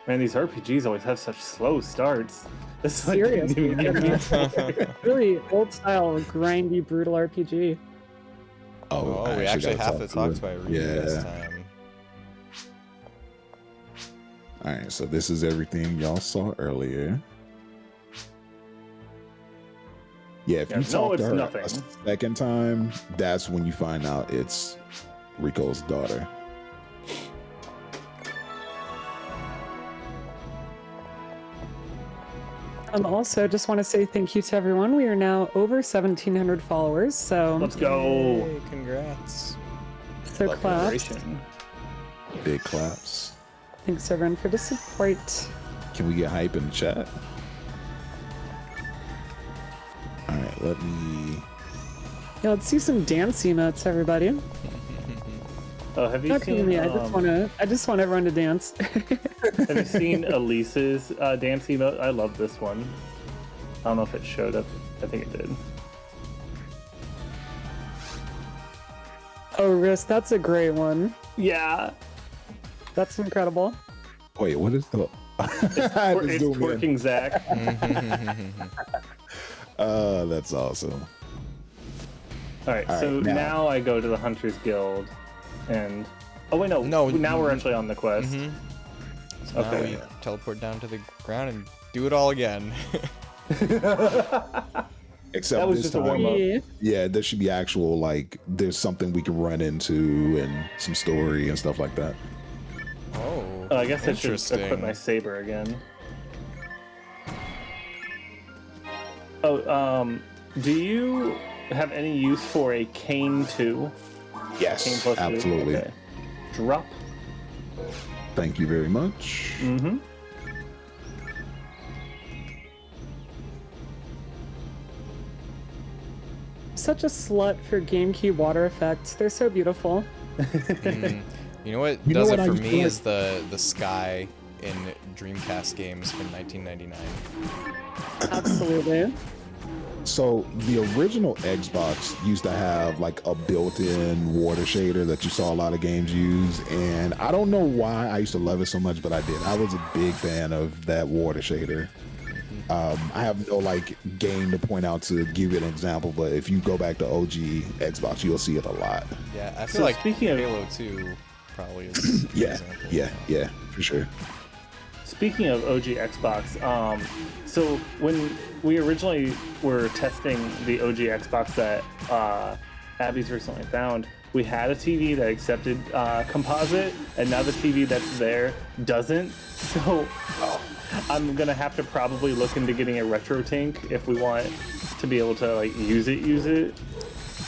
Man, these RPGs always have such slow starts. This one Seriously, didn't even give me- Really old style, grindy, brutal RPG. Oh, we actually have to talk to Irene this time. All right, so this is everything y'all saw earlier. Yeah, if you no, talk it's to her nothing. a second time, that's when you find out it's Rico's daughter. Also, just want to say thank you to everyone. We are now over 1,700 followers, so Let's go. Yay, congrats. claps. Celebration. Big claps. Thanks everyone for the support. Can we get hype in the chat? All right, let me. Yeah, let's see some dance emotes, everybody. Oh, have you Not seen? me. I just want everyone to dance. Have you seen Elise's dance emote? I love this one. I don't know if it showed up. I think it did. Oh, Riss, that's a great one. Yeah, That's incredible. Wait, what is the? it's twerking Zach. That's awesome. All right, All so right, now- now I go to the Hunters Guild, and oh wait, no, No, now we're actually on the quest. Mhm. So now Okay. we teleport down to the ground and do it all again. Except That was this just a time, warm-up. yeah, there should be actual like there's something we can run into and some story and stuff like that. Oh, I guess I should interesting. equip my saber again. Oh, do you have any use for a cane 2? Cane Yes, plus 2? absolutely. Okay. Drop. Thank you very much. Mm-hmm. Such a slut for GameCube water effects. They're so beautiful. Mm. You know what You know does what it I for used to me like? is the sky in Dreamcast games from 1999. Absolutely. So the original Xbox used to have like a built-in water shader that you saw a lot of games use, and I don't know why I used to love it so much, but I did. I was a big fan of that water shader. I have no like game to point out to give you an example, but if you go back to OG Xbox, you'll see it a lot. Yeah, I feel So like speaking of- Halo 2 probably is an Yeah, example. yeah, for sure. Speaking of OG Xbox, so when we originally were testing the OG Xbox that Abby's recently found, we had a TV that accepted composite, and now the TV that's there doesn't. So I'm gonna have to probably look into getting a retro tank if we want to be able to like use it.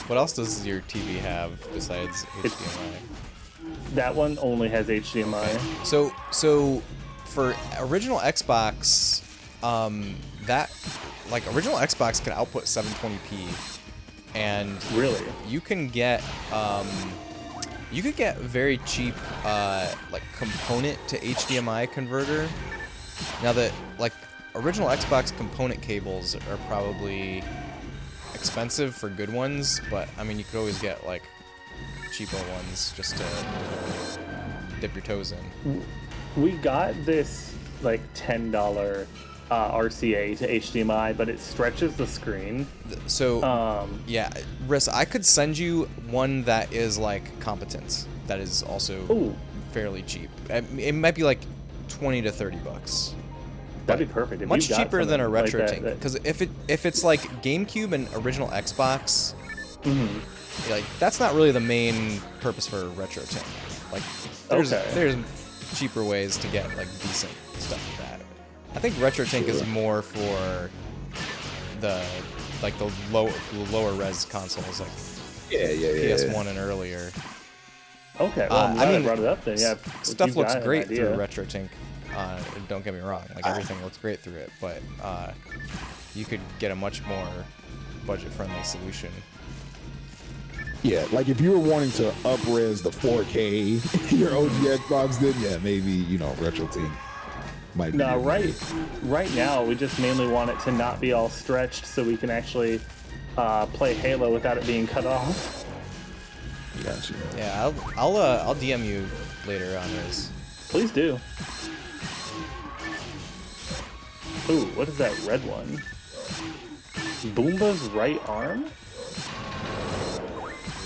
What else does your TV have besides HDMI? That one only has HDMI. So for original Xbox, that like original Xbox can output 720p, and Really? you can get very cheap like component to HDMI converter. Now that like original Xbox component cables are probably expensive for good ones, but I mean you could always get like cheaper ones just to dip your toes in. We got this like $10 RCA to HDMI, but it stretches the screen. So yeah, Riss, I could send you one that is like competence. That is also Ooh. fairly cheap. It might be like $20 to $30. That'd be perfect. If Much you got cheaper than a something like retro that- tank. that- Because if it's like GameCube and original Xbox, Mhm. like that's not really the main purpose for a retro tank. Like there's cheaper ways to get like decent stuff like that. I think retro tank is more for the like the lower res consoles like Yeah. PS1 and earlier. Okay, well, I'm I glad I mean, brought it up then. Yeah, if Stuff you've looks got an great idea. through retro tank. Don't get me wrong, like everything looks great through it, but you could get a much more budget-friendly solution. Yeah, like if you were wanting to up-res the 4K your OG Xbox, then yeah, maybe retro team might be. No, right now we just mainly want it to not be all stretched, so we can actually play Halo without it being cut off. Gotcha. Yeah, I'll DM you later on this. Please do. Ooh, what is that red one? Boomba's right arm?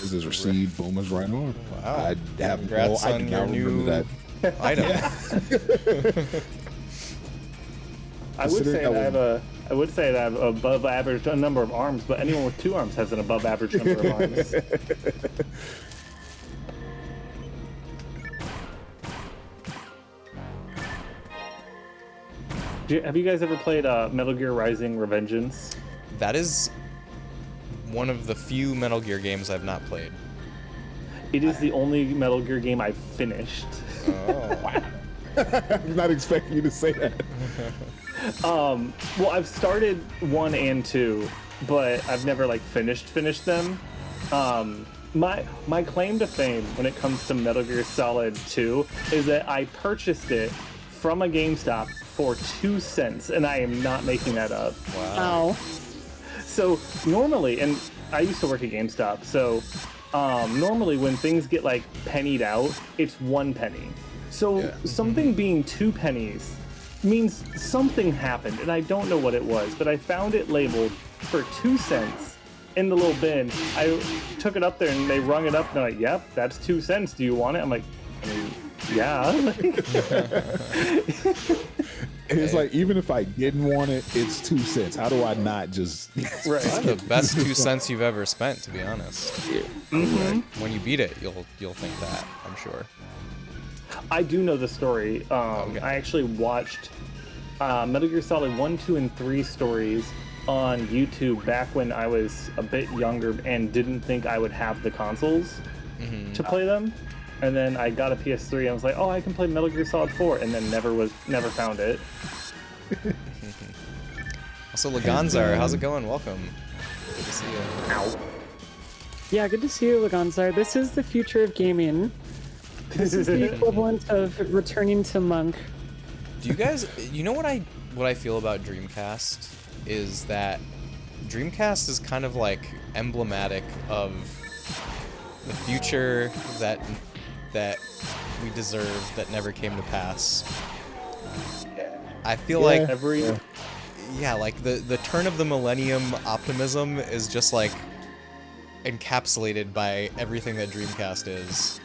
This is received Boomer's right on. Wow. I have Congrats I on do your not remember new that. item. I would say Considering that that I would say that I have above average number of arms, but anyone with 2 arms has an above average number of arms. Have you guys ever played Metal Gear Rising: Revengeance? That is one of the few Metal Gear games I've not played. It is the only Metal Gear game I've finished. Oh. I'm not expecting you to say that. Well, I've started 1 and 2, but I've never like finished them. My claim to fame when it comes to Metal Gear Solid 2 is that I purchased it from a GameStop for 2 cents, and I am not making that up. Wow. So normally, and I used to work at GameStop, so normally when things get like pennied out, it's 1 penny. So something being 2 pennies means something happened, and I don't know what it was, but I found it labeled for 2 cents in the little bin. I took it up there and they rung it up and they're like, yep, that's 2 cents. Do you want it? I'm like, I mean, yeah. And it's like, even if I didn't want it, it's 2 cents. How do I not just? Right. That's the best 2 cents you've ever spent, to be honest. When you beat it, you'll think that, I'm sure. I do know the story. I actually watched Metal Gear Solid 1, 2, and 3 stories on YouTube back when I was a bit younger and didn't think I would have the consoles to play them. And then I got a PS3 and I was like, oh, I can play Metal Gear Solid 4, and then never found it. Also, Laganzar, how's it going? Welcome. Good to see you. Ow. Yeah, good to see you, Laganzar. This is the future of gaming. This is the equivalent of returning to Monk. Do you guys, you know what I feel about Dreamcast is that Dreamcast is kind of like emblematic of the future that we deserve that never came to pass. I feel like like the turn of the millennium optimism is just like encapsulated by everything that Dreamcast is.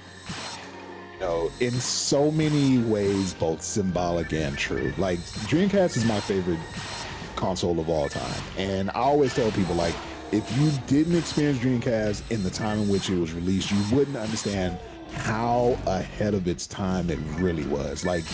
You know, in so many ways, both symbolic and true. Like, Dreamcast is my favorite console of all time. And I always tell people, like, if you didn't experience Dreamcast in the time in which it was released, you wouldn't understand how ahead of its time it really was. Like,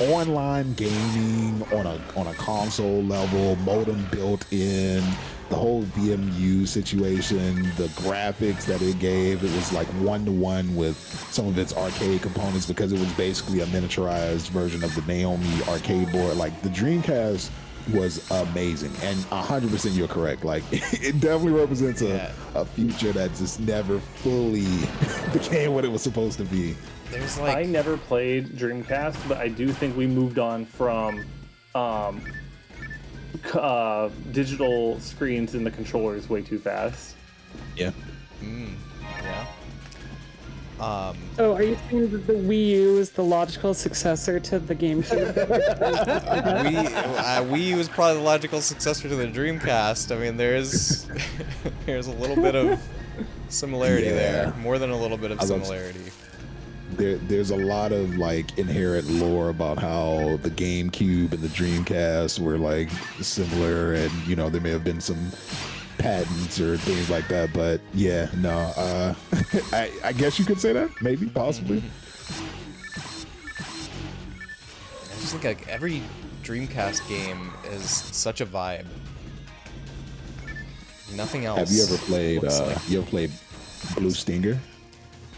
online gaming on a console level, modem built in, the whole VMU situation, the graphics that it gave, it was like one-to-one with some of its arcade components because it was basically a miniaturized version of the Naomi arcade board. Like, the Dreamcast was amazing, and 100% you're correct. Like, it definitely represents a future that just never fully became what it was supposed to be. There's like, I never played Dreamcast, but I do think we moved on from digital screens in the controllers way too fast. Yeah. Yeah. Oh, are you saying that the Wii U is the logical successor to the GameCube? Wii U is probably the logical successor to the Dreamcast. I mean, there's a little bit of similarity there, more than a little bit of similarity. There's a lot of like inherent lore about how the GameCube and the Dreamcast were like similar, and you know there may have been some patents or things like that, but yeah, no, I guess you could say that, maybe, possibly. I just think like every Dreamcast game is such a vibe. Nothing else. Have you ever played Blue Stinger?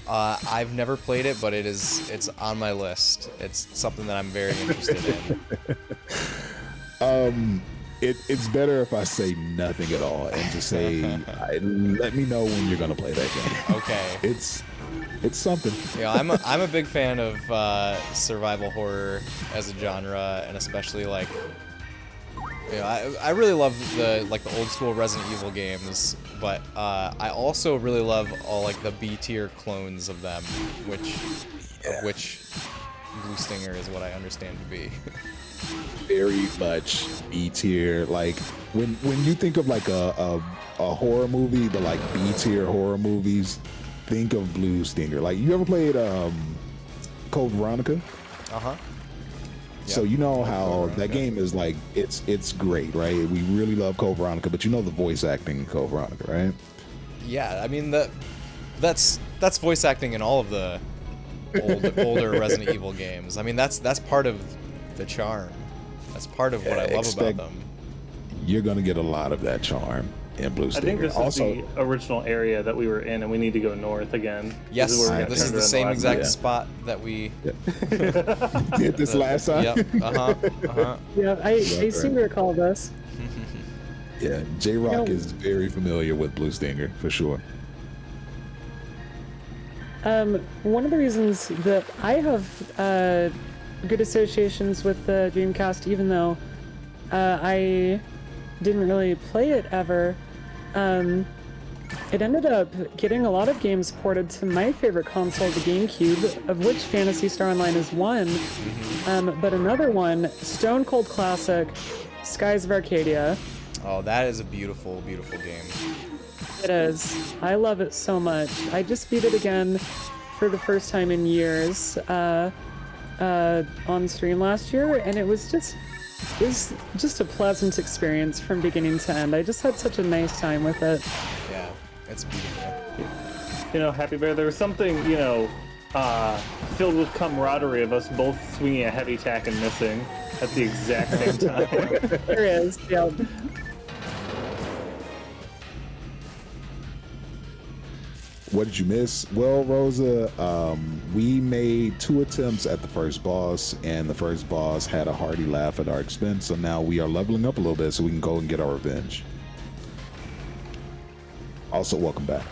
I've never played it, but it's on my list. It's something that I'm very interested in. It's better if I say nothing at all and just say, let me know when you're gonna play that game. Okay. It's something. Yeah, I'm a big fan of survival horror as a genre, and especially like, you know, I really love the old school Resident Evil games, but I also really love all like the B tier clones of them, which Blue Stinger is what I understand to be. Very much B tier. Like when you think of like a horror movie, but like B tier horror movies, think of Blue Stinger. Like, you ever played Code Veronica? So you know how that game is like, it's great, right? We really love Code Veronica, but you know the voice acting in Code Veronica, right? Yeah, I mean that's voice acting in all of the older Resident Evil games. I mean that's part of the charm. That's part of what I love about them. You're gonna get a lot of that charm in Blue Stinger. I think this is the original area that we were in, and we need to go north again. Yes, this is the same exact spot that we did this last time. Yep. Yeah, I seem to recall this. Yeah, J-Rock is very familiar with Blue Stinger for sure. One of the reasons that I have good associations with the Dreamcast, even though I didn't really play it ever, it ended up getting a lot of games ported to my favorite console, the GameCube, of which Phantasy Star Online is one. But another one, Stone Cold Classic, Skies of Arcadia. Oh, that is a beautiful, beautiful game. It is. I love it so much. I just beat it again for the first time in years on stream last year, and it was just a pleasant experience from beginning to end. I just had such a nice time with it. Yeah, it's beautiful. You know, Happy Bear, there was something, you know, filled with camaraderie of us both swinging a heavy tack and missing at the exact same time. There is, yeah. What did you miss? Well, Rosa, we made 2 attempts at the first boss, and the first boss had a hearty laugh at our expense, so now we are leveling up a little bit so we can go and get our revenge. Also, welcome back.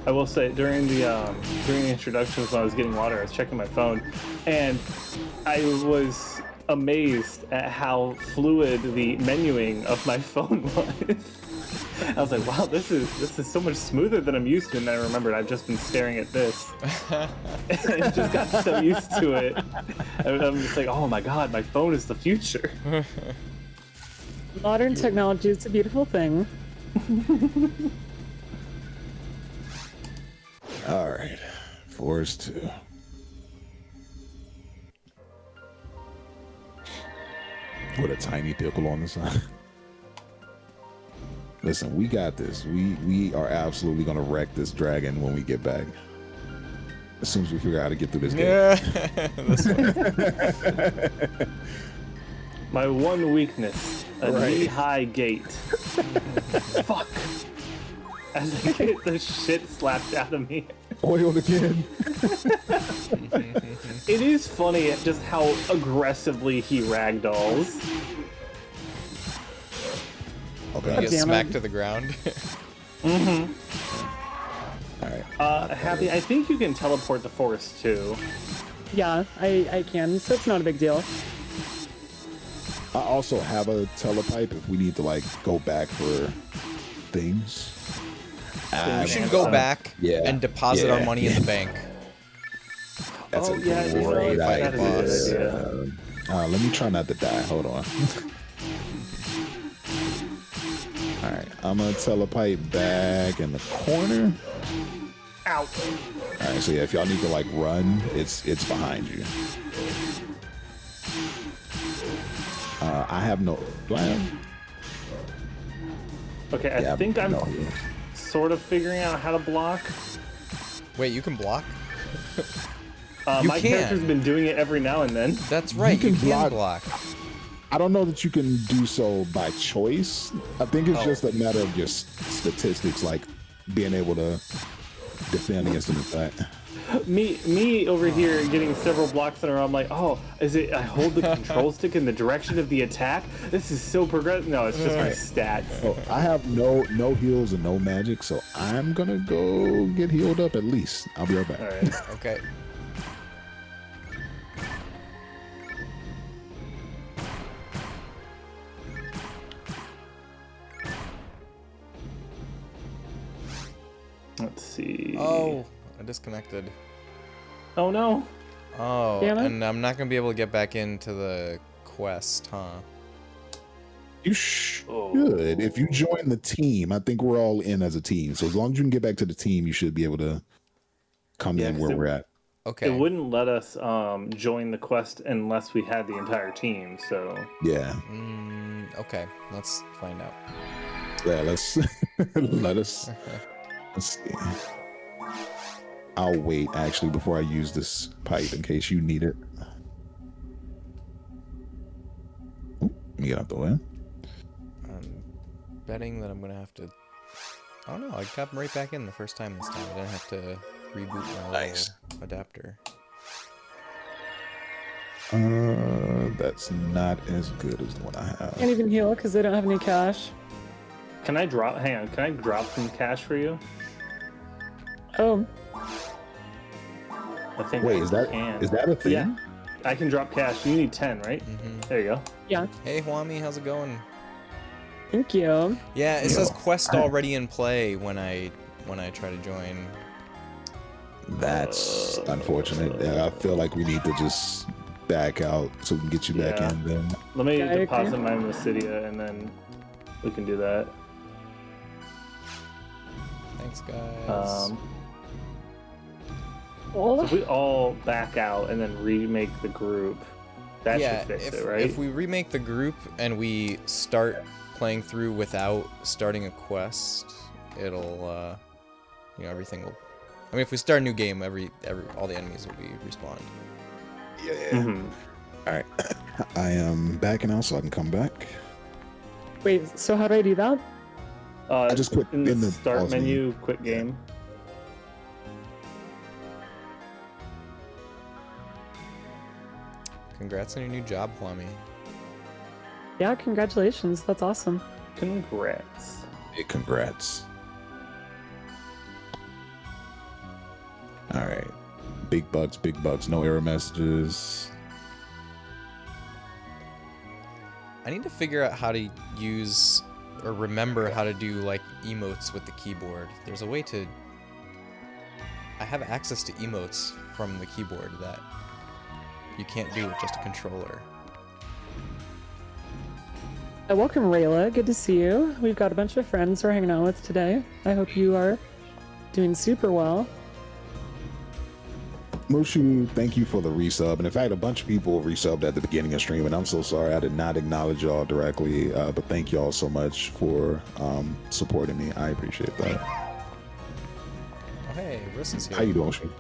I will say during the introductions when I was getting water, I was checking my phone, and I was amazed at how fluid the menuing of my phone was. I was like, wow, this is so much smoother than I'm used to. And then I remembered I've just been staring at this. And I just got so used to it. I'm just like, oh my god, my phone is the future. Modern technology is a beautiful thing. All right, Forest 2. With a tiny pickle on the side. Listen, we got this. We are absolutely gonna wreck this dragon when we get back. As soon as we figure out how to get through this game. Yeah. This one. My one weakness, a knee-high gate. Fuck. As I get the shit slapped out of me. Oiled again. It is funny at just how aggressively he ragdolls. When Okay. you get smacked to the ground. All right. Happy, I think you can teleport the forest too. Yeah, I can, so it's not a big deal. I also have a telepipe if we need to like go back for things. We should go back Yeah. and deposit our money in the bank. That's Oh, a yeah, great that is a good idea. idea. Let me try not to die. Hold on. All right, I'm gonna telepipe back in the corner. Ow. All right, so yeah, if y'all need to like run, it's behind you. I have no. Do I have? Okay, I Yeah, think I'm no. sort of figuring out how to block. Wait, you can block? My can. character's been doing it every now and then. That's right. You can can block. block. I don't know that you can do so by choice. I think it's Oh. just a matter of just statistics, like being able to defend against an attack. Me over here getting several blocks in a row. I'm like, oh, is it? I hold the control stick in the direction of the attack. This is so progressive. No, it's just my stats. So I have no heals and no magic, so I'm gonna go get healed up at least. I'll be right back. All right. Okay. Let's see. Oh, I disconnected. Oh no. Oh, Damn it. and I'm not gonna be able to get back into the quest, huh? You should. Oh. If you join the team, I think we're all in as a team. So as long as you can get back to the team, you should be able to come Yeah, in 'cause where it- we're at. Okay. It wouldn't let us join the quest unless we had the entire team. So Yeah. Okay, let's find out. Yeah, let's let's see. I'll wait actually before I use this pipe in case you need it. Ooh, let me get out the way. I'm betting that I'm gonna have to. Oh no, I got right back in the first time this time. I didn't have to reboot my Nice. little adapter. That's not as good as the one I have. Can't even heal because they don't have any cash. can I drop? Hang on. Can I drop some cash for you? Oh, I think. Wait, I is that can. a thing? Yeah. I can drop cash. You need 10, right? There you go. yeah. Hey Huami, how's it going? Thank you. Yeah, it says quest already in play when I try to join. That's unfortunate. Yeah, I feel like we need to just back out so we can get you back Yeah. in then. Let me Yeah, I agree. deposit my Mysidia and then we can do that. Thanks, guys. So Oh, if we all back out and then remake the group, that yeah, should fix if, it, right? if we remake the group and we start playing through without starting a quest, it'll, everything will. I mean, if we start a new game, all the enemies will be respawned. Yeah. Mhm. All right. I am backing out so I can come back. wait. So how do I do that? I just quit in the, in the start pause menu, quit game. Congrats on your new job, Huami. Yeah, congratulations. That's awesome. Congrats. Hey, congrats. big bugs. No error messages. I need to figure out how to use or remember how to do like emotes with the keyboard. There's a way to. I have access to emotes from the keyboard that you can't do with just a controller. Welcome, Rayla. Good to see you. We've got a bunch of friends we're hanging out with today. I hope you are doing super well. Mushu, thank you for the resub. And in fact, a bunch of people resubbed at the beginning of stream, and I'm so sorry I did not acknowledge y'all directly. But thank y'all so much for supporting me. I appreciate that. Oh, hey, Riss is here. How you doing, Mushu?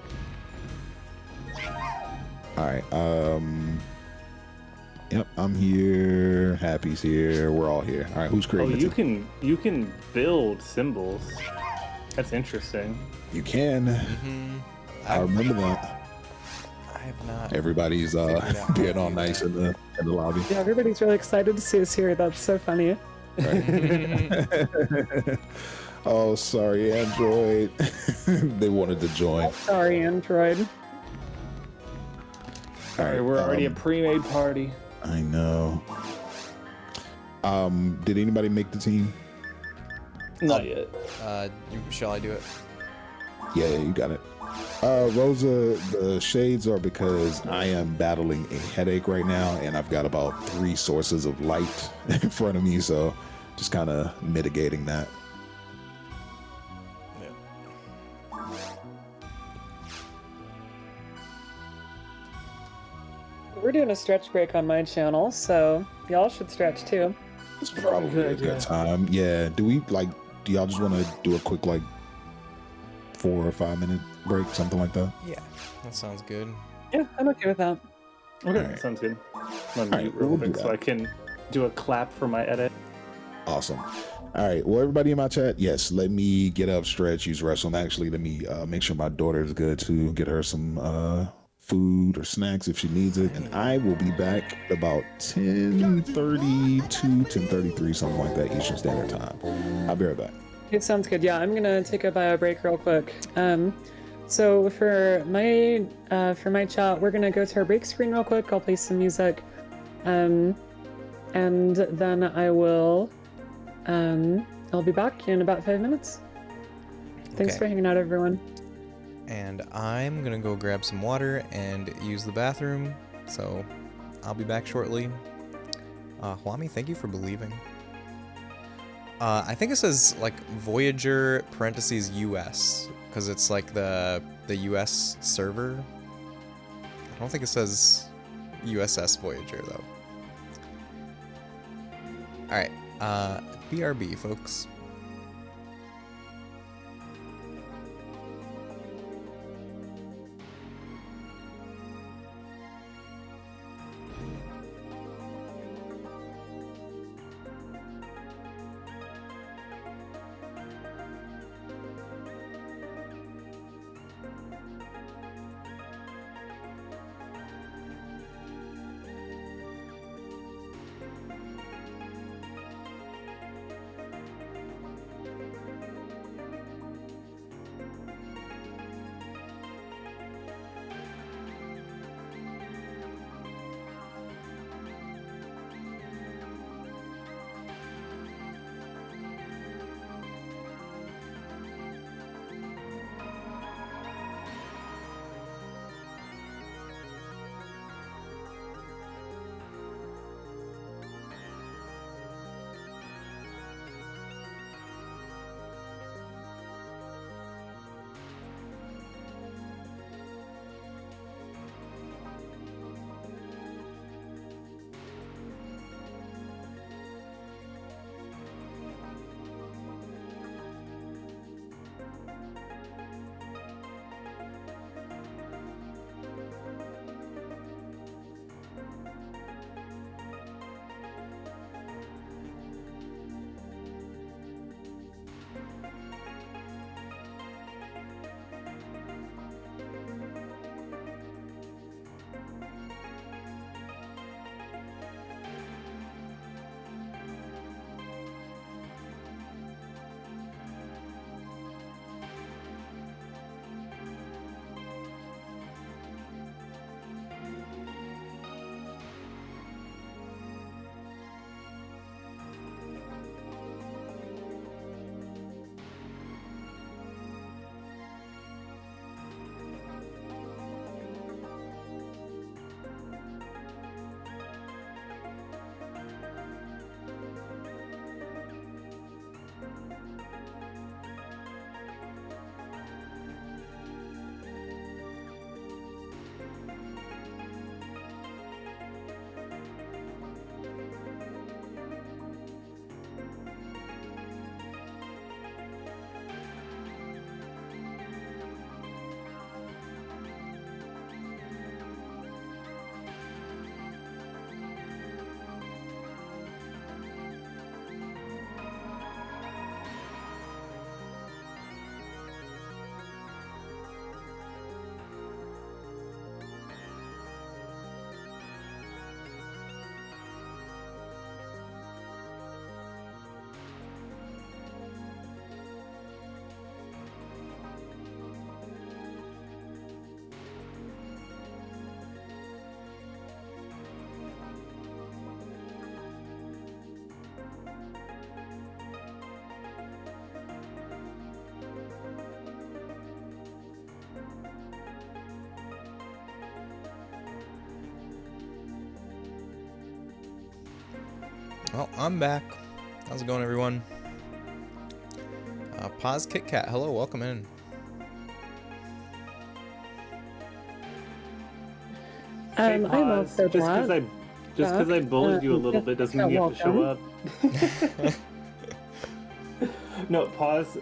All right. Yep, I'm here. Happy's here. We're all here. All right, who's Oh, creating? you can build symbols. That's interesting. You can. Mm-hmm. I remember that. I have not. Everybody's figured out how to being do all nice in the lobby. Yeah, everybody's really excited to see us here. That's so funny. Right. Oh, sorry, Android. They wanted to join. Sorry, Android. All right, We're already a pre-made party. I know. Did anybody make the team? Not yet. Shall I do it? Yeah, you got it. Rosa, the shades are because I am battling a headache right now, and I've got about 3 sources of light in front of me, so just kind of mitigating that. We're doing a stretch break on my channel, so y'all should stretch too. It's probably a good time. Yeah. Do y'all just want to do a quick 4 or 5 minute break, something like that? Yeah, that sounds good. Yeah, I'm okay with that. Okay, Alright. sounds good. I'm Alright, mute real we'll quick do so that. I can do a clap for my edit. Awesome. All right. Well, everybody in my chat, yes, let me get up, stretch, use restroom. Actually, let me make sure my daughter is good too. Get her some food or snacks if she needs it. And I will be back about 10:32, 10:33, something like that, Eastern Standard Time. I'll be right back. It sounds good. Yeah, I'm gonna take a bio break real quick. So for my chat, we're gonna go to our break screen real quick. I'll play some music, and then I'll be back in about 5 minutes. Thanks Okay. for hanging out, everyone. And I'm gonna go grab some water and use the bathroom, so I'll be back shortly. Huami, thank you for believing. I think it says Voyager parentheses US because it's the US server. I don't think it says USS Voyager though. All right, BRB folks. Well, I'm back. How's it going, everyone? Pause Kit Kat. Hello, welcome in. Hey, I love Paz, so just because I bullied you a little bit doesn't mean you have to show up. No, pause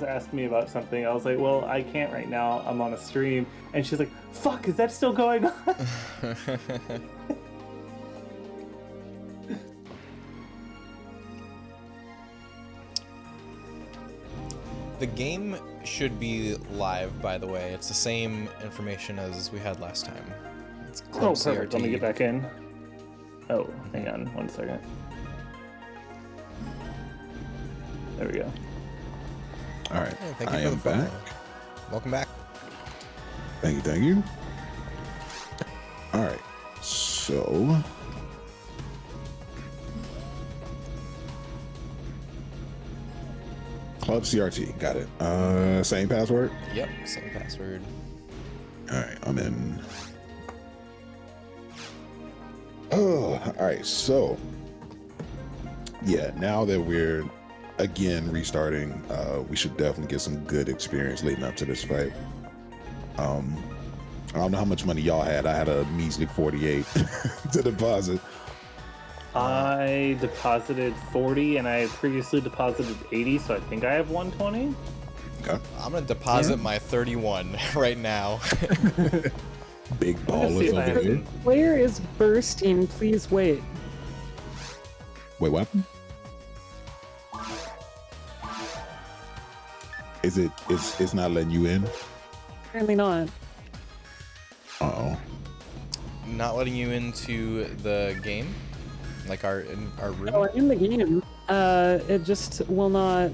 asked me about something. I was like, well, I can't right now. I'm on a stream. And she's like, fuck, is that still going on? The game should be live, by the way. It's the same information as we had last time. It's Oh, Club perfect. Let me CRT. get back in. Oh, hang on 1 second. There we go. All right, Hey, thank you I for am the follow. back. Welcome back. Thank you. All right, so Club CRT, got it. Same password. Yep, same password. All right, I'm in. Oh, all right. So, yeah, now that we're again restarting, we should definitely get some good experience leading up to this fight. I don't know how much money y'all had. I had a measly 48 to deposit. I deposited 40 and I had previously deposited 80, so I think I have 120. Okay, I'm gonna deposit my 31 right now. big Let's see ballers if I over have here. some- Player is bursting. Please wait. Wait, what happened? It's not letting you in? Apparently not. Uh-oh. Not letting you into the game, like our room. Oh, I'm in the game. It just will not.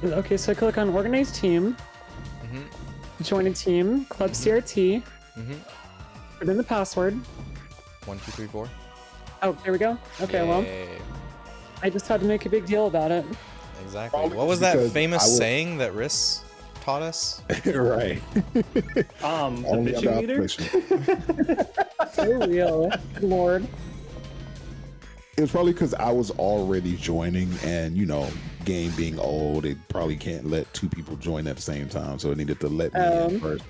Okay, so I click on organized team, Mm-hmm. join a team, Club CRT, Mm-hmm. put in the password. 1, 2, 3, 4. Oh, there we go. Okay, well, Yay. I just had to make a big deal about it. Exactly. Probably What was that because famous I was- saying that Riss taught us? Right. The Only bitching under meter? observation. So real, Lord. It was probably because I was already joining, and game being old, it probably can't let two people join at the same time, so it needed to let me in first.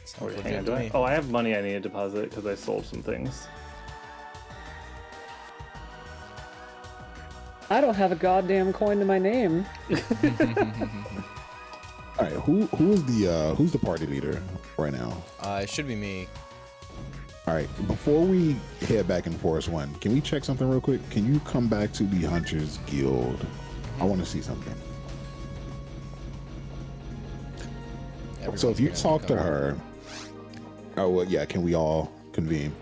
Sounds Hang legit on, to me. I have money I need to deposit because I sold some things. I don't have a goddamn coin to my name. All right, who's the party leader right now? It should be me. All right, before we head back in Forest One, can we check something real quick? Can you come back to the Hunters Guild? I want to see something. So if you talk to her, oh well, yeah, can we all convene?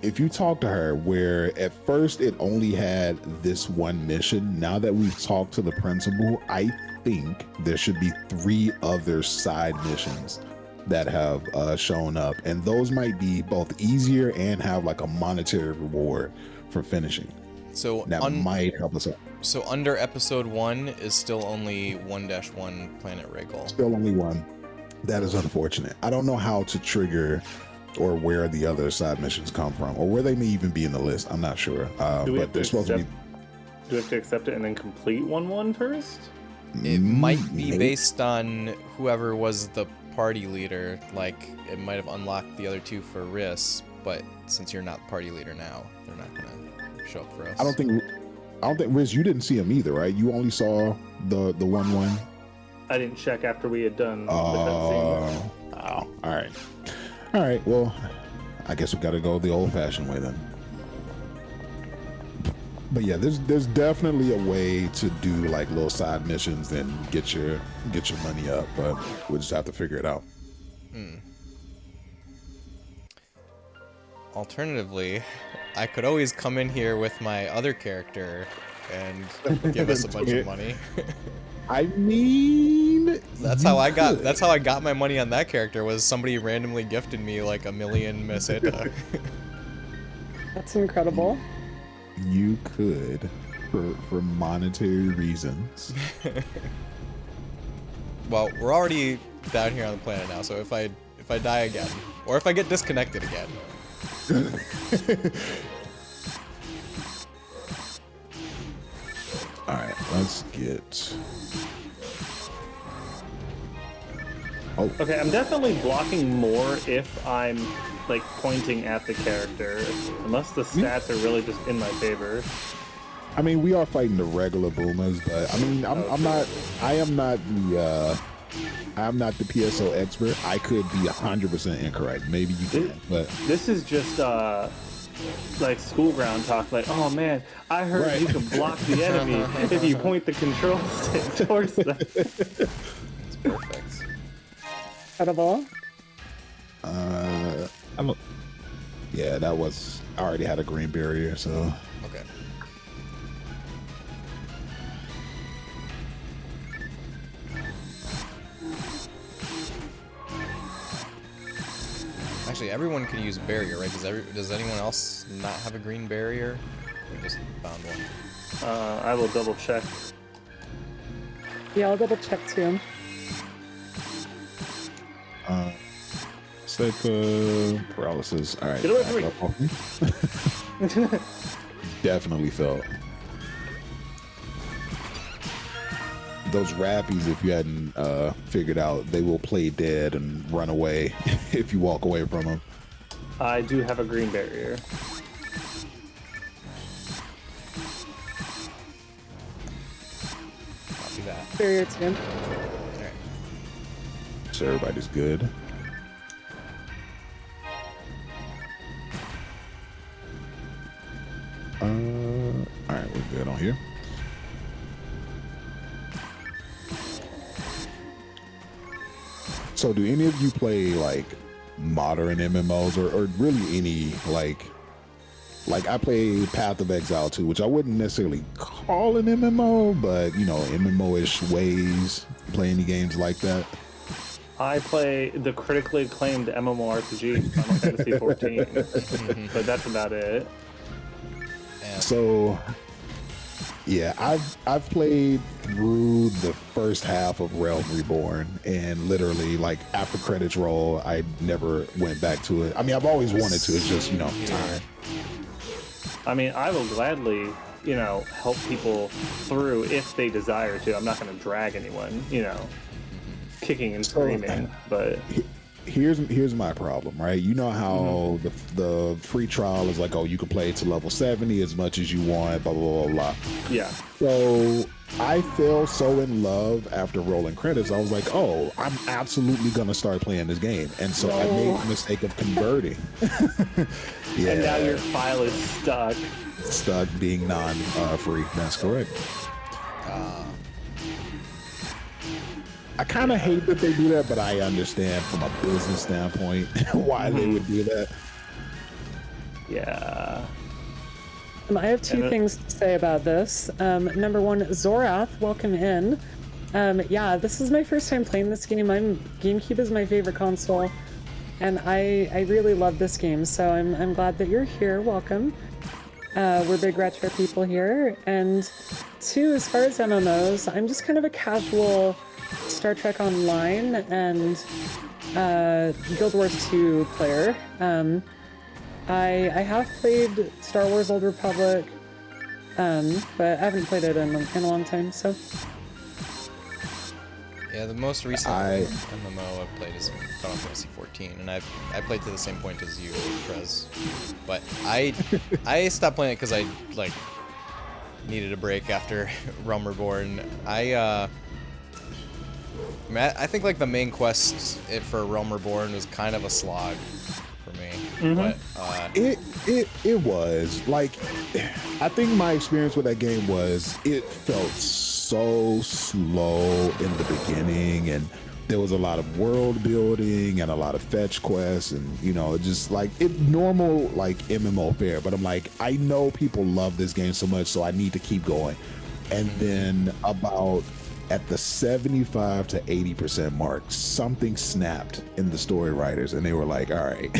If you talk to her, where at first it only had this one mission, now that we've talked to the principal, I think there should be 3 other side missions that have shown up, and those might be both easier and have like a monetary reward for finishing. So That might help us out. So under episode 1 is still only 1-1 Planet Regal. Still only one. That is unfortunate. I don't know how to trigger or where the other side missions come from, or where they may even be in the list. I'm not sure. Do we But have they're to supposed to be. Do we have to accept it and then complete 1-1 first? It might be Maybe. based on whoever was the party leader. Like, it might have unlocked the other 2 for Riss, but since you're not party leader now, they're not gonna show up for us. I don't think Riz, you didn't see him either, right? You only saw the 1-1. I didn't check after we had done the cutscene. Oh, all right. Well, I guess we got to go the old-fashioned way then. But yeah, there's definitely a way to do like little side missions and get your money up, but we'll just have to figure it out. Alternatively, I could always come in here with my other character and give us a bunch of money. I mean, That's how I got my money on that character, was somebody randomly gifted me like 1 million meseta. That's incredible. You could, for monetary reasons. Well, we're already down here on the planet now, so if I die again, or if I get disconnected again, Let's get. Oh, Okay, I'm definitely blocking more if I'm like pointing at the character, unless the stats are really just in my favor. I mean, we are fighting the regular boomers, but I mean, I'm not. I am not the. I'm not the PSO expert. I could be 100% incorrect. Maybe you can, but This is just like school ground talk. Like, oh man, I heard Right. you can block the enemy if you point the control stick towards them. It's perfect. Incredible. I don't. Yeah, that was. I already had a green barrier, so. Okay. Actually, everyone can use a barrier, right? Does anyone else not have a green barrier? We just found one. I will double check. Yeah, I'll double check too. It's like paralysis. All right. Get away from me. Definitely felt. Those rappies, if you hadn't figured out, they will play dead and run away if you walk away from them. I do have a green barrier. Copy that. Barrier too. Alright. So everybody's good. All right, we're good on here. So do any of you play like modern MMOs or really any like I play Path of Exile 2, which I wouldn't necessarily call an MMO, but you know, MMO-ish ways. Play any games like that? I play the critically acclaimed MMORPG, Final Fantasy 14, but that's about it. And So yeah, I've played through the first half of Realm Reborn, and literally like after credits roll, I never went back to it. I mean, I've always wanted to. It's just, you know, time. I mean, I will gladly, you know, help people through if they desire to. I'm not going to drag anyone, you know, kicking and screaming, but Here's my problem, right? You know how the free trial is like, oh, you can play to level 70 as much as you want, blah blah blah blah. yeah. So I fell so in love after rolling credits. I was like, oh, I'm absolutely gonna start playing this game, and so I made the mistake of converting. Yeah, And now your file is stuck. stuck being non-free. That's correct. I kind of hate that they do that, but I understand from a business standpoint why they would do that. Yeah. I have two And things to say about this. Number one, Zorath, welcome in. Yeah, this is my first time playing this game. GameCube is my favorite console, and I really love this game. So I'm glad that you're here. Welcome. We're big retro people here. And two, as far as MMOs, I'm just kind of a casual Star Trek Online and Guild Wars 2 player. I have played Star Wars Old Republic, but I haven't played it in a long time, so. yeah, the most recent I- MMO I've played is Final Fantasy 14, and I played to the same point as you, Prez. But I stopped playing it because I like needed a break after Realm Reborn. I think like the main quest for Realm Reborn was kind of a slog for me, but It was like, I think my experience with that game was it felt so slow in the beginning, and there was a lot of world building and a lot of fetch quests, and you know, just like it normal like MMO fare. But I'm like, I know people love this game so much, so I need to keep going. And then about at the 75 to 80% mark, something snapped in the story writers, and they were like, all right.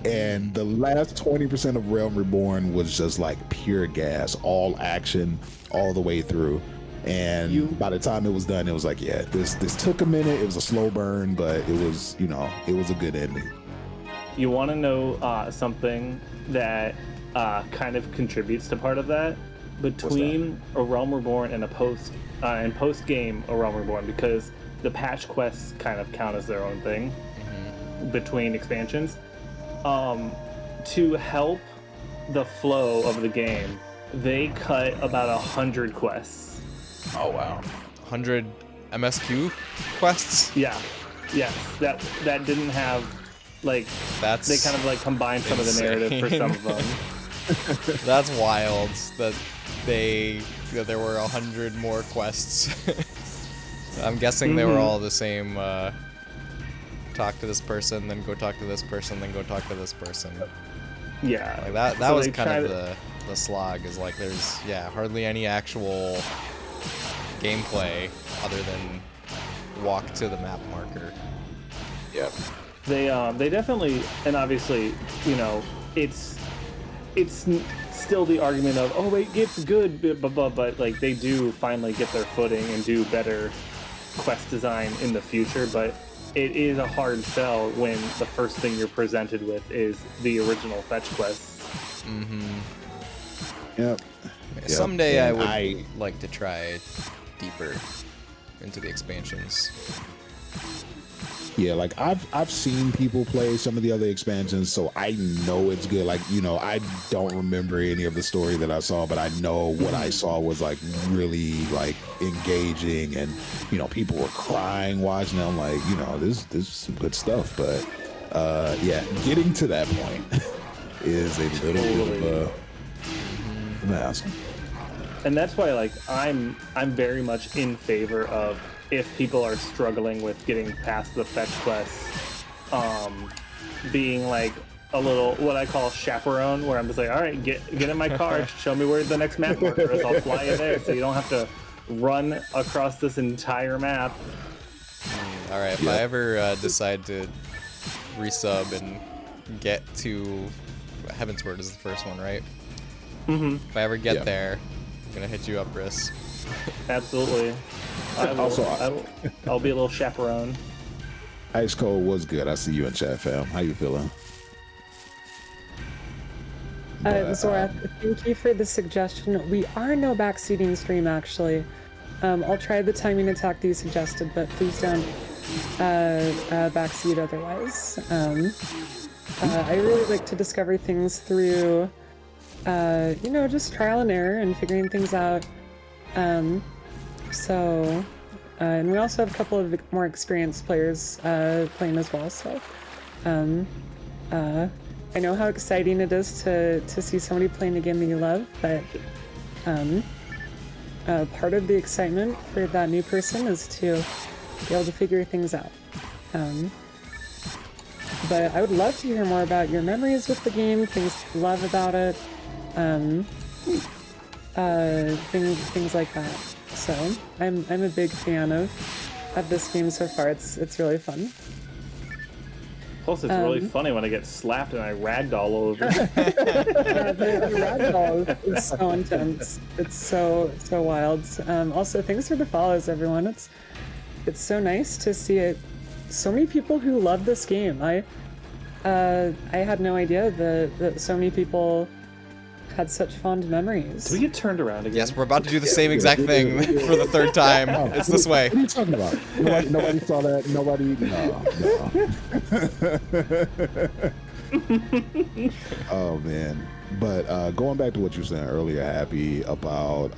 And the last 20% of Realm Reborn was just like pure gas, all action, all the way through. And by the time it was done, it was like, yeah, this took a minute. It was a slow burn, but it was, you know, it was a good ending. You want to know something that kind of contributes to part of that? between A Realm Reborn and post game A Realm Reborn, because the patch quests kind of count as their own thing between expansions. To help the flow of the game, they cut about 100 quests. Oh wow, 100 MSQ quests. Yeah, yes, that didn't have like That's they kind of like combined some of the narrative for some of them. That's wild that there were 100 more quests. I'm guessing they were all the same. Talk to this person, then go talk to this person, then go talk to this person. Yeah, Like that So was they kind of tried- the slog. Is like there's hardly any actual gameplay other than walk to the map marker. Yep. They definitely, and obviously, you know, it's still the argument of, oh, it gets good, but like they do finally get their footing and do better quest design in the future, but it is a hard sell when the first thing you're presented with is the original fetch quests. Yep. Someday And I would like to try deeper into the expansions. Yeah, like I've seen people play some of the other expansions, so I know it's good. Like, you know, I don't remember any of the story that I saw, but I know what I saw was like really like engaging, and you know, people were crying watching. I'm like, you know, this is some good stuff. But yeah, getting to that point is a little bit of an hassle. And that's why, like, I'm very much in favor of, if people are struggling with getting past the fetch quests, being like a little, what I call chaperone, where I'm just like, all right, get in my car, show me where the next map marker is, I'll fly you there, so you don't have to run across this entire map. All right, if I ever decide to resub and get to Heaven's Word is the first one, right? If I ever get there, I'm gonna hit you up, Briss. Absolutely. I'll be a little chaperone. Ice Cold was good. I see you in chat, fam. How you feeling? Zora, thank you for the suggestion. We are no backseating stream, actually. I'll try the timing attack that you suggested, but please don't backseat otherwise. I really like to discover things through, you know, just trial and error and figuring things out. And we also have a couple of more experienced players playing as well, so I know how exciting it is to see somebody playing a game that you love, but part of the excitement for that new person is to be able to figure things out. But I would love to hear more about your memories with the game, things you love about it, things like that. So I'm a big fan of this game so far. It's really fun. Plus, it's really funny when I get slapped and I ragdoll all over. The ragdoll is so intense. It's so wild. Also, thanks for the follows, everyone. It's so nice to see it. So many people who love this game. I had no idea that so many people had such fond memories. Did we get turned around again? Yes, we're about to do the same exact thing for the third time. It's this way. What are you talking about? Nobody saw that. Nobody. No. Oh man. But going back to what you were saying earlier, Happy, about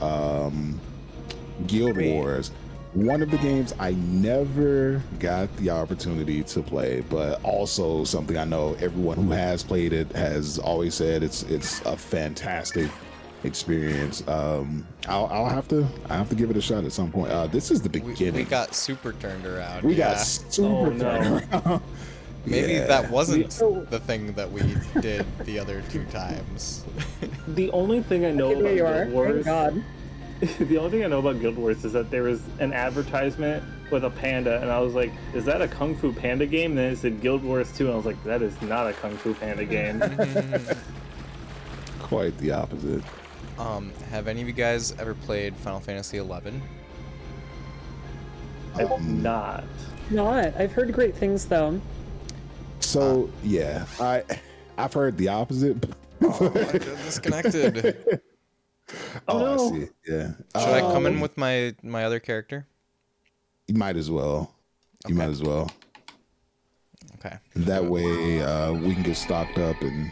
Guild Wars. One of the games I never got the opportunity to play, but also something I know everyone who has played it has always said it's a fantastic experience. I'll have to give it a shot at some point. This is the beginning. We got super turned around. We got super turned around. Maybe that wasn't the thing that we did the other two times. The only thing I know about Guild Wars, God. the only thing I know about Guild Wars is that there was an advertisement with a panda, and I was like, "Is that a Kung Fu Panda game?" And then it said Guild Wars 2, and I was like, "That is not a Kung Fu Panda game." Quite the opposite. Have any of you guys ever played Final Fantasy 11? I've not. Not. I've heard great things though. So yeah, I've heard the opposite. Oh, I got disconnected. Oh, no. I see. Yeah. Should I come in with my other character? You might as well. You might as well. Okay. That way, we can get stocked up, and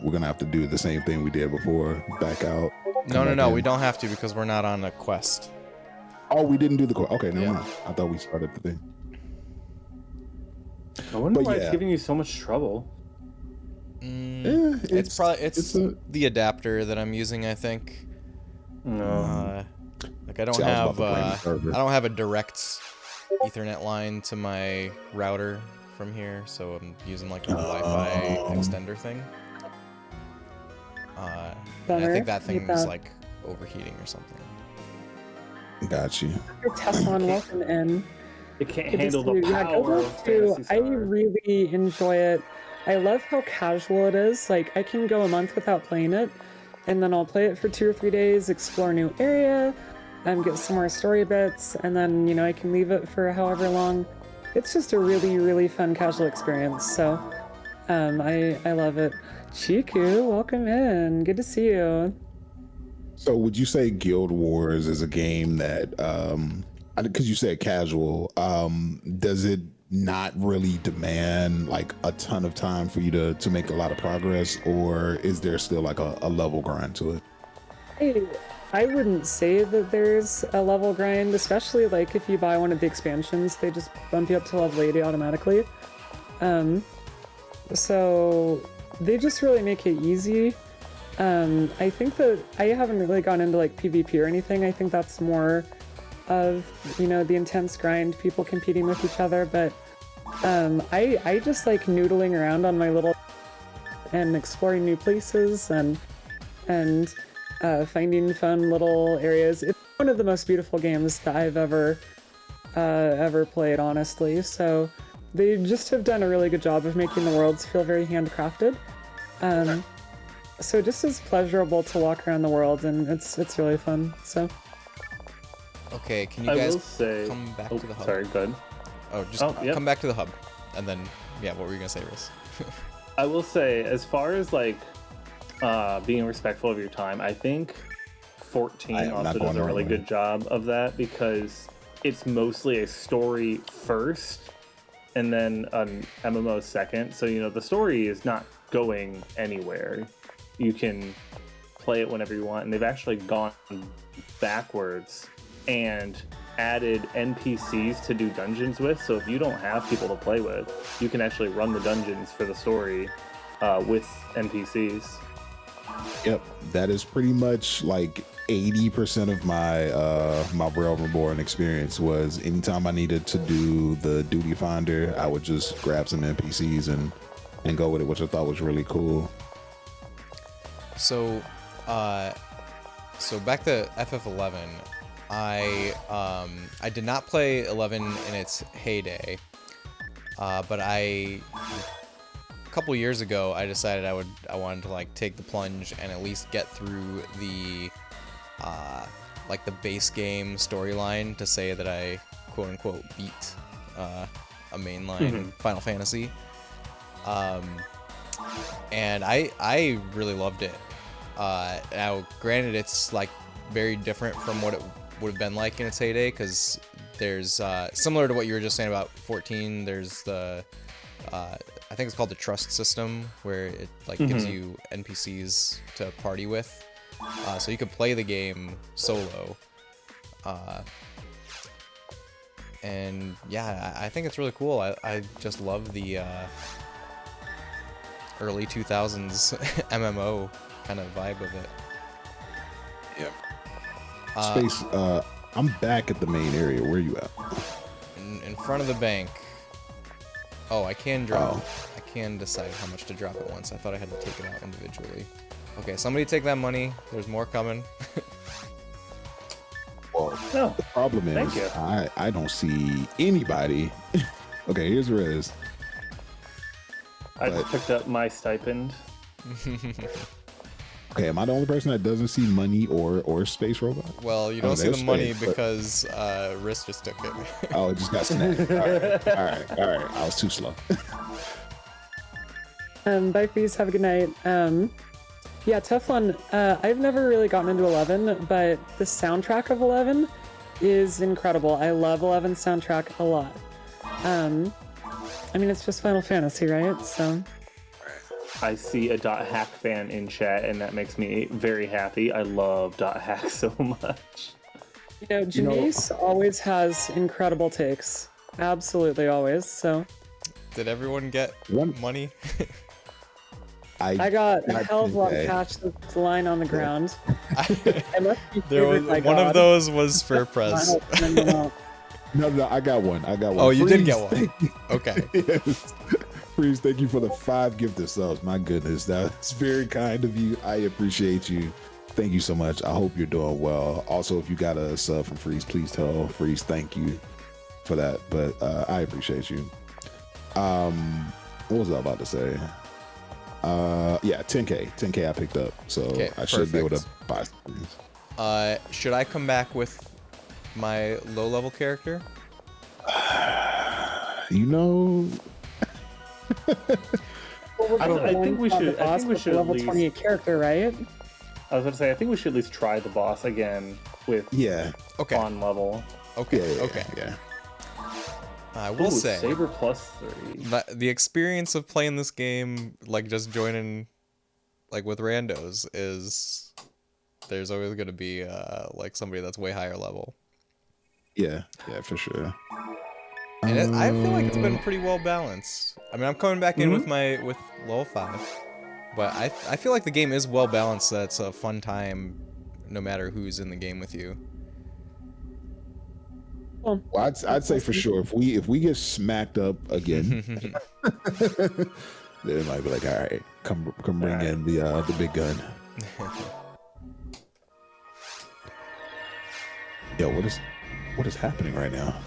we're gonna have to do the same thing we did before. Back out. No. We don't have to because we're not on a quest. Oh, we didn't do the quest. Okay, never Yeah. mind. I thought we started the thing. I wonder But why yeah. it's giving you so much trouble. It's probably it's a- the adapter that I'm using. I think. No. Like I don't See, I was have about to blame the server. I don't have a direct Ethernet line to my router from here, so I'm using like a Wi-Fi extender thing. And I Bummer. think that thing Hate is that. like overheating or something. Got you. Teflon, welcome in. It can't Good to handle see the you. Yeah, power go of back to. Phantasy I Star. really enjoy it. I love how casual it is. Like, I can go a month without playing it, and then I'll play it for 2 or 3 days, explore a new area, get some more story bits, and then, you know, I can leave it for however long. It's just a really, really fun casual experience. So, I love it. Chiku, welcome in. Good to see you. So, would you say Guild Wars is a game that, because you said casual, does it not really demand like a ton of time for you to make a lot of progress, or is there still like a level grind to it? I wouldn't say that there's a level grind, especially like if you buy one of the expansions, they just bump you up to level 80 automatically. So they just really make it easy. I think that I haven't really gone into like PvP or anything. I think that's more of, you know, the intense grind, people competing with each other. But I just like noodling around on my little and exploring new places and finding fun little areas. It's one of the most beautiful games that I've ever played, honestly. So they just have done a really good job of making the worlds feel very handcrafted. So just as pleasurable to walk around the world, and it's really fun. So Okay, can you I guys will say. come back Oh, to the hub? sorry, good. Oh, just yep. come back to the hub, and then yeah, what were you gonna say, Riz? I will say, as far as like being respectful of your time, I think 14 I am not also going does a the really wrong way. good job of that because it's mostly a story first and then an MMO second. So, you know, the story is not going anywhere. You can play it whenever you want, and they've actually gone backwards and added NPCs to do dungeons with. So if you don't have people to play with, you can actually run the dungeons for the story with NPCs. Yep, that is pretty much like 80% of my my Realm Reborn experience. Was anytime I needed to do the duty finder, I would just grab some NPCs and go with it, which I thought was really cool. So, so back to FF11, I did not play 11 in its heyday, but a couple years ago I decided I wanted to like take the plunge and at least get through the like the base game storyline to say that I quote unquote beat a mainline Final Fantasy. And I really loved it. Now, granted, it's like very different from what it would have been like in its heyday, because there's similar to what you were just saying about 14. There's the I think it's called the trust system, where it like gives you NPCs to party with, so you could play the game solo. And yeah, I think it's really cool. I just love the early 2000s MMO kind of vibe of it. Yep. Space. I'm back at the main area. Where you at? In front of the bank. Oh, I can drop. Oh. I can decide how much to drop at once. I thought I had to take it out individually. Okay, somebody take that money. There's more coming. Well, No. the problem Thank is you. I don't see anybody. Okay, here's Riz. I just picked up my stipend. Okay, am I the only person that doesn't see money or space robot? Well, you don't see the there's money space, but- because Riss just took it. Oh, it just got snagged. All right. I was too slow. bye, please. Have a good night. Yeah, Teflon, I've never really gotten into 11, but the soundtrack of 11 is incredible. I love 11's soundtrack a lot. I mean, it's just Final Fantasy, right? So I see a .hack fan in chat, and that makes me very happy. I love .hack so much. you know, Janice always has incredible takes. Absolutely always. So Did everyone get money? I got a hell of a lot of okay. cash that's lying on the ground. I must be There was favored by one of God. those was for I Prez. hope I'm not. No, I got one. Oh, you did get Freeze, one. Okay. Yes. Freeze, thank you for the 5 gifted subs. My goodness, that's very kind of you. I appreciate you. Thank you so much. I hope you're doing well. Also, if you got a sub from Freeze, please tell Freeze thank you for that. But I appreciate you. What was I about to say? Yeah, 10K I picked up, so Okay, I should be able to perfect. buy some things. Should I come back with my low-level character? You know, I think we should. I think we should at level least. 28 character, right? I was going to say. I think we should at least try the boss again with yeah, Okay. on level. Okay. yeah, Okay. yeah. I will Ooh, say Saber +3. that the experience of playing this game, like just joining, like with randos, is there's always going to be like somebody that's way higher level, Yeah, for sure. and I feel like it's been pretty well balanced. I mean, I'm coming back in with level 5, but I feel like the game is well balanced. So it's a fun time, no matter who's in the game with you. Well, I'd say for sure if we get smacked up again, then it might be like, all right, come bring in the big gun. Yo, what is happening right now?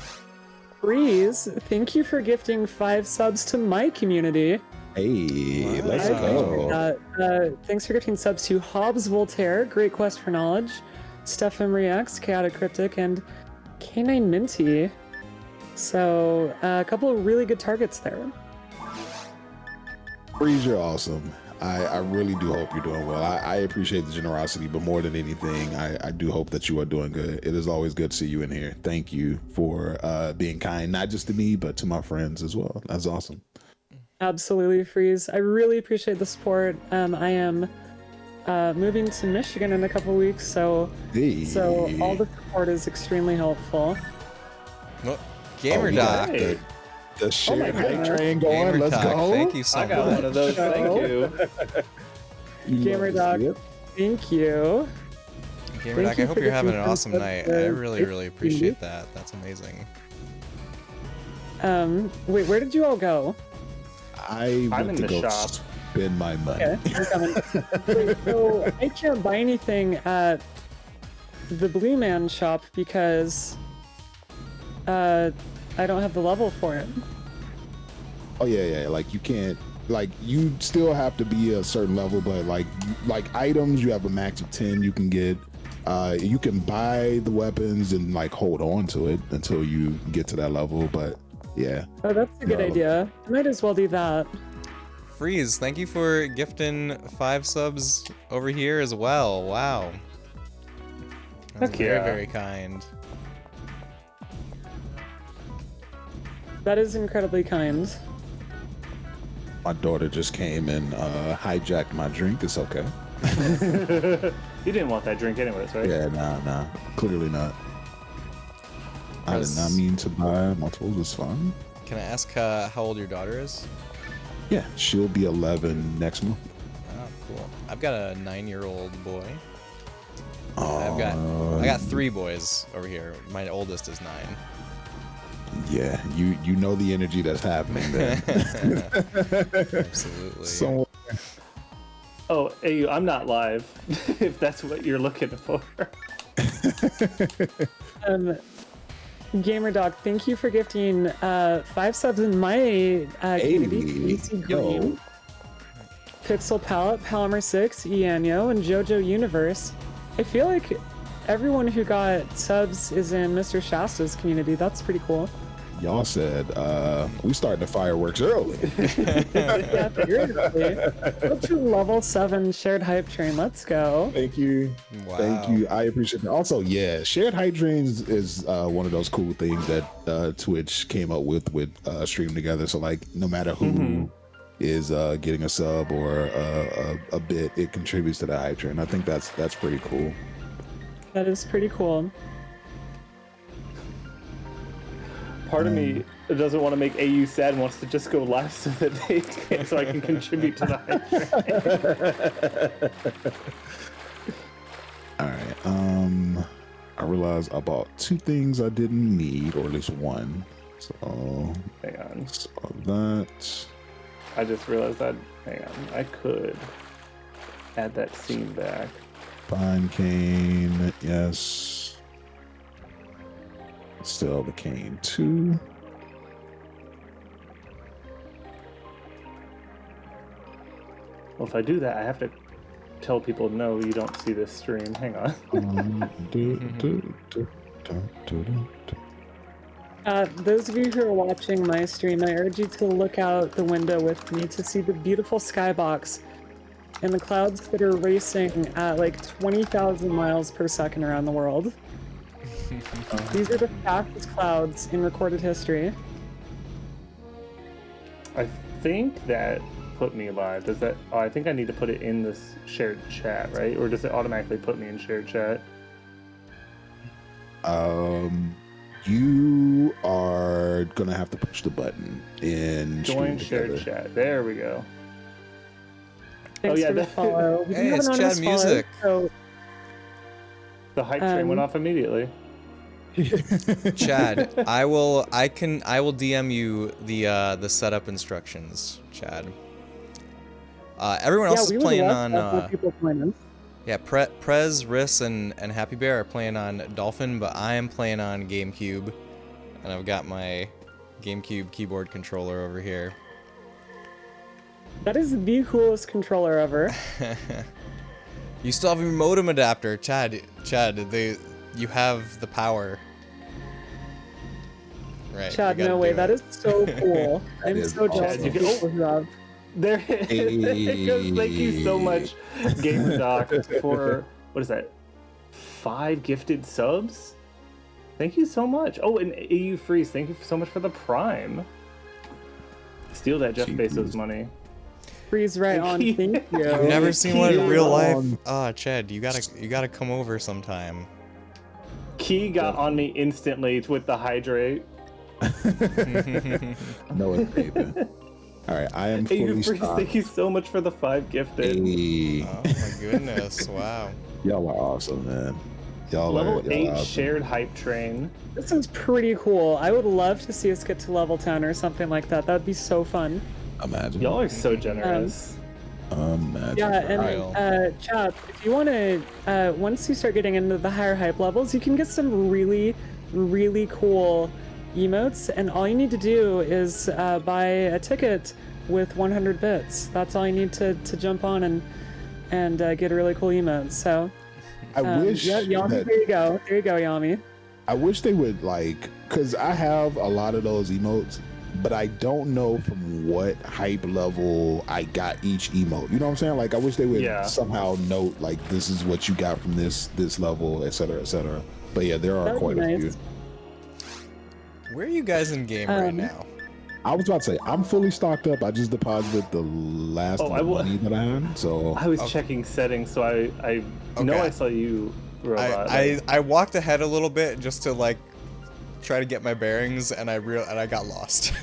Breeze, thank you for gifting 5 subs to my community. Hey, Wow. let's I appreciate go. that. Thanks for gifting subs to Hobbs Voltaire, Great Quest for Knowledge, Steph Emery X, Chaotic Cryptic, and K9 Minty. So a couple of really good targets there. Breeze, you're awesome. I really do hope you're doing well. I appreciate the generosity, but more than anything, I do hope that you are doing good. It is always good to see you in here. Thank you for being kind, not just to me, but to my friends as well. That's awesome. Absolutely, Freeze. I really appreciate the support. I am moving to Michigan in a couple weeks, so Hey. all the support is extremely helpful. Well, Gamer yeah. Doc. Hey, The shared hype goodness. train going. Gamer Let's Doc, go. thank you so I got much. one of those. Thank you. You love Gamer to Doc. see it. Thank you. Gamer Thank Doc, I you hope for you're having an gifting awesome subs night. to I really, really Faith appreciate TV. that. That's amazing. Wait, where did you all go? I I'm went in to the go shop. spend my money. Okay, I'm coming. Wait, so I can't buy anything at the Blue Man shop because I don't have the level for it. Oh yeah. Like you can't. Like you still have to be a certain level, but like items, you have a max of 10 you can get. You can buy the weapons and like hold on to it until you get to that level. But yeah, Oh, that's a good No. idea. I might as well do that. Freeze, thank you for gifting 5 subs over here as well. Wow. That's Heck very, yeah. very kind. That is incredibly kind. my daughter just came and hijacked my drink. It's okay. You didn't want that drink anyways, right? Yeah, nah, clearly not. I did not mean to buy multiples. It's fine. Can I ask how old your daughter is? Yeah, she'll be 11 next month. Oh, cool. I've got a 9-year-old boy. Oh, I got 3 boys over here. My oldest is 9. Yeah, you know the energy that's happening there. Absolutely. So Oh, hey, I'm not live. If that's what you're looking for. GamerDog, thank you for gifting 5 subs in my community. Hey, PC yo. Game, Pixel Palette, Palmer 6, Ianyo, and JoJo Universe. I feel like everyone who got subs is in Mr. Shasta's community. That's pretty cool. Y'all said we started the fireworks early. Yeah, figuratively. Go to level 7 shared hype train. Let's go. Thank you. Wow. Thank you. I appreciate it. Also, yeah, shared hype trains is one of those cool things that Twitch came up with streaming together. So like, no matter who is getting a sub or a bit, it contributes to the hype train. I think that's pretty cool. That is pretty cool. Part of me doesn't want to make AU sad and wants to just go live so that they can, so I can contribute to the hype train. All right. I realized I bought 2 things I didn't need, or at least 1. So Hang on. so that. I just realized hang on. I could add that scene back. Fine cane, yes. Still the cane 2. Well, if I do that, I have to tell people, no, you don't see this stream. Hang on. Those of you who are watching my stream, I urge you to look out the window with me to see the beautiful skybox and the clouds that are racing at like 20,000 miles per second around the world. These are the fastest clouds in recorded history. I think that put me live. Does that? Oh, I think I need to put it in this shared chat, right? Or does it automatically put me in shared chat? You are gonna have to push the button in Join Stream shared Together. chat. There we go. Thanks yeah, for the that- follow. We do Hey, have it's an anonymous Chad follow, Music. so The hype train went off immediately. Chad, I will DM you the setup instructions, Chad. Everyone else we is would playing love to have more on people join us. yeah, Prez, Riss, and Happy Bear are playing on Dolphin, but I am playing on GameCube, and I've got my GameCube keyboard controller over here. That is the coolest controller ever. You still have your modem adapter, Chad. You have the power. Right. Chad, you gotta no way. do That it. is so cool. I'm is so jealous awesome. of people who have. There it goes. Thank you so much, GameDoc, for what is that? 5 gifted subs. Thank you so much. Oh, and AU Freeze, thank you so much for the Prime. Steal that Jeff Jeez. Bezos money. Freeze right on. Thank you. You've never seen one in real life. on. Ah, Chad, you gotta come over sometime. Key got on me instantly with the hydrate. No, it's Nathan. All right, I am AU fully Freeze, stocked. thank you so much for the 5 gifted. Hey. Oh my goodness! Wow. Y'all are awesome, man. Y'all Level are 8 awesome. shared hype train. This is pretty cool. I would love to see us get to level 10 or something like that. That would be so fun. Imagine. Y'all are so generous. Imagine. Yeah, Kyle. and Chad, if you want to, once you start getting into the higher hype levels, you can get some really, really cool emotes, and all you need to do is buy a ticket with 100 bits. That's all you need to jump on and get a really cool emote. So, I wish. yeah, Yami, that- there you go. There you go, Yami. I wish they would because I have a lot of those emotes, but I don't know from what hype level I got each emote. You know what I'm saying? Like, I wish they would Yeah. somehow note, like, this is what you got from this level, et cetera, et cetera. But yeah, there are That would quite be a nice. few. Where are you guys in game right now? I was about to say, I'm fully stocked up. I just deposited the last Oh, I wa- money that I had, so I was Okay. checking settings, so I know Okay. I saw you, Robot. I walked ahead a little bit just to like try to get my bearings, and I got lost.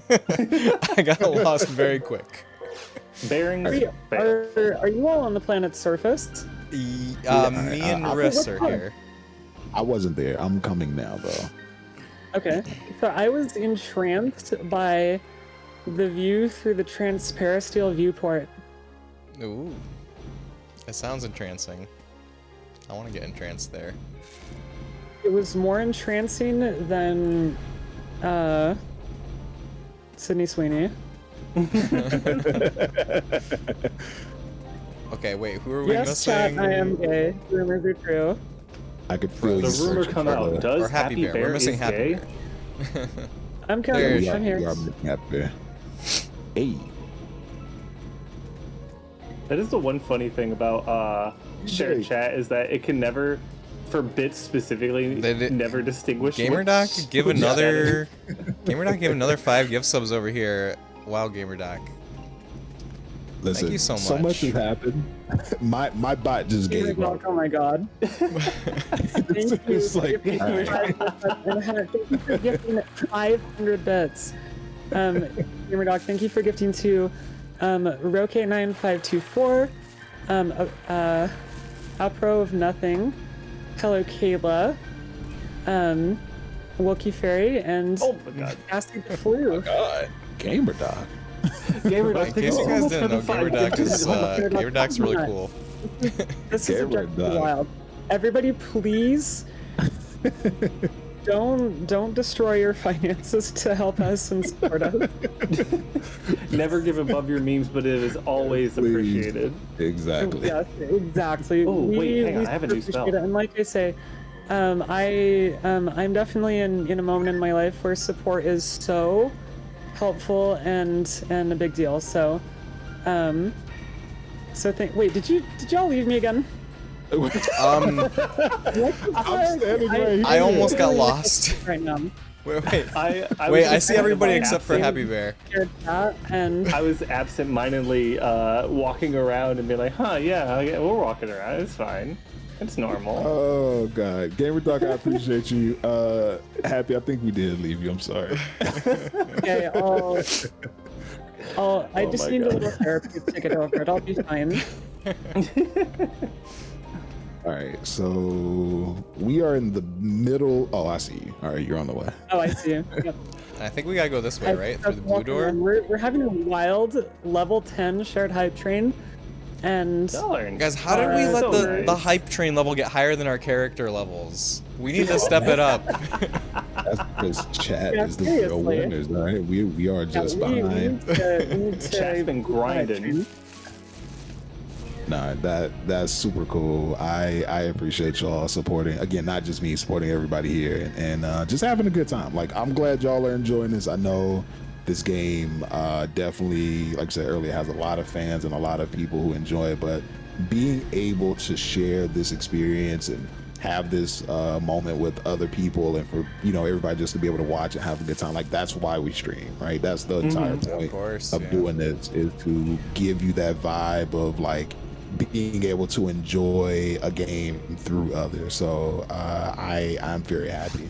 I got lost very quick. Bearings. Wait, fail. are you all on the planet's surface? Me Yeah, and I- Riss are here. I wasn't there. I'm coming now, though. Okay, so I was entranced by the view through the transparasteel viewport. Ooh, it sounds entrancing. I want to get entranced there. It was more entrancing than Sydney Sweeney. Okay, wait, who are we Yes, chat, missing? I am gay. Rumors are true. I could feel The you rumor searching come for out. the- Does Or Happy Bear. We're missing is Happy gay? Bear. I'm There coming. she I'm here. We are making that there. Hey, That is the one funny thing about shared Jake. chat is that it can never, for bits specifically, never distinguish. GamerDoc, give which chat it is. GamerDoc, give another 5 gift subs over here. Wow, GamerDoc. listen. you so So much. much has happened. My bot just gave up. Oh my god. Thank you. It's like, for all right. thank you for gifting 500 bits. GamerDoc, thank you for gifting to Roke9524, Apro of Nothing, Hello Kayla, Wookie Fairy, and Oh my god. Acid Flu. God, gamer dog. GamerDoc, In thank you case you so guys much didn't for know, the 5 gifts. GamerDoc's really cool. This is Gamer objectively dog. wild. Everybody, please don't destroy your finances to help us and support us. Never give above your memes, but it is always Please. appreciated. Exactly. Yes, exactly. Oh, wait, hang on, we I have a new appreciate spell. it. And like I say, I'm definitely in a moment in my life where support is so helpful and a big deal. So, wait, did y'all leave me again? I'm standing right here. I almost got lost. Right now. Wait. I was Wait, I just see kind of, everybody like, except for absent. Happy Bear. Shared chat and I was absent-mindedly walking around and being like, huh, yeah, we're walking around. It's fine. It's normal. Oh god, gamer dog, I appreciate you. Happy, I think we did leave you. I'm sorry. okay, I just my need a God. little therapy to take it over. I'll be fine. All right, so we are in the middle. Oh, I see you. All right, you're on the way. Oh, I see. Yep. I think we gotta go this way, right? Through the blue Walking door? around. We're having a wild level 10 shared hype train, and Darn. Guys, how did we Uh, let so the nice. hype train level get higher than our character levels? We need to step it up. That's because chat Yeah, is the real seriously. winners. All right, we are just we behind. need to Chat's been grinding. Nah, that's super cool. I appreciate y'all supporting. Again, not just me, supporting everybody here and just having a good time. Like, I'm glad y'all are enjoying this. I know this game definitely, like I said earlier, has a lot of fans and a lot of people who enjoy it. But being able to share this experience and have this moment with other people, and for everybody just to be able to watch and have a good time, like that's why we stream, right? That's the entire point Of course, of yeah. doing this, is to give you that vibe of like being able to enjoy a game through others. So I'm very happy.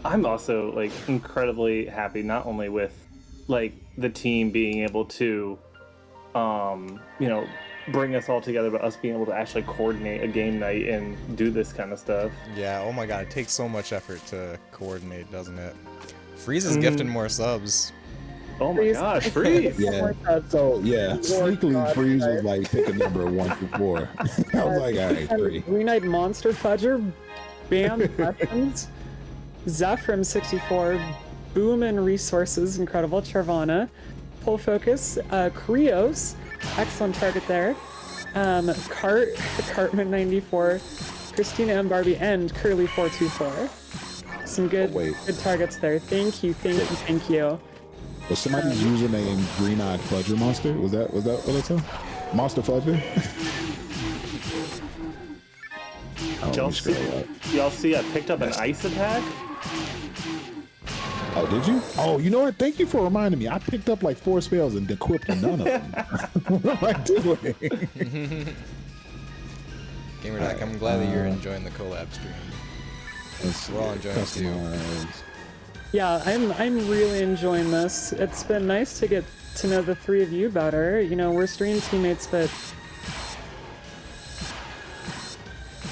I'm also like incredibly happy, not only with like the team being able to, bring us all together, but us being able to actually coordinate a game night and do this kind of stuff. Yeah, oh my god, it takes so much effort to coordinate, doesn't it? Freeze is gifting more subs. Oh my Freeze. gosh, freeze! Yeah. So yeah, sneakily Freeze was like pick a number 1 through 4. I was like, all right, 3. Green-eyed monster fudger, Bam Lessons, Zephram 64, Boom and Resources, incredible, Charvana, Pull Focus, Krios, excellent target there, Cartman 94, Christina M. Barbie, and Curly 424. Some good targets there. Thank you. Was somebody's username Green-eyed Fudger Monster? Was that what it said? Monster Fudger? Y'all see I picked up an ice attack? Oh, did you? Oh, you know what? Thank you for reminding me. I picked up like 4 spells and equipped none of them. What am I doing? GamerDoc, I'm glad that you're enjoying the collab stream. We're all enjoying it too. Yeah, I'm really enjoying this. It's been nice to get to know the 3 of you better. We're stream teammates, but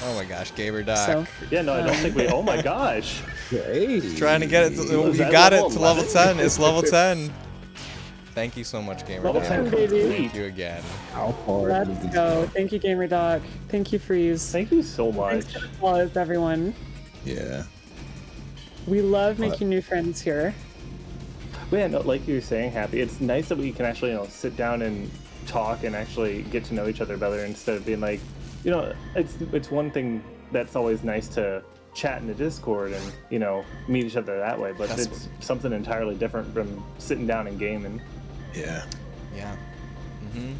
Oh my gosh, GamerDoc. so Yeah, no, I don't think we. Oh my gosh! Hey. Trying to get it to, Was you that got it level to level 11? 10. It's level 10. Thank you so much, Level GamerDoc. 10 baby. Thank you again. How hard let's is this? go. Thank you, GamerDoc. Thank you, Freeze. Thank you so much. Thanks for the follows, everyone. Yeah. We love making new friends here. But yeah, no, like you were saying, Happy, it's nice that we can actually sit down and talk and actually get to know each other better instead of being like, it's one thing that's always nice to chat in the Discord and, you know, meet each other that way. But it's something entirely different from sitting down and gaming. Yeah. Yeah. Mm-hmm.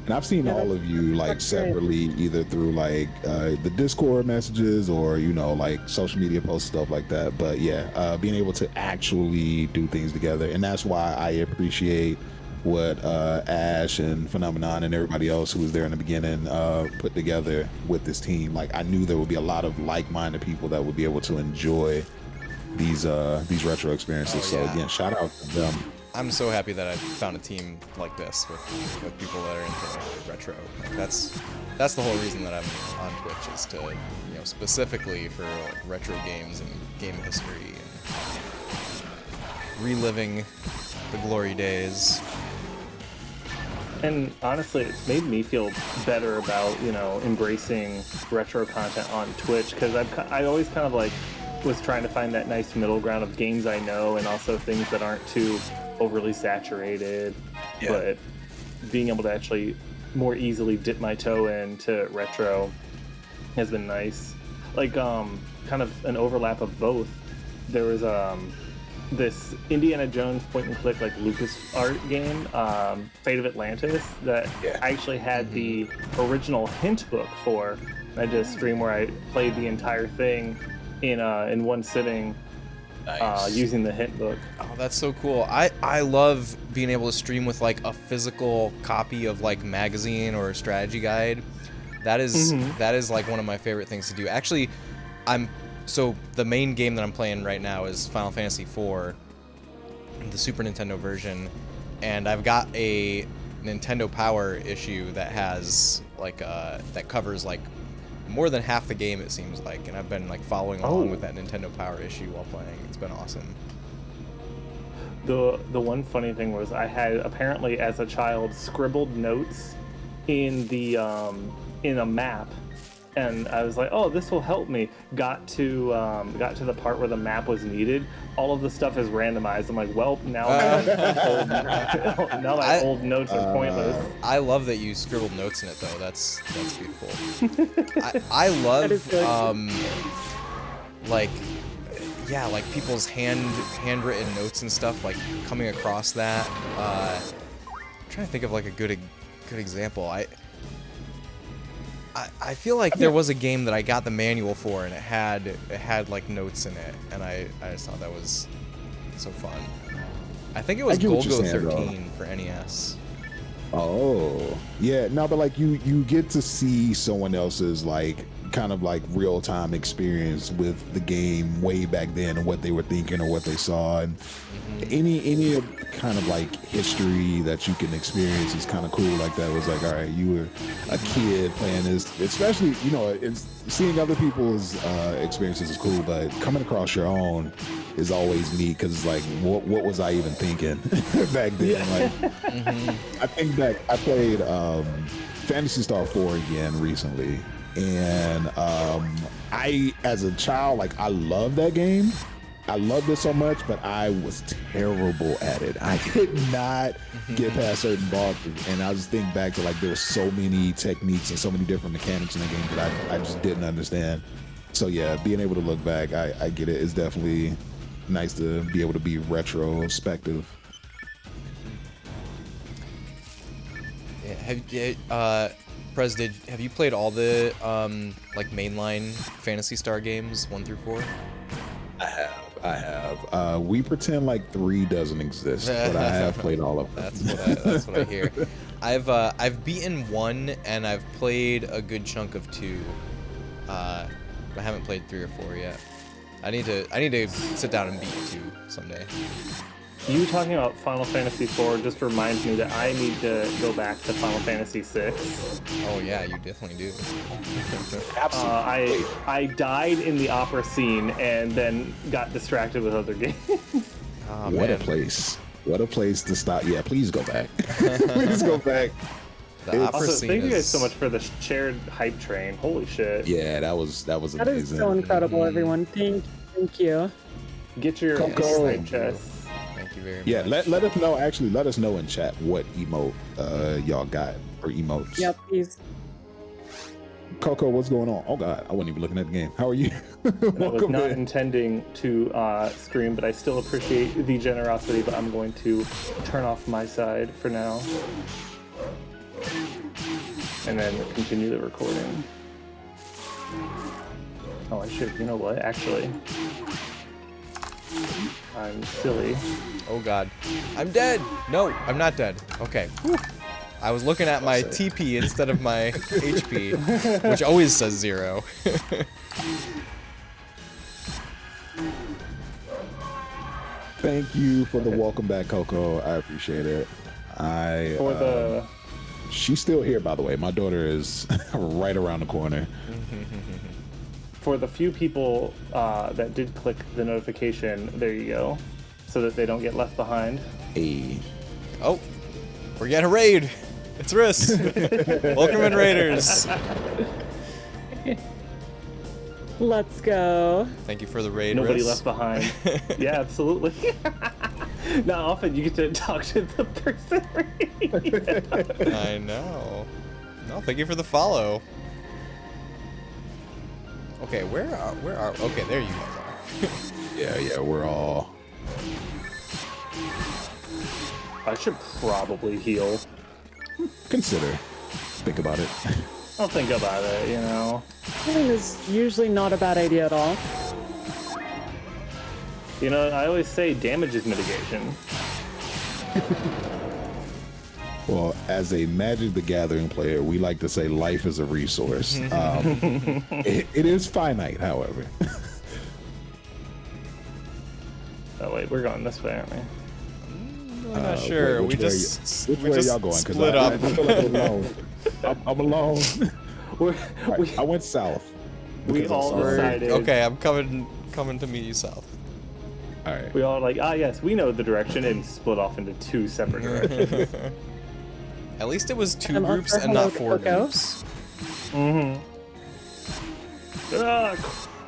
And I've seen all of you like separately, either through like the Discord messages or, you know, like social media posts, stuff like that. But yeah, being able to actually do things together. And that's why I appreciate what Ash and Phenomenon and everybody else who was there in the beginning put together with this team. Like, I knew there would be a lot of like-minded people that would be able to enjoy these retro experiences. So again, shout out to them. I'm so happy that I found a team like this with people that are into retro. Like that's the whole reason that I'm on Twitch, is to, you know, specifically for like retro games and game history and reliving the glory days. And honestly, it's made me feel better about, you know, embracing retro content on Twitch, because I always kind of like was trying to find that nice middle ground of games I know and also things that aren't too overly saturated, but being able to actually more easily dip my toe into retro has been nice. Like kind of an overlap of both. There was this Indiana Jones point and click like Lucas art game, Fate of Atlantis, that I actually had the original hint book for. I did a stream where I played the entire thing in one sitting. Nice. Using the hint book. Oh, that's so cool. I love being able to stream with like a physical copy of like magazine or a strategy guide. That is like one of my favorite things to do. Actually, so the main game that I'm playing right now is Final Fantasy IV, the Super Nintendo version, and I've got a Nintendo Power issue that has like that covers like more than half the game, it seems like, and I've been like following along with that Nintendo Power issue while playing. It's been awesome. The one funny thing was I had apparently as a child scribbled notes in the in a map, and I was like, oh, this will help me. Got to the part where the map was needed. All of the stuff is randomized. I'm like, well, now my old notes are pointless. I love that you scribbled notes in it, though. That's beautiful. I love like people's handwritten notes and stuff, like coming across that. I'm trying to think of like a good example. I feel like there was a game that I got the manual for, and it had like notes in it, and I just thought that was so fun. I think it was Golgo 13 for NES. Oh, yeah. No, but like you get to see someone else's like kind of like real-time experience with the game way back then and what they were thinking or what they saw, and any kind of like history that you can experience is kind of cool. Like that was like, all right, you were a kid playing this, especially, you know, it's seeing other people's experiences is cool, but coming across your own is always neat, because it's like, what was I even thinking back then? Like, I think back, I played Phantasy Star 4 again recently, and I, as a child, like, I love that game. I loved it so much, but I was terrible at it. I could not get past certain bosses, and I just think back to like there were so many techniques and so many different mechanics in the game that I just didn't understand. So yeah, being able to look back, I get it. It's definitely nice to be able to be retrospective. Yeah, Prez, have you played all the like mainline Phantasy Star games 1 through 4? I have. We pretend like 3 doesn't exist, but I have played all of them. That's what I hear. I've beaten 1 and I've played a good chunk of 2. I haven't played 3 or 4 yet. I need to sit down and beat 2 someday. You talking about Final Fantasy IV just reminds me that I need to go back to Final Fantasy VI. Oh yeah, you definitely do. Absolutely. I died in the opera scene and then got distracted with other games. Oh, what a place! What a place to stop. Yeah, please go back. Please go back. Thank you guys so much for the shared hype train. Holy shit! Yeah, that was amazing. That is so incredible, everyone. Thank you. Get your hype chest. Thank you very much. Yeah, let us know. Actually, let us know in chat what emote y'all got or emotes. Yeah, please. Coco, what's going on? Oh God, I wasn't even looking at the game. How are you? I was Welcome not in. intending to stream, but I still appreciate the generosity, but I'm going to turn off my side for now. And then continue the recording. Oh, I should, you know what, actually. I'm silly. Oh God, I'm dead. No, I'm not dead. Okay. Whew. I was looking at my TP instead of my HP, which always says 0. Thank you for the welcome back, Coco. I appreciate it. She's still here, by the way. My daughter is right around the corner. For the few people that did click the notification, there you go, so that they don't get left behind. Hey. Oh, we're getting a raid. It's Riss. Welcome in, Raiders. Let's go. Thank you for the raid, Nobody Riss. left behind. Yeah, absolutely. Not often you get to talk to the person. I know. No, thank you for the follow. Okay, where are? Okay, there you guys are. Yeah, we're all. I should probably heal. Consider. Think about it. I'll think about it, you know. Healing is usually not a bad idea at all. You know, I always say damage is mitigation. Well, as a Magic the Gathering player, we like to say life is a resource. It is finite, however. Oh wait, we're going this way, aren't we? I'm not sure. Which We way just which way y'all going? split I up. feel like I'm alone. I'm alone. We're, I went south. we because I'm all sorry. decided. Okay, I'm coming to meet you south. All right. We all like, yes, we know the direction, and split off into 2 separate directions. At least it was 2 I'm up groups for and not hello 4 to Coco. groups. Ah,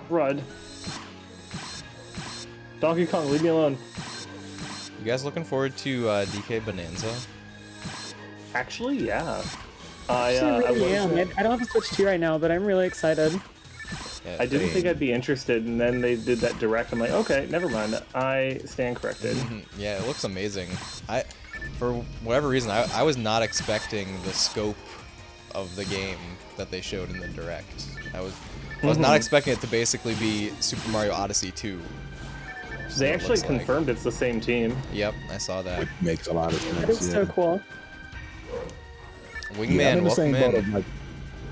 crud. Donkey Kong, leave me alone. You guys looking forward to DK Bonanza? Actually, yeah. Actually, I really am. I don't have a Switch 2 right now, but I'm really excited. Yeah, I didn't think I'd be interested, and then they did that direct. I'm like, okay, never mind. I stand corrected. Yeah, it looks amazing. For whatever reason, I was not expecting the scope of the game that they showed in the direct. I was not expecting it to basically be Super Mario Odyssey 2. They actually confirmed it's the same team. Yep, I saw that. Which makes a lot of sense. That is so cool. Wingman, Yeah, I'm in the same welcome boat in. of like,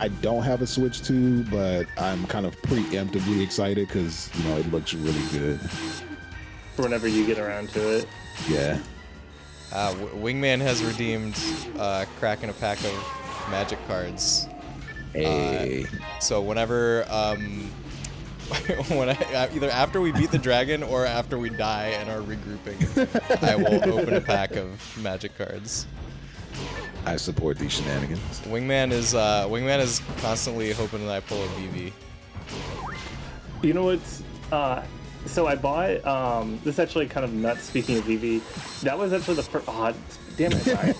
I don't have a Switch 2, but I'm kind of preemptively excited because, you know, it looks really good. For whenever you get around to it. Yeah. Wingman has redeemed cracking a pack of Magic cards. Hey. So whenever either after we beat the dragon or after we die and are regrouping, I will open a pack of Magic cards. I support these shenanigans. Wingman is constantly hoping that I pull a VV. You know what's so I bought this is actually kind of nuts. Speaking of VV, that was actually the first. Oh, damn it! Sorry.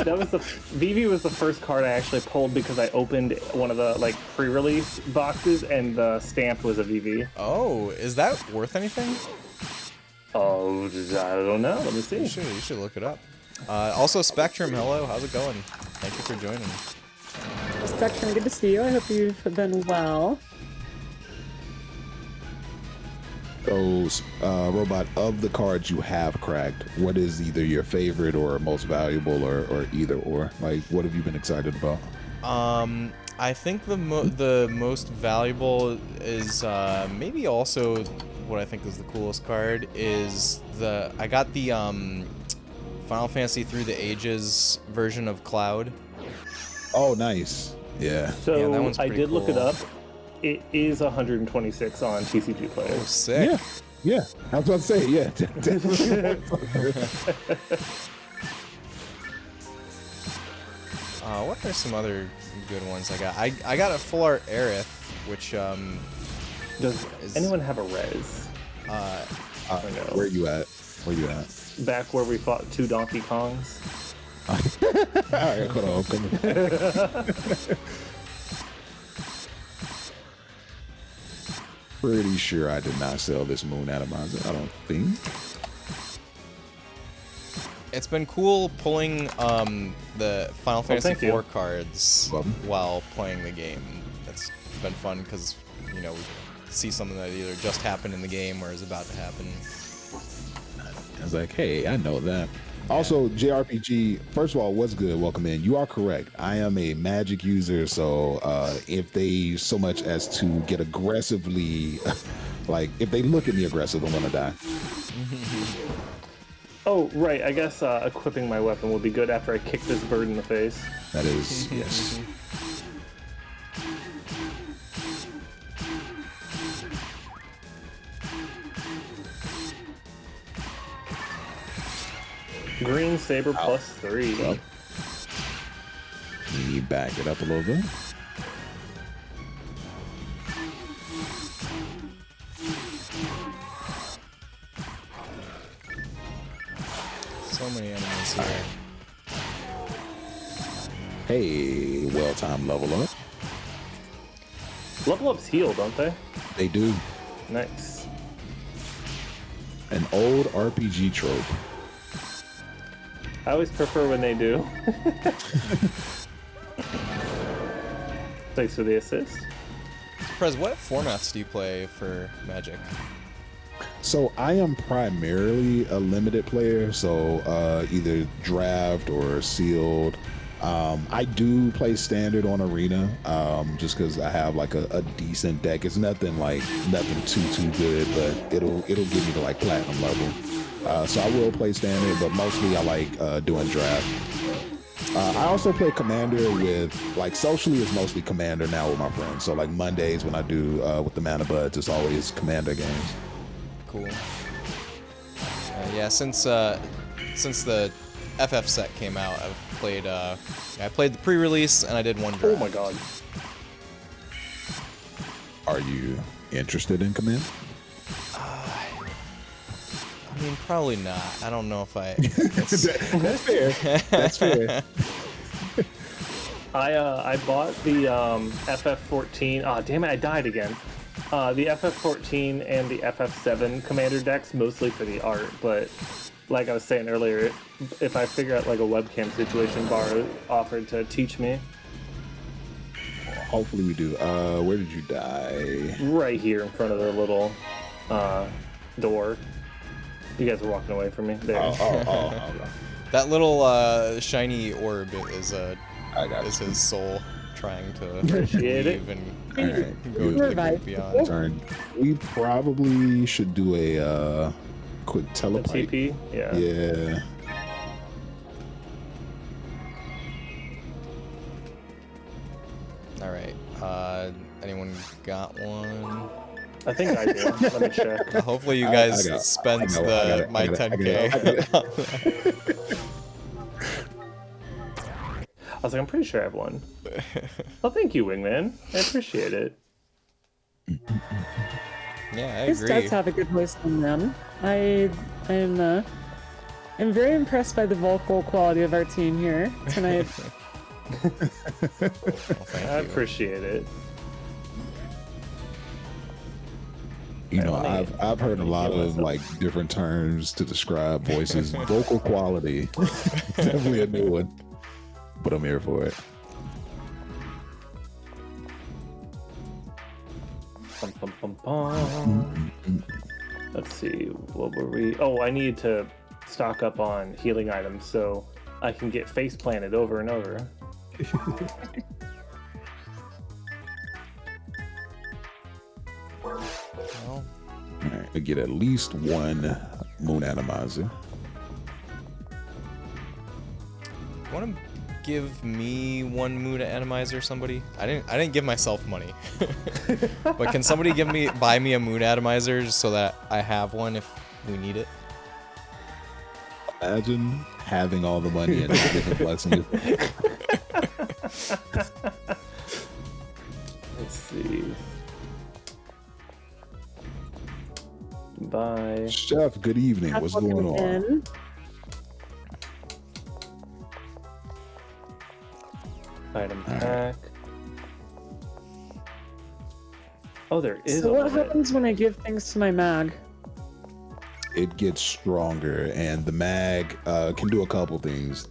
that was the VV was the first card I actually pulled because I opened one of the like pre-release boxes and the stamp was a VV. Oh, is that worth anything? Oh, I don't know. Let me see. You should look it up. Also, Spectrum, hello. How's it going? Thank you for joining. Spectrum, good to see you. I hope you've been well. So, Robot, of the cards you have cracked, what is either your favorite or most valuable or either or? Like, what have you been excited about? I think the most valuable is maybe also what I think is the coolest card is I got the Final Fantasy Through the Ages version of Cloud. Oh, nice. Yeah. So Yeah, that one's I pretty did look it cool. up. It is 126 on TCG Oh, players. sick. Yeah. I was about to say, yeah. Definitely. What are some other good ones I got? I got a full art Aerith, which Does anyone have a res? I know. Where you at? Where you at? Back where we fought 2 Donkey Kongs. All right, hold on. pretty sure I did not sell this moon atomizer. I don't think. It's been cool pulling the Final Fantasy thank you. IV cards Welcome. while playing the game. That's been fun because, you know, we see something that either just happened in the game or is about to happen. I was like, hey, I know that. Also, JRPG, first of all, what's good? Welcome in. You are correct. I am a Magic user, so if they so much as to get aggressively, like, if they look at me aggressive, I'm gonna die. Oh, right. I guess equipping my weapon would be good after I kick this bird in the face. That is, yes. Green saber +3. Well, let me back it up a little bit. So many enemies here. Hey, well-timed level up. Level ups heal, don't they? They do. Nice. An old RPG trope. I always prefer when they do. Thanks for the assist. Prez, what formats do you play for Magic? So I am primarily a limited player, so either draft or sealed. I do play standard on arena, just because I have like a decent deck. It's nothing too good, but it'll get me to like platinum level. So I will play standard, but mostly I like doing draft. I also play commander with, like, socially it's mostly commander now with my friends. So like Mondays when I do with the Mana Buds, it's always commander games. Cool. Yeah, since the FF set came out, I've played. I played the pre-release and I did one draft. Oh my god. Are you interested in command? I mean, probably not. I don't know if I. That's fair. That's fair. I bought the FF14. Ah, damn it! I died again. The FF14 and the FF7 commander decks mostly for the art, but like I was saying earlier, if I figure out like a webcam situation, Bar offered to teach me. Hopefully we do. Where did you die? Right here in front of the little door. You guys are walking away from me. There. Oh. That little shiny orb is I got is you. his soul trying to Appreciate it. leave and All right. go to the great beyond. Turn. We probably should do a quick The teleport. TP? Yeah. Yeah. All right. Anyone got one? I think I do. Let me check. Hopefully you I guys got it. spent I got it. my I got 10K. I was like, I'm pretty sure I have one. Well, thank you, Wingman. I appreciate it. Yeah, I This agree. does have a good voice on them. I'm very impressed by the vocal quality of our team here tonight. Well, thank I you. appreciate it. You know, Let me- I've heard a lot heal of like different terms to describe voices. Vocal quality, definitely a new one. But I'm here for it. Bum, bum, bum, bum. Let's see, what were we? Oh, I need to stock up on healing items so I can get face planted over and over. Well, All right, I get at least one moon atomizer. want to give me one moon atomizer, somebody? I didn't give myself money. But can somebody buy me a moon atomizer just so that I have one if we need it? Imagine having all the money and different blessings. Let's see. Bye. Chef, good evening. What's going on? In. Item All right. pack. Oh, there is So a what limit. happens when I give things to my mag? It gets stronger, and the mag can do a couple things.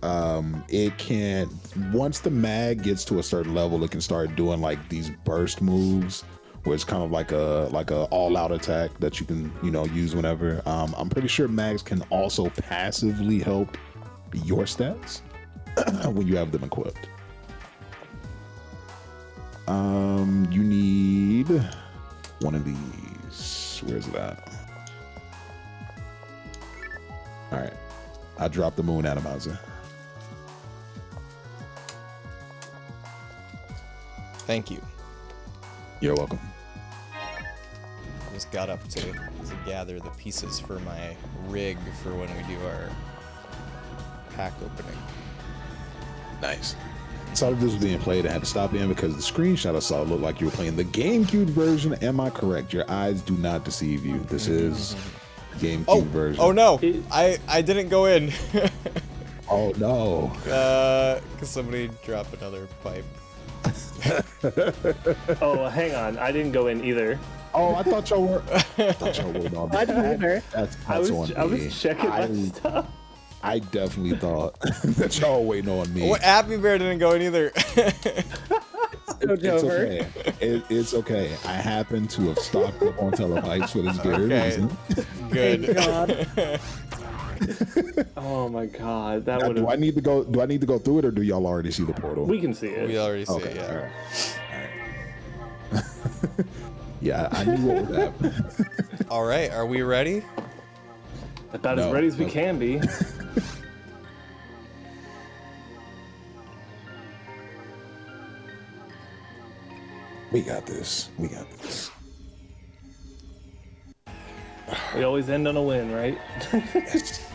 It can, once the mag gets to a certain level, it can start doing like these burst moves, where it's kind of like a all-out attack that you can use whenever. I'm pretty sure mags can also passively help your stats when you have them equipped. You need one of these. Where's it at? All right, I dropped the moon atomizer. Thank you. You're welcome. I just got up to gather the pieces for my rig for when we do our pack opening. Nice. Saw that this was being played. I had to stop in because the screenshot I saw looked like you were playing the GameCube version. Am I correct? Your eyes do not deceive you. This is GameCube version. Oh no! I didn't go in. Oh no. Cause somebody dropped another pipe. Oh, hang on. I didn't go in either. Oh, I thought y'all were. On I didn't either. That's I was on me. checking my stuff. I definitely thought that y'all were waiting on me. What? Happy Bear didn't go in either. It's okay. It's okay. I happen to have stocked up on telepipes for this very reason. Good. Thank God. Oh my god, that Now, would do I have. need to go? Do I need to go through it, or do y'all already see the portal? We can see it. We already see Okay. it. Yeah. All right. Yeah, I knew what would happen. All right. Are we ready? About No, as ready as we no. can be. We got this. We got this. We always end on a win, right? Yes.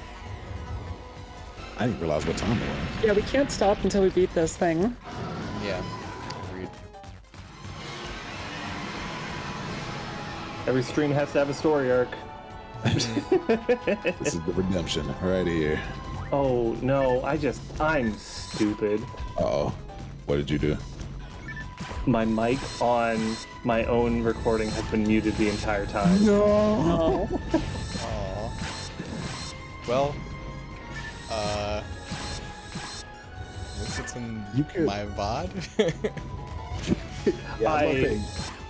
I didn't realize what time it was. Yeah, we can't stop until we beat this thing. Yeah. Agreed. Every stream has to have a story arc. This is the redemption right here. Oh no, I'm stupid. Uh-oh. What did you do? My mic on my own recording has been muted the entire time. No. Oh. Aw. Well. Looks it's in You could- my VOD. Yeah, I was gonna say,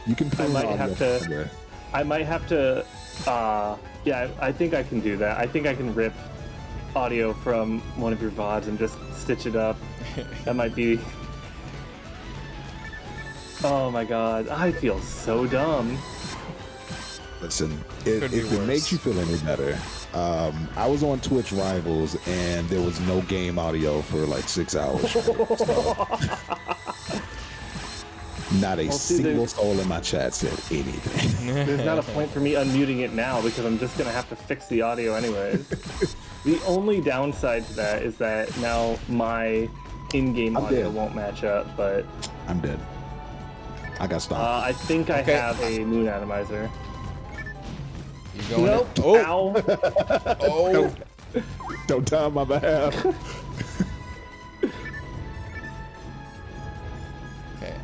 you can put I it might on have there. to- I might have to, yeah, I think I can do that. I think I can rip audio from one of your VODs and just stitch it up. That might be... Oh my god, I feel so dumb. Listen, Could if be it worse. makes you feel any better, I was on Twitch Rivals and there was no game audio for like 6 hours. So, not a see, single soul in my chat said anything. There's not a point for me unmuting it now because I'm just gonna have to fix the audio anyways. The only downside to that is that now my in-game I'm audio dead. won't match up, but I'm dead. I got stopped. I think I Okay. have a moon atomizer. You going? Nope. Oh. Ow. Oh. Don't tell my behalf. Okay.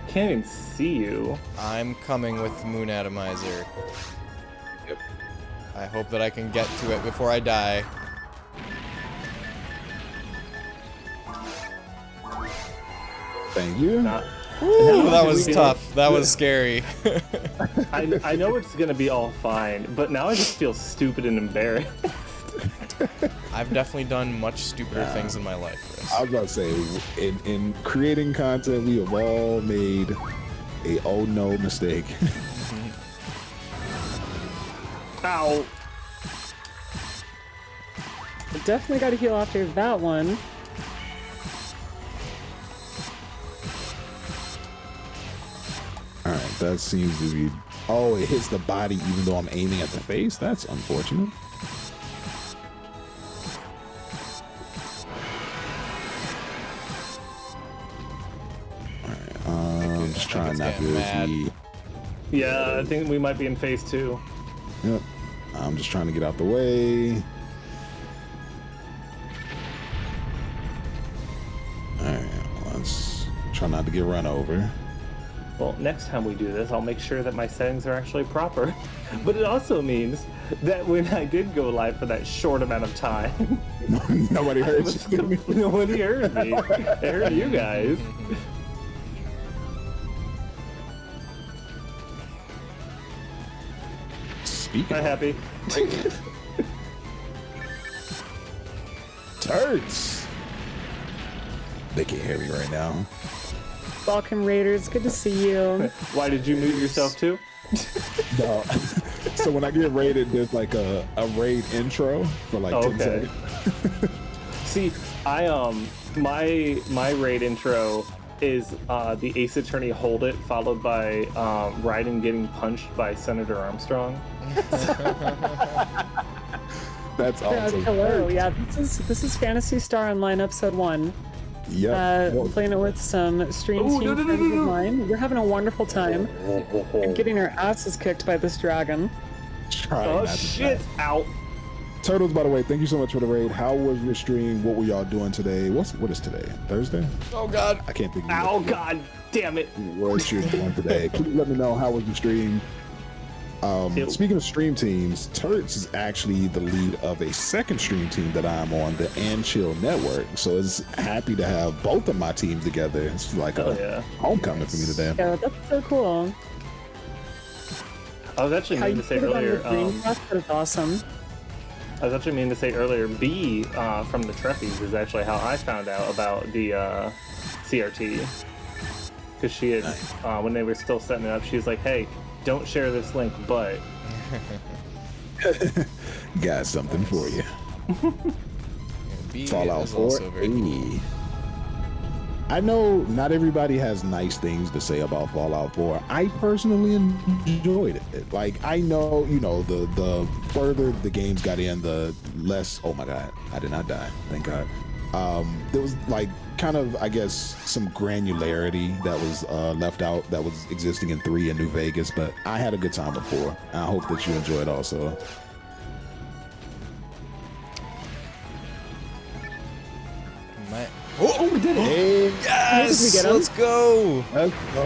Can't even see you. I'm coming with Moon Atomizer. Yep. I hope that I can get to it before I die. Thank you. Not. Ooh, that was feel- tough. That was scary. I know it's gonna be all fine, but now I just feel stupid and embarrassed. I've definitely done much stupider things in my life, Chris. I was about to say, in creating content, we have all made a oh no mistake. Ow. Definitely got to heal after that one. All right, that seems to be. Oh, it hits the body even though I'm aiming at the face. That's unfortunate. All right, I'm just trying it's not to getting mad. be. Yeah, I think we might be in phase 2. Yep. I'm just trying to get out the way. All right, let's try not to get run over. well, next time we do this, I'll make sure that my settings are actually proper. But it also means that when I did go live for that short amount of time, Nobody heard you. nobody heard me. They heard you guys. Speaking I'm of happy. turds, they can't hear me right now. Welcome, Raiders. Good to see you. Why did you mute yourself too? No. So when I get raided, there's like a raid intro for like 10 Okay. seconds. See, my raid intro is the Ace Attorney Hold It, followed by Raiden getting punched by Senator Armstrong. That's awesome. Hello. Yeah, this is Phantasy Star Online episode 1. Yep. Playing it with some stream Ooh, team no. friends of mine. We're having a wonderful time. And getting our asses kicked by this dragon. Try Oh not to shit! die. Ow! Turtles, by the way, thank you so much for the raid. How was your stream? What were y'all doing today? What is today? Thursday? Oh God. I can't think of Ow! what- God damn it! what you're doing today. Please let me know how was your stream. Speaking of stream teams, Turks is actually the lead of a second stream team that I'm on, the And Chill Network. So it's happy to have both of my teams together. It's like Oh a yeah. homecoming for me today. Yeah, that's so cool. I was actually How meaning you to say put it on earlier. the Dreamcast, but it's awesome. I was actually meaning to say earlier. B from the Treppies is actually how I found out about the CRT. Because she had, when they were still setting it up, she was like, "Hey, don't share this link, but." Got something for you. B Fallout is 4. also very cool. Hey. I know not everybody has nice things to say about Fallout 4. I personally enjoyed it. Like, I know, the further the games got in, the less. Oh my God, I did not die. Thank God. There was like kind of, I guess, some granularity that was left out that was existing in 3 and New Vegas, but I had a good time with 4. I hope that you enjoyed also. My- Oh, we did it! Hey, yes, we get 'em? let's go. let's go.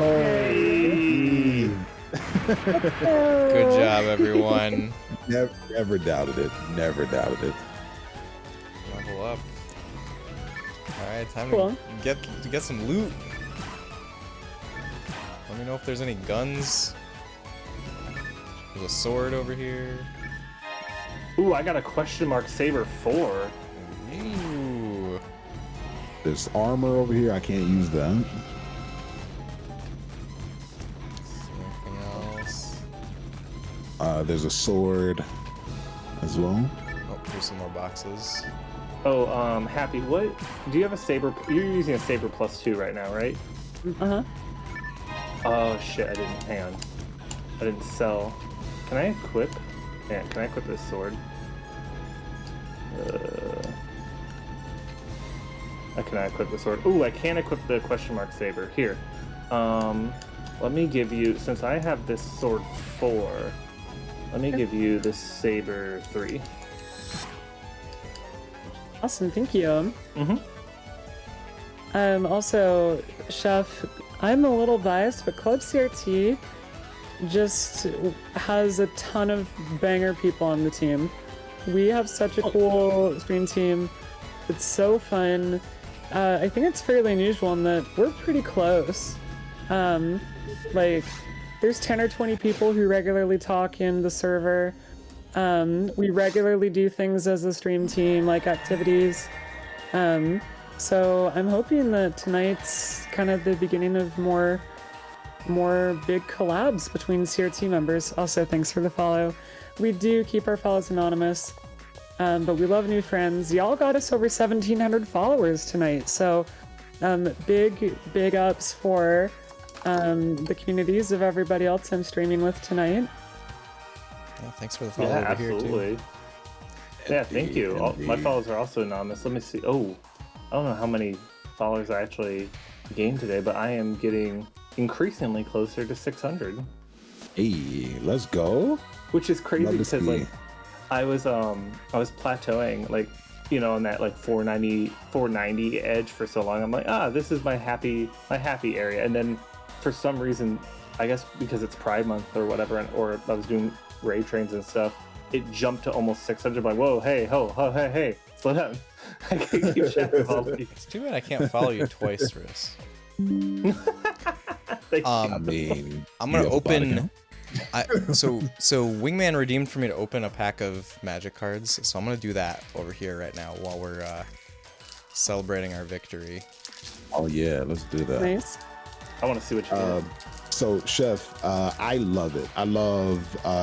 Good job, everyone. Never doubted it. Never doubted it. Level up. All right, time Cool. to get some loot. Let me know if there's any guns. There's a sword over here. Ooh, I got a question mark saber 4. Ooh. There's armor over here. I can't use that. Anything else? There's a sword as well. Oh, here's some more boxes. Oh, Happy, what? Do you have a saber? You're using a saber +2 right now, right? Uh-huh. Oh shit, I didn't. Hang on. I didn't sell. Can I equip? Yeah, can I equip this sword? I cannot equip the sword. Ooh, I can equip the question mark saber. Here. Let me give you, since I have this sword 4, let me give you this saber 3. Awesome, thank you. Mm-hmm. Also, Chef, I'm a little biased, but Club CRT just has a ton of banger people on the team. We have such a cool stream team. It's so fun. I think it's fairly unusual in that we're pretty close. Like, there's 10 or 20 people who regularly talk in the server. We regularly do things as a stream team, like activities. So I'm hoping that tonight's kind of the beginning of more big collabs between CRT members. Also, thanks for the follow. We do keep our follows anonymous, but we love new friends. Y'all got us over 1,700 followers tonight, so big ups for the communities of everybody else I'm streaming with tonight. Yeah, thanks for the follow Yeah, over here too. absolutely. Yeah, thank you. My followers are also anonymous. Let me see. Oh, I don't know how many followers I actually gained today, but I am getting increasingly closer to 600. Hey, let's go. Which is crazy Love to because see. like I was plateauing like on that like 490 edge for so long. I'm like, this is my happy area, and then for some reason, I guess because it's Pride Month or whatever, or I was doing raid trains and stuff, it jumped to almost 600. Like, whoa, hey, hey, slow down. I can't keep track of all of you. It's too bad I can't follow you twice, Riss. I mean, I'm gonna you have a bot open. account? So Wingman redeemed for me to open a pack of magic cards, so I'm gonna do that over here right now while we're celebrating our victory. Oh yeah, let's do that. Nice. I want to see what you do. So, Chef, I love it. I love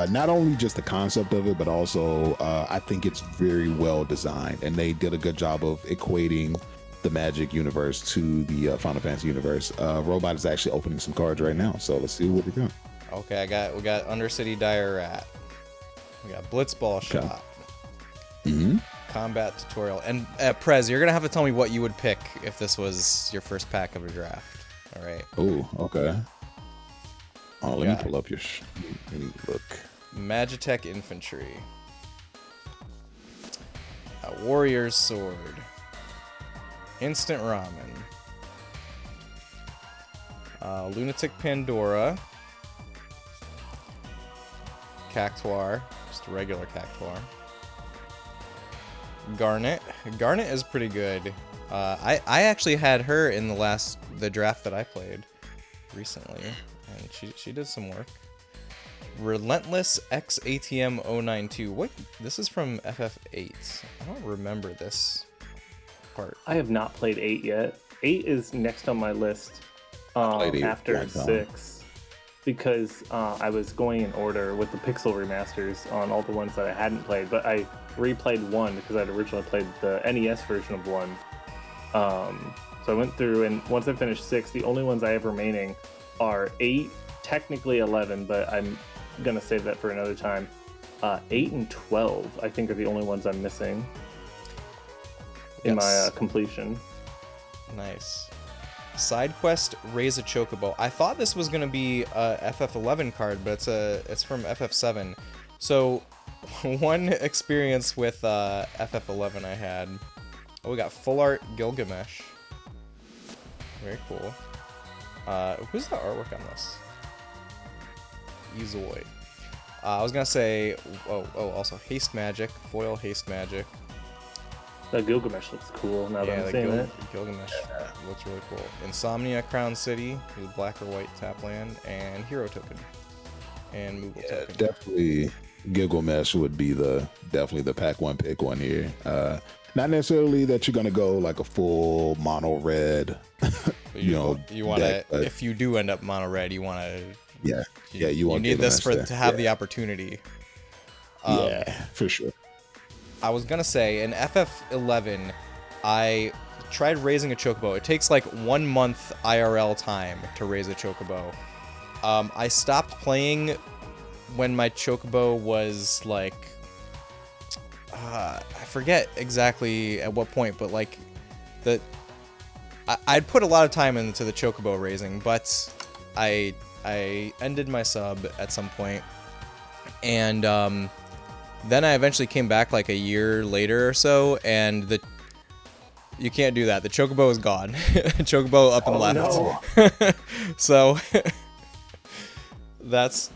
not only just the concept of it, but also I think it's very well designed, and they did a good job of equating the Magic universe to the Final Fantasy universe. Robot is actually opening some cards right now, so let's see what we got. Okay, we got Undercity Dire Rat. We got Blitzball Shot. Mm-hmm. Combat Tutorial. And Prez, you're gonna have to tell me what you would pick if this was your first pack of a draft. All right. Oh, okay. Oh, let Yeah. me pull up your. Let me look. Magitech Infantry. Warrior's Sword. Instant Ramen. Lunatic Pandora. Cactuar. Just a regular Cactuar. Garnet. Garnet is pretty good. I actually had her in the draft that I played recently, and she did some work. Relentless XATM 092. What? This is from FF8. I don't remember this part. I have not played 8 yet. 8 is next on my list played 8 after one time. 6 because I was going in order with the pixel remasters on all the ones that I hadn't played, but I replayed 1 because I'd originally played the NES version of 1. So I went through, and once I finished 6, the only ones I have remaining are 8, technically 11, but I'm gonna save that for another time. 8 and 12, I think, are the only ones I'm missing in my completion. Nice. Side quest: Raise a Chocobo. I thought this was gonna be a FF11 card, but it's from FF7. So one experience with FF11 I had. Oh, we got Full Art Gilgamesh. Very cool. Who's the artwork on this? Ezoid. I was gonna say, also Haste Magic, Foil Haste Magic. That Gilgamesh looks cool now that Yeah, I'm the seeing it. Gilgamesh looks really cool. Insomnia Crown City, who's black or white tap land, and Hero Token, and Moogle Yeah, Token. definitely Gilgamesh would be definitely the pack one pick one here. Not necessarily that you're gonna go like a full mono red, you want to. If you do end up mono red, you want to. Yeah, you want need this Gilgamesh to have the opportunity. Yeah, for sure. I was gonna say in FF11, I tried raising a chocobo. It takes like 1 month IRL time to raise a chocobo. I stopped playing when my chocobo was like, I forget exactly at what point, but like I'd put a lot of time into the chocobo raising, but I ended my sub at some point, and then I eventually came back like a year later or so, and you can't do that. The chocobo is gone. Chocobo up and left. No. So that's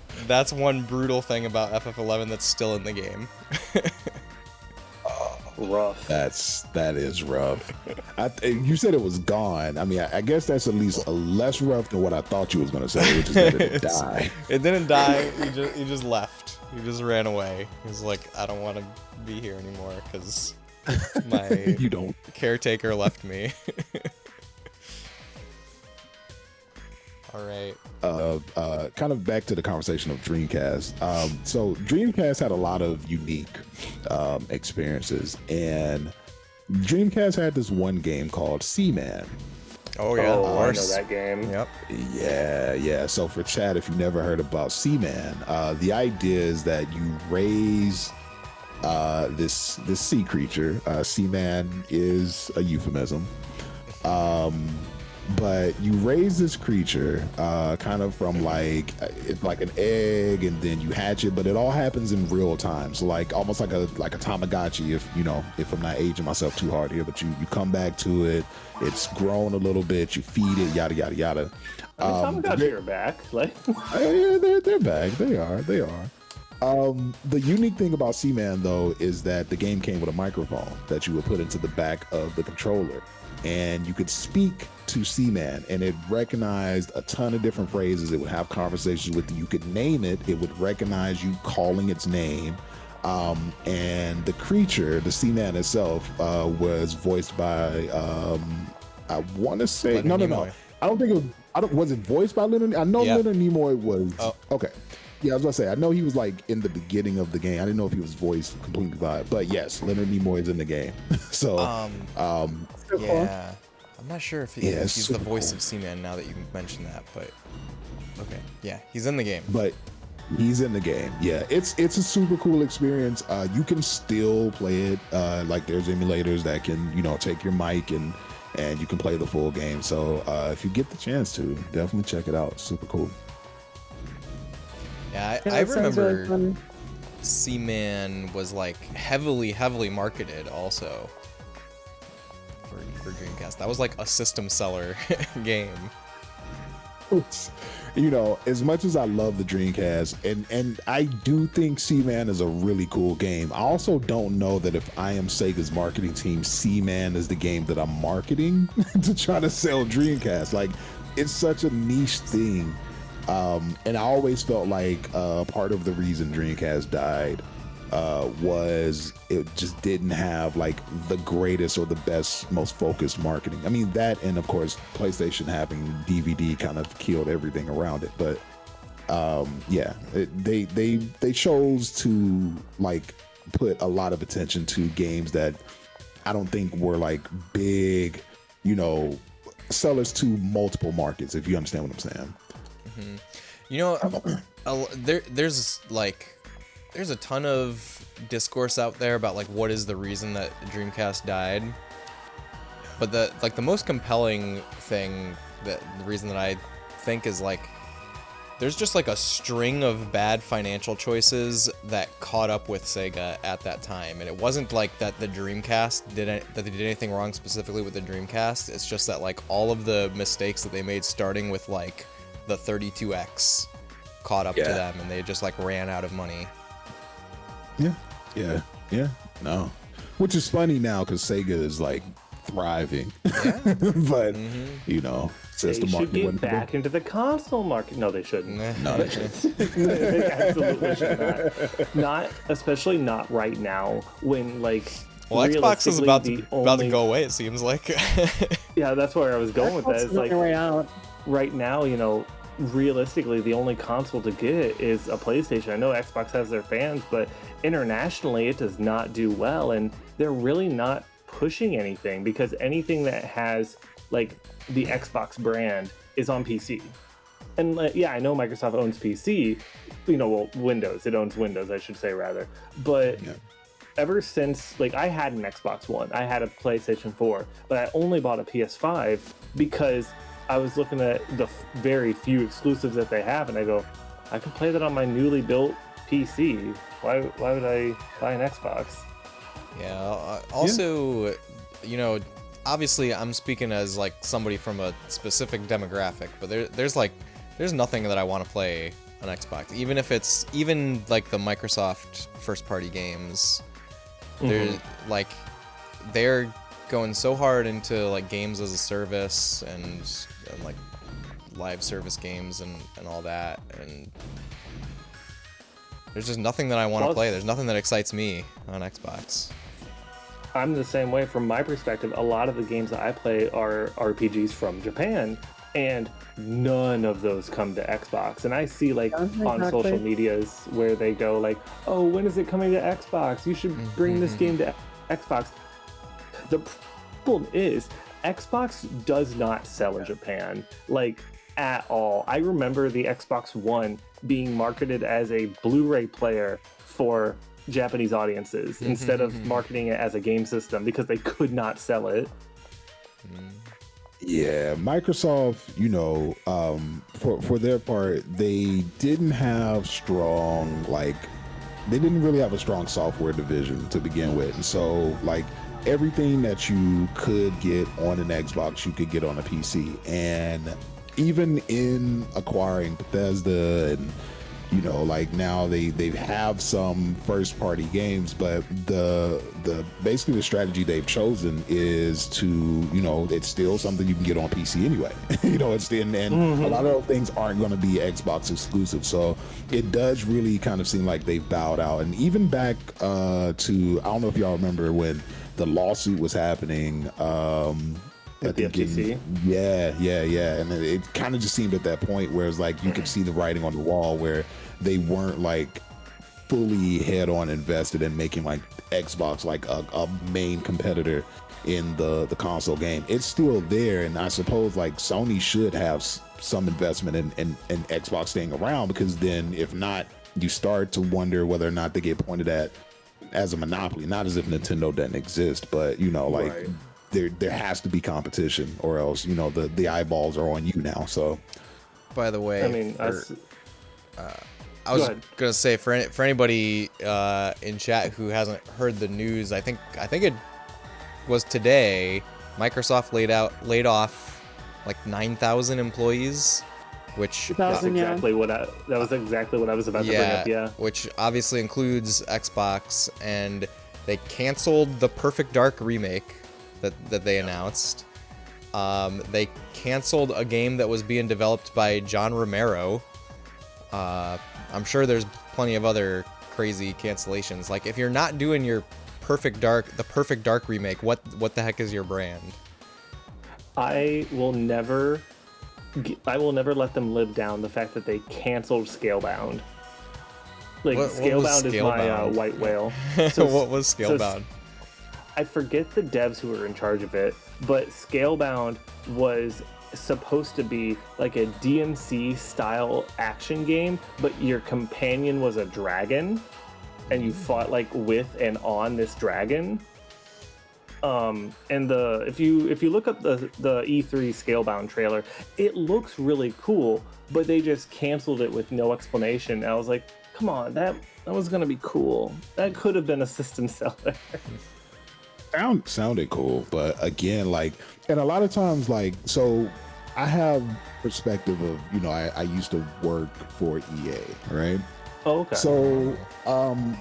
one brutal thing about FF11 that's still in the game. Rough. That is rough. You said it was gone. I mean, I guess that's at least less rough than what I thought you was gonna say, which is that it died. It didn't die. He just left. He just ran away. He was like, I don't want to be here anymore because my You don't. caretaker left me. All right. Kind of back to the conversation of Dreamcast. So Dreamcast had a lot of unique experiences, and Dreamcast had this one game called Seaman. Oh yeah. Oh, I know that game. Yep. Yeah. So for Chad, if you've never heard about Seaman, the idea is that you raise this sea creature. Seaman is a euphemism. but you raise this creature kind of from like it's like an egg, and then you hatch it, but it all happens in real time. So like almost like a Tamagotchi, if I'm not aging myself too hard here, but you come back to it, it's grown a little bit, you feed it, yada yada yada. Tamagotchi are back. Like yeah, they're back. They are. The unique thing about Seaman though is that the game came with a microphone that you would put into the back of the controller, and you could speak to Seaman, and it recognized a ton of different phrases. It would have conversations with you. You could name it. It would recognize you calling its name. And the creature, the Seaman itself, was voiced by I want to say Leonard no. Nimoy. I don't think it was it voiced by Leonard? I know Yeah. Leonard Nimoy was Oh. okay. Yeah, I was gonna say, I know he was like in the beginning of the game. I didn't know if he was voiced completely by it, but yes, Leonard Nimoy is in the game. So, Yeah, I'm not sure if he's the super voice cool. of Seaman now that you mentioned that, but okay, yeah, he's in the game. but he's in the game. Yeah, it's a super cool experience. You can still play it. Like there's emulators that can take your mic and you can play the full game. So if you get the chance to, definitely check it out. Super cool. Yeah, Yeah, I that sounds really remember fun. Seaman was like heavily marketed also for Dreamcast. That was like a system seller game. As much as I love the Dreamcast, and I do think Seaman is a really cool game, I also don't know that if I am Sega's marketing team, Seaman is the game that I'm marketing to try to sell Dreamcast. Like, it's such a niche thing. And I always felt like part of the reason Dreamcast died was it just didn't have like the greatest or the best, most focused marketing. I mean, that, and of course PlayStation having DVD kind of killed everything around it. But they chose to like put a lot of attention to games that I don't think were like big, sellers to multiple markets, if you understand what I'm saying. There's a ton of discourse out there about like what is the reason that Dreamcast died. But the most compelling thing, that the reason that I think is like there's just like a string of bad financial choices that caught up with Sega at that time. And it wasn't like that the Dreamcast that they did anything wrong specifically with the Dreamcast. It's just that like all of the mistakes that they made starting with like the 32X caught up to them, and they just like ran out of money. Yeah. No, which is funny now because Sega is like thriving. Yeah. But since they the should market get went back into the console market. No, they shouldn't. No, they shouldn't. They absolutely should not. Especially not right now when like. Well, Xbox is about to realistically go away. It seems like. Yeah, that's where I was going with that. Xbox It's is on like their way out. right now, realistically, the only console to get is a PlayStation. I know Xbox has their fans, but internationally, it does not do well, and they're really not pushing anything because anything that has like the Xbox brand is on PC. And I know Microsoft owns PC, Windows. It owns Windows, I should say rather. But ever since, like, I had an Xbox One, I had a PlayStation 4, but I only bought a PS5 because I was looking at the very few exclusives that they have, and I go, I can play that on my newly built PC. Why would I buy an Xbox? Yeah. Also, obviously I'm speaking as like somebody from a specific demographic, but there's nothing that I want to play on Xbox, even if it's like the Microsoft first party games. They're going so hard into like games as a service and like live service games and all that, and there's just nothing that I want to play. There's nothing that excites me on Xbox. I'm the same way from my perspective. A lot of the games that I play are RPGs from Japan, and none of those come to Xbox. And I see like on social medias where they go like, oh, when is it coming to Xbox? You should bring this game to Xbox. The problem is Xbox does not sell in Japan, like at all. I remember the Xbox One being marketed as a Blu-ray player for Japanese audiences instead of marketing it as a game system because they could not sell it. Yeah, Microsoft, for their part, they didn't have strong, they didn't really have a strong software division to begin with. And so, everything that you could get on an Xbox, you could get on a PC. And even in acquiring Bethesda and, now they have some first party games, but the basically the strategy they've chosen is to, it's still something you can get on PC anyway. It's and a lot of those things aren't going to be Xbox exclusive. So it does really kind of seem like they've bowed out. And even back to, I don't know if y'all remember when the lawsuit was happening, at the FTC. Yeah. And it kind of just seemed at that point where it's like you could see the writing on the wall where they weren't fully head on invested in making Xbox a main competitor in the console game. It's still there, and I suppose Sony should have some investment in Xbox staying around, because then if not, you start to wonder whether or not they get pointed at as a monopoly, not as if Nintendo doesn't exist, but Right. there has to be competition, or else the eyeballs are on you now. So By the way, I mean, I was gonna say for anybody in chat who hasn't heard the news, I think it was today. Microsoft laid off 9,000 employees, which That's 2,000, yeah. exactly what I was about to bring up. Yeah. which obviously includes Xbox, and they canceled the Perfect Dark remake that they announced. They canceled a game that was being developed by John Romero. I'm sure there's plenty of other crazy cancellations. If you're not doing the Perfect Dark remake, what the heck is your brand? I will never let them live down the fact that they canceled Scalebound. What was Scalebound is my Scalebound? white whale. What was Scalebound? I forget the devs who were in charge of it, but Scalebound was supposed to be a DMC style action game, but your companion was a dragon, and you fought with and on this dragon. And if you look up the E3 Scalebound trailer, it looks really cool, but they just canceled it with no explanation. I was like, come on, that was gonna be cool. That could have been a system seller. Sounded cool, but again, and a lot of times, so I have perspective of, I used to work for EA, right? Oh, okay. So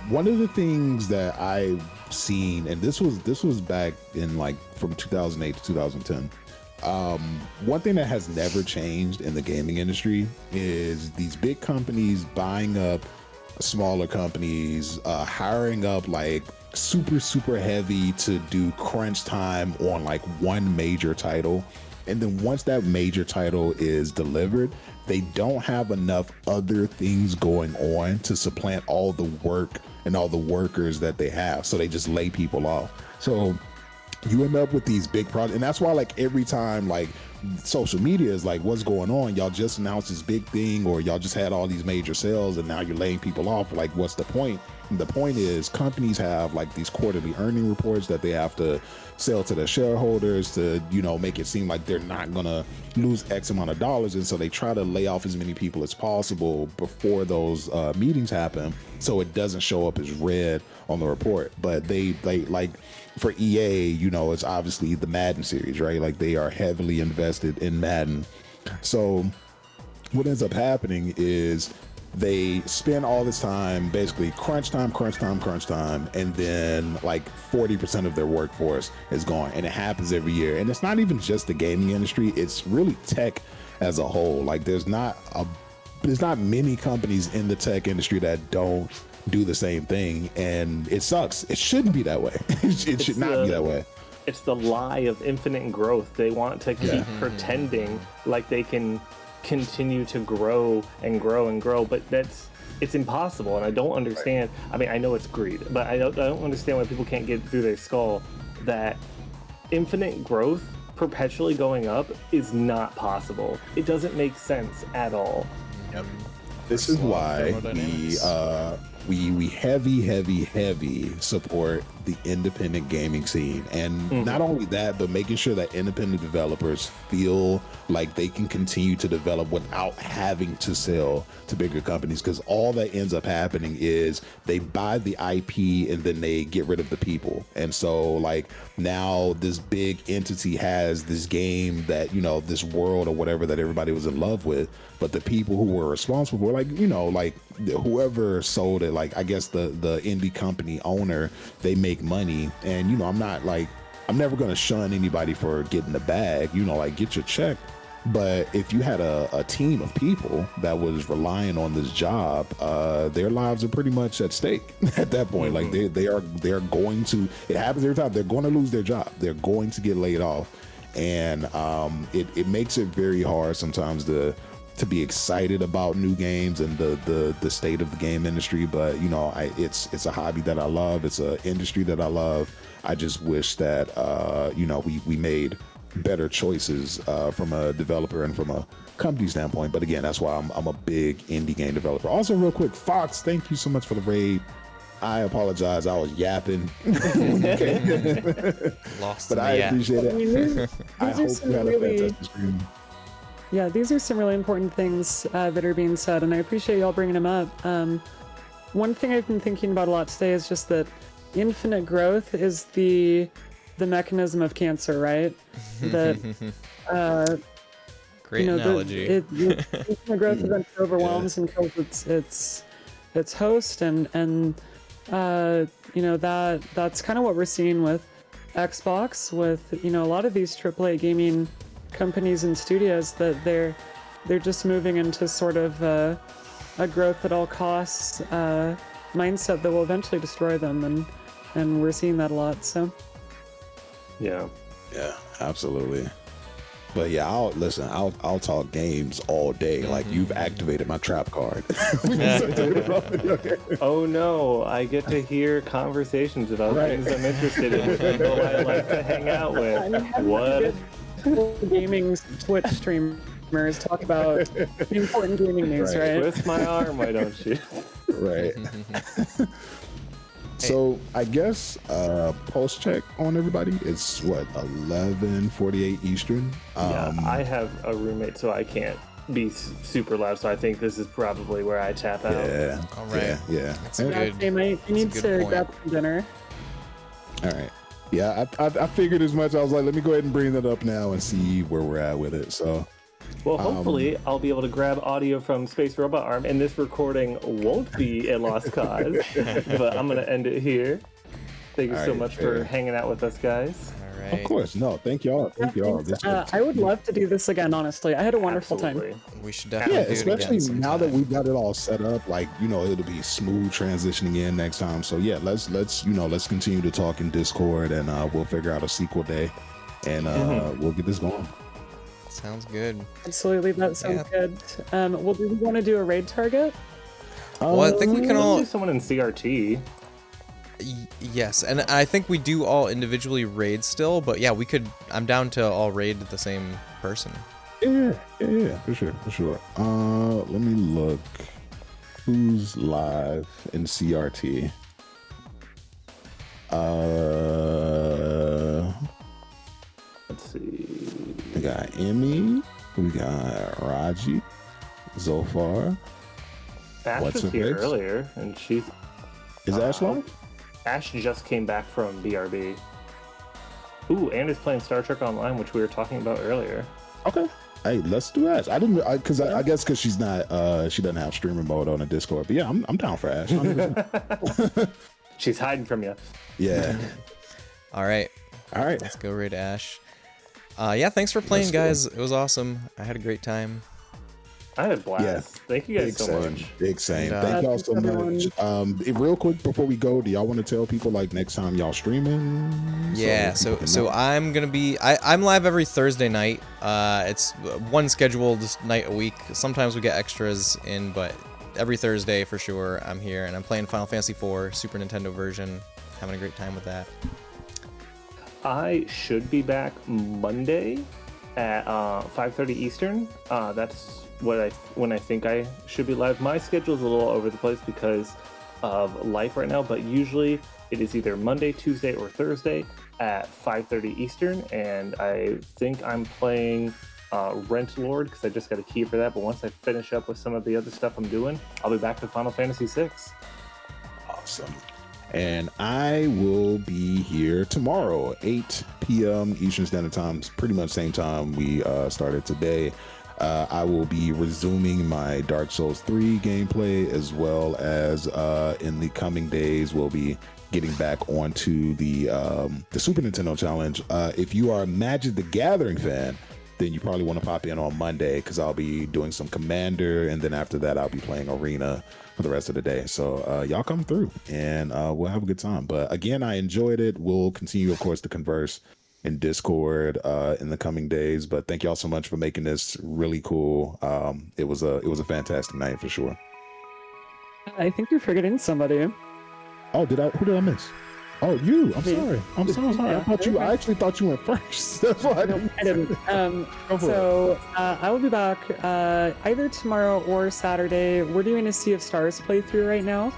one of the things that I've seen, and this was back in from 2008 to 2010, one thing that has never changed in the gaming industry is these big companies buying up smaller companies, hiring up super heavy to do crunch time on one major title. And then once that major title is delivered, they don't have enough other things going on to supplant all the work and all the workers that they have. So they just lay people off. So you end up with these big projects. And that's why every time social media is what's going on? Y'all just announced this big thing, or y'all just had all these major sales and now you're laying people off. What's the point? The point is companies have these quarterly earning reports that they have to sell to their shareholders to, make it seem like they're not going to lose X amount of dollars. And so they try to lay off as many people as possible before those meetings happen, so it doesn't show up as red on the report. But they for EA, it's obviously the Madden series, right? They are heavily invested in Madden. So what ends up happening is they spend all this time basically crunch time, and then 40% of their workforce is gone. And it happens every year. And it's not even just the gaming industry, it's really tech as a whole. There's not many companies in the tech industry that don't do the same thing, and it sucks. It shouldn't be that way. It should not be that way. It's the lie of infinite growth. They want to keep pretending like they can continue to grow and grow and grow, but it's impossible. And I don't understand. I mean, I know it's greed, but I don't understand why people can't get through their skull that infinite growth perpetually going up is not possible. It doesn't make sense at all. Yep. This is why Thermodynamics. we heavy support the independent gaming scene, and not only that, but making sure that independent developers feel like they can continue to develop without having to sell to bigger companies, because all that ends up happening is they buy the IP and then they get rid of the people. And so like now this big entity has this game that, you know, this world or whatever that everybody was in love with, but the people who were responsible for, like, you know, like whoever sold it, like I guess the indie company owner, they make money. And, you know, I'm never going to shun anybody for getting the bag, you know, like get your check. But if you had a team of people that was relying on this job, their lives are pretty much at stake at that point. Like they are going to, it happens every time, they're going to lose their job. They're going to get laid off. And it makes it very hard sometimes to be excited about new games and the state of the game industry. But, you know, it's a hobby that I love. It's an industry that I love. I just wish that, you know, we made better choices from a developer and from a company standpoint. But again, that's why I'm a big indie game developer. Also, real quick, Fox, thank you so much for the raid. I apologize, I was yapping. Lost But in I the yap. appreciate I mean, it. I hope you had a fantastic stream. Yeah, these are some really important things that are being said, and I appreciate y'all bringing them up. One thing I've been thinking about a lot today is just that infinite growth is the mechanism of cancer, right? That Great you know, analogy. the infinite growth eventually overwhelms and kills its host, and you know, that's kind of what we're seeing with Xbox, with, you know, a lot of these AAA gaming companies and studios, that they're just moving into sort of a growth at all costs mindset that will eventually destroy them, and we're seeing that a lot. So Yeah. Yeah, absolutely. But yeah, I'll talk games all day. Like, you've activated my trap card. Oh no, I get to hear conversations about things I'm interested in, people I like to hang out with. What? gaming Twitch streamers talk about important gaming news, right? Twist my arm, why don't you? Right. So I guess post check on everybody. It's what, 11:48 Eastern. Yeah, I have a roommate, so I can't be super loud. So I think this is probably where I tap out. Yeah. All right. Yeah. That's Yeah. good. They might need That's a to good grab point. some dinner. All right. Yeah, I figured as much. I was like, let me go ahead and bring that up now and see where we're at with it. So Well, hopefully I'll be able to grab audio from Space Robot Arm, and this recording won't be a lost cause. But I'm gonna end it here. Thank you All so right, much fair. for hanging out with us, guys. All right. of course, no, thank y'all. Thank y'all. This was- I would love to do this again, honestly. I had a wonderful Absolutely. time. We should Yeah, definitely do it especially again now that sometime. we've got it all set up, like, you know, it'll be smooth transitioning in next time. So yeah, let's continue to talk in Discord, and we'll figure out a sequel day, and we'll get this going. Sounds good. Absolutely, that sounds good. Well, do we want to do a raid target? Well, I think we can Let's all. do someone in CRT. Yes, and I think we do all individually raid still, but yeah, we could. I'm down to all raid the same person. Yeah, for sure. Let me look. Who's live in CRT? Let's see. We got Emmy. We got Raji. Zophar. Ash What's was her here face? earlier, and she's Is Ash live? Ash just came back from BRB. Ooh, and is playing Star Trek Online, which we were talking about earlier. Okay. Hey, let's do Ash. I didn't, I guess because she's not, she doesn't have streaming mode on the Discord. But yeah, I'm down for Ash. 100%. She's hiding from you. Yeah. All right, All right. let's go raid Ash. Yeah, thanks for playing, Let's go. guys. It was awesome. I had a great time. I had a blast. Yeah. Thank you guys Big so same. much. Big same. And, Thank y'all so thanks, much. Real quick before we go, do y'all want to tell people like next time y'all streaming? Yeah, people can so know? I'm gonna be. I'm live every Thursday night. It's one scheduled night a week. Sometimes we get extras in, but every Thursday for sure I'm here, and I'm playing Final Fantasy IV Super Nintendo version. Having a great time with that. I should be back Monday, at 5:30 Eastern. That's when I think I should be live. My schedule is a little over the place because of life right now, but usually it is either Monday, Tuesday, or Thursday at 5:30 Eastern, and I think I'm playing Rent Lord because I just got a key for that. But once I finish up with some of the other stuff I'm doing, I'll be back to Final Fantasy VI. Awesome. And I will be here tomorrow, 8 p.m. Eastern Standard Time, pretty much same time we started today. I will be resuming my Dark Souls 3 gameplay, as well as in the coming days, we'll be getting back onto the Super Nintendo Challenge. If you are a Magic the Gathering fan, then you probably want to pop in on Monday, because I'll be doing some Commander, and then after that, I'll be playing Arena for the rest of the day. So y'all come through, and we'll have a good time. But again, I enjoyed it. We'll continue, of course, to converse in Discord in the coming days. But thank y'all so much for making this really cool. It was a fantastic night for sure. I think you're forgetting somebody. Oh, who did I miss? Oh, you. I'm Me. sorry. I'm so sorry. I actually thought you went first. That's why I didn't. I didn't. So I will be back either tomorrow or Saturday. We're doing a Sea of Stars playthrough right now.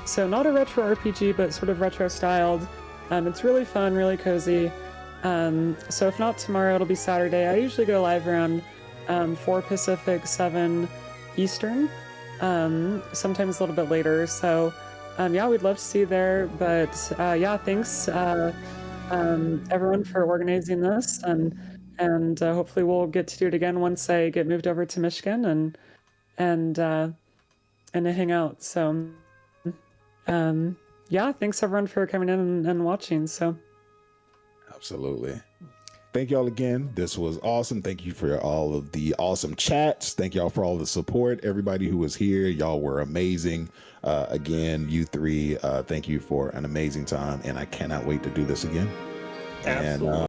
So not a retro RPG, but sort of retro styled. It's really fun, really cozy. So if not tomorrow, it'll be Saturday. I usually go live around 4 Pacific, 7 Eastern, sometimes a little bit later. So yeah, we'd love to see you there. But yeah, thanks everyone for organizing this, and hopefully we'll get to do it again once I get moved over to Michigan and to hang out. So yeah, thanks everyone for coming in and watching. So Absolutely. Thank y'all again. This was awesome. Thank you for all of the awesome chats. Thank y'all for all the support. Everybody who was here, y'all were amazing. Again, you three, thank you for an amazing time, and I cannot wait to do this again. Absolutely. And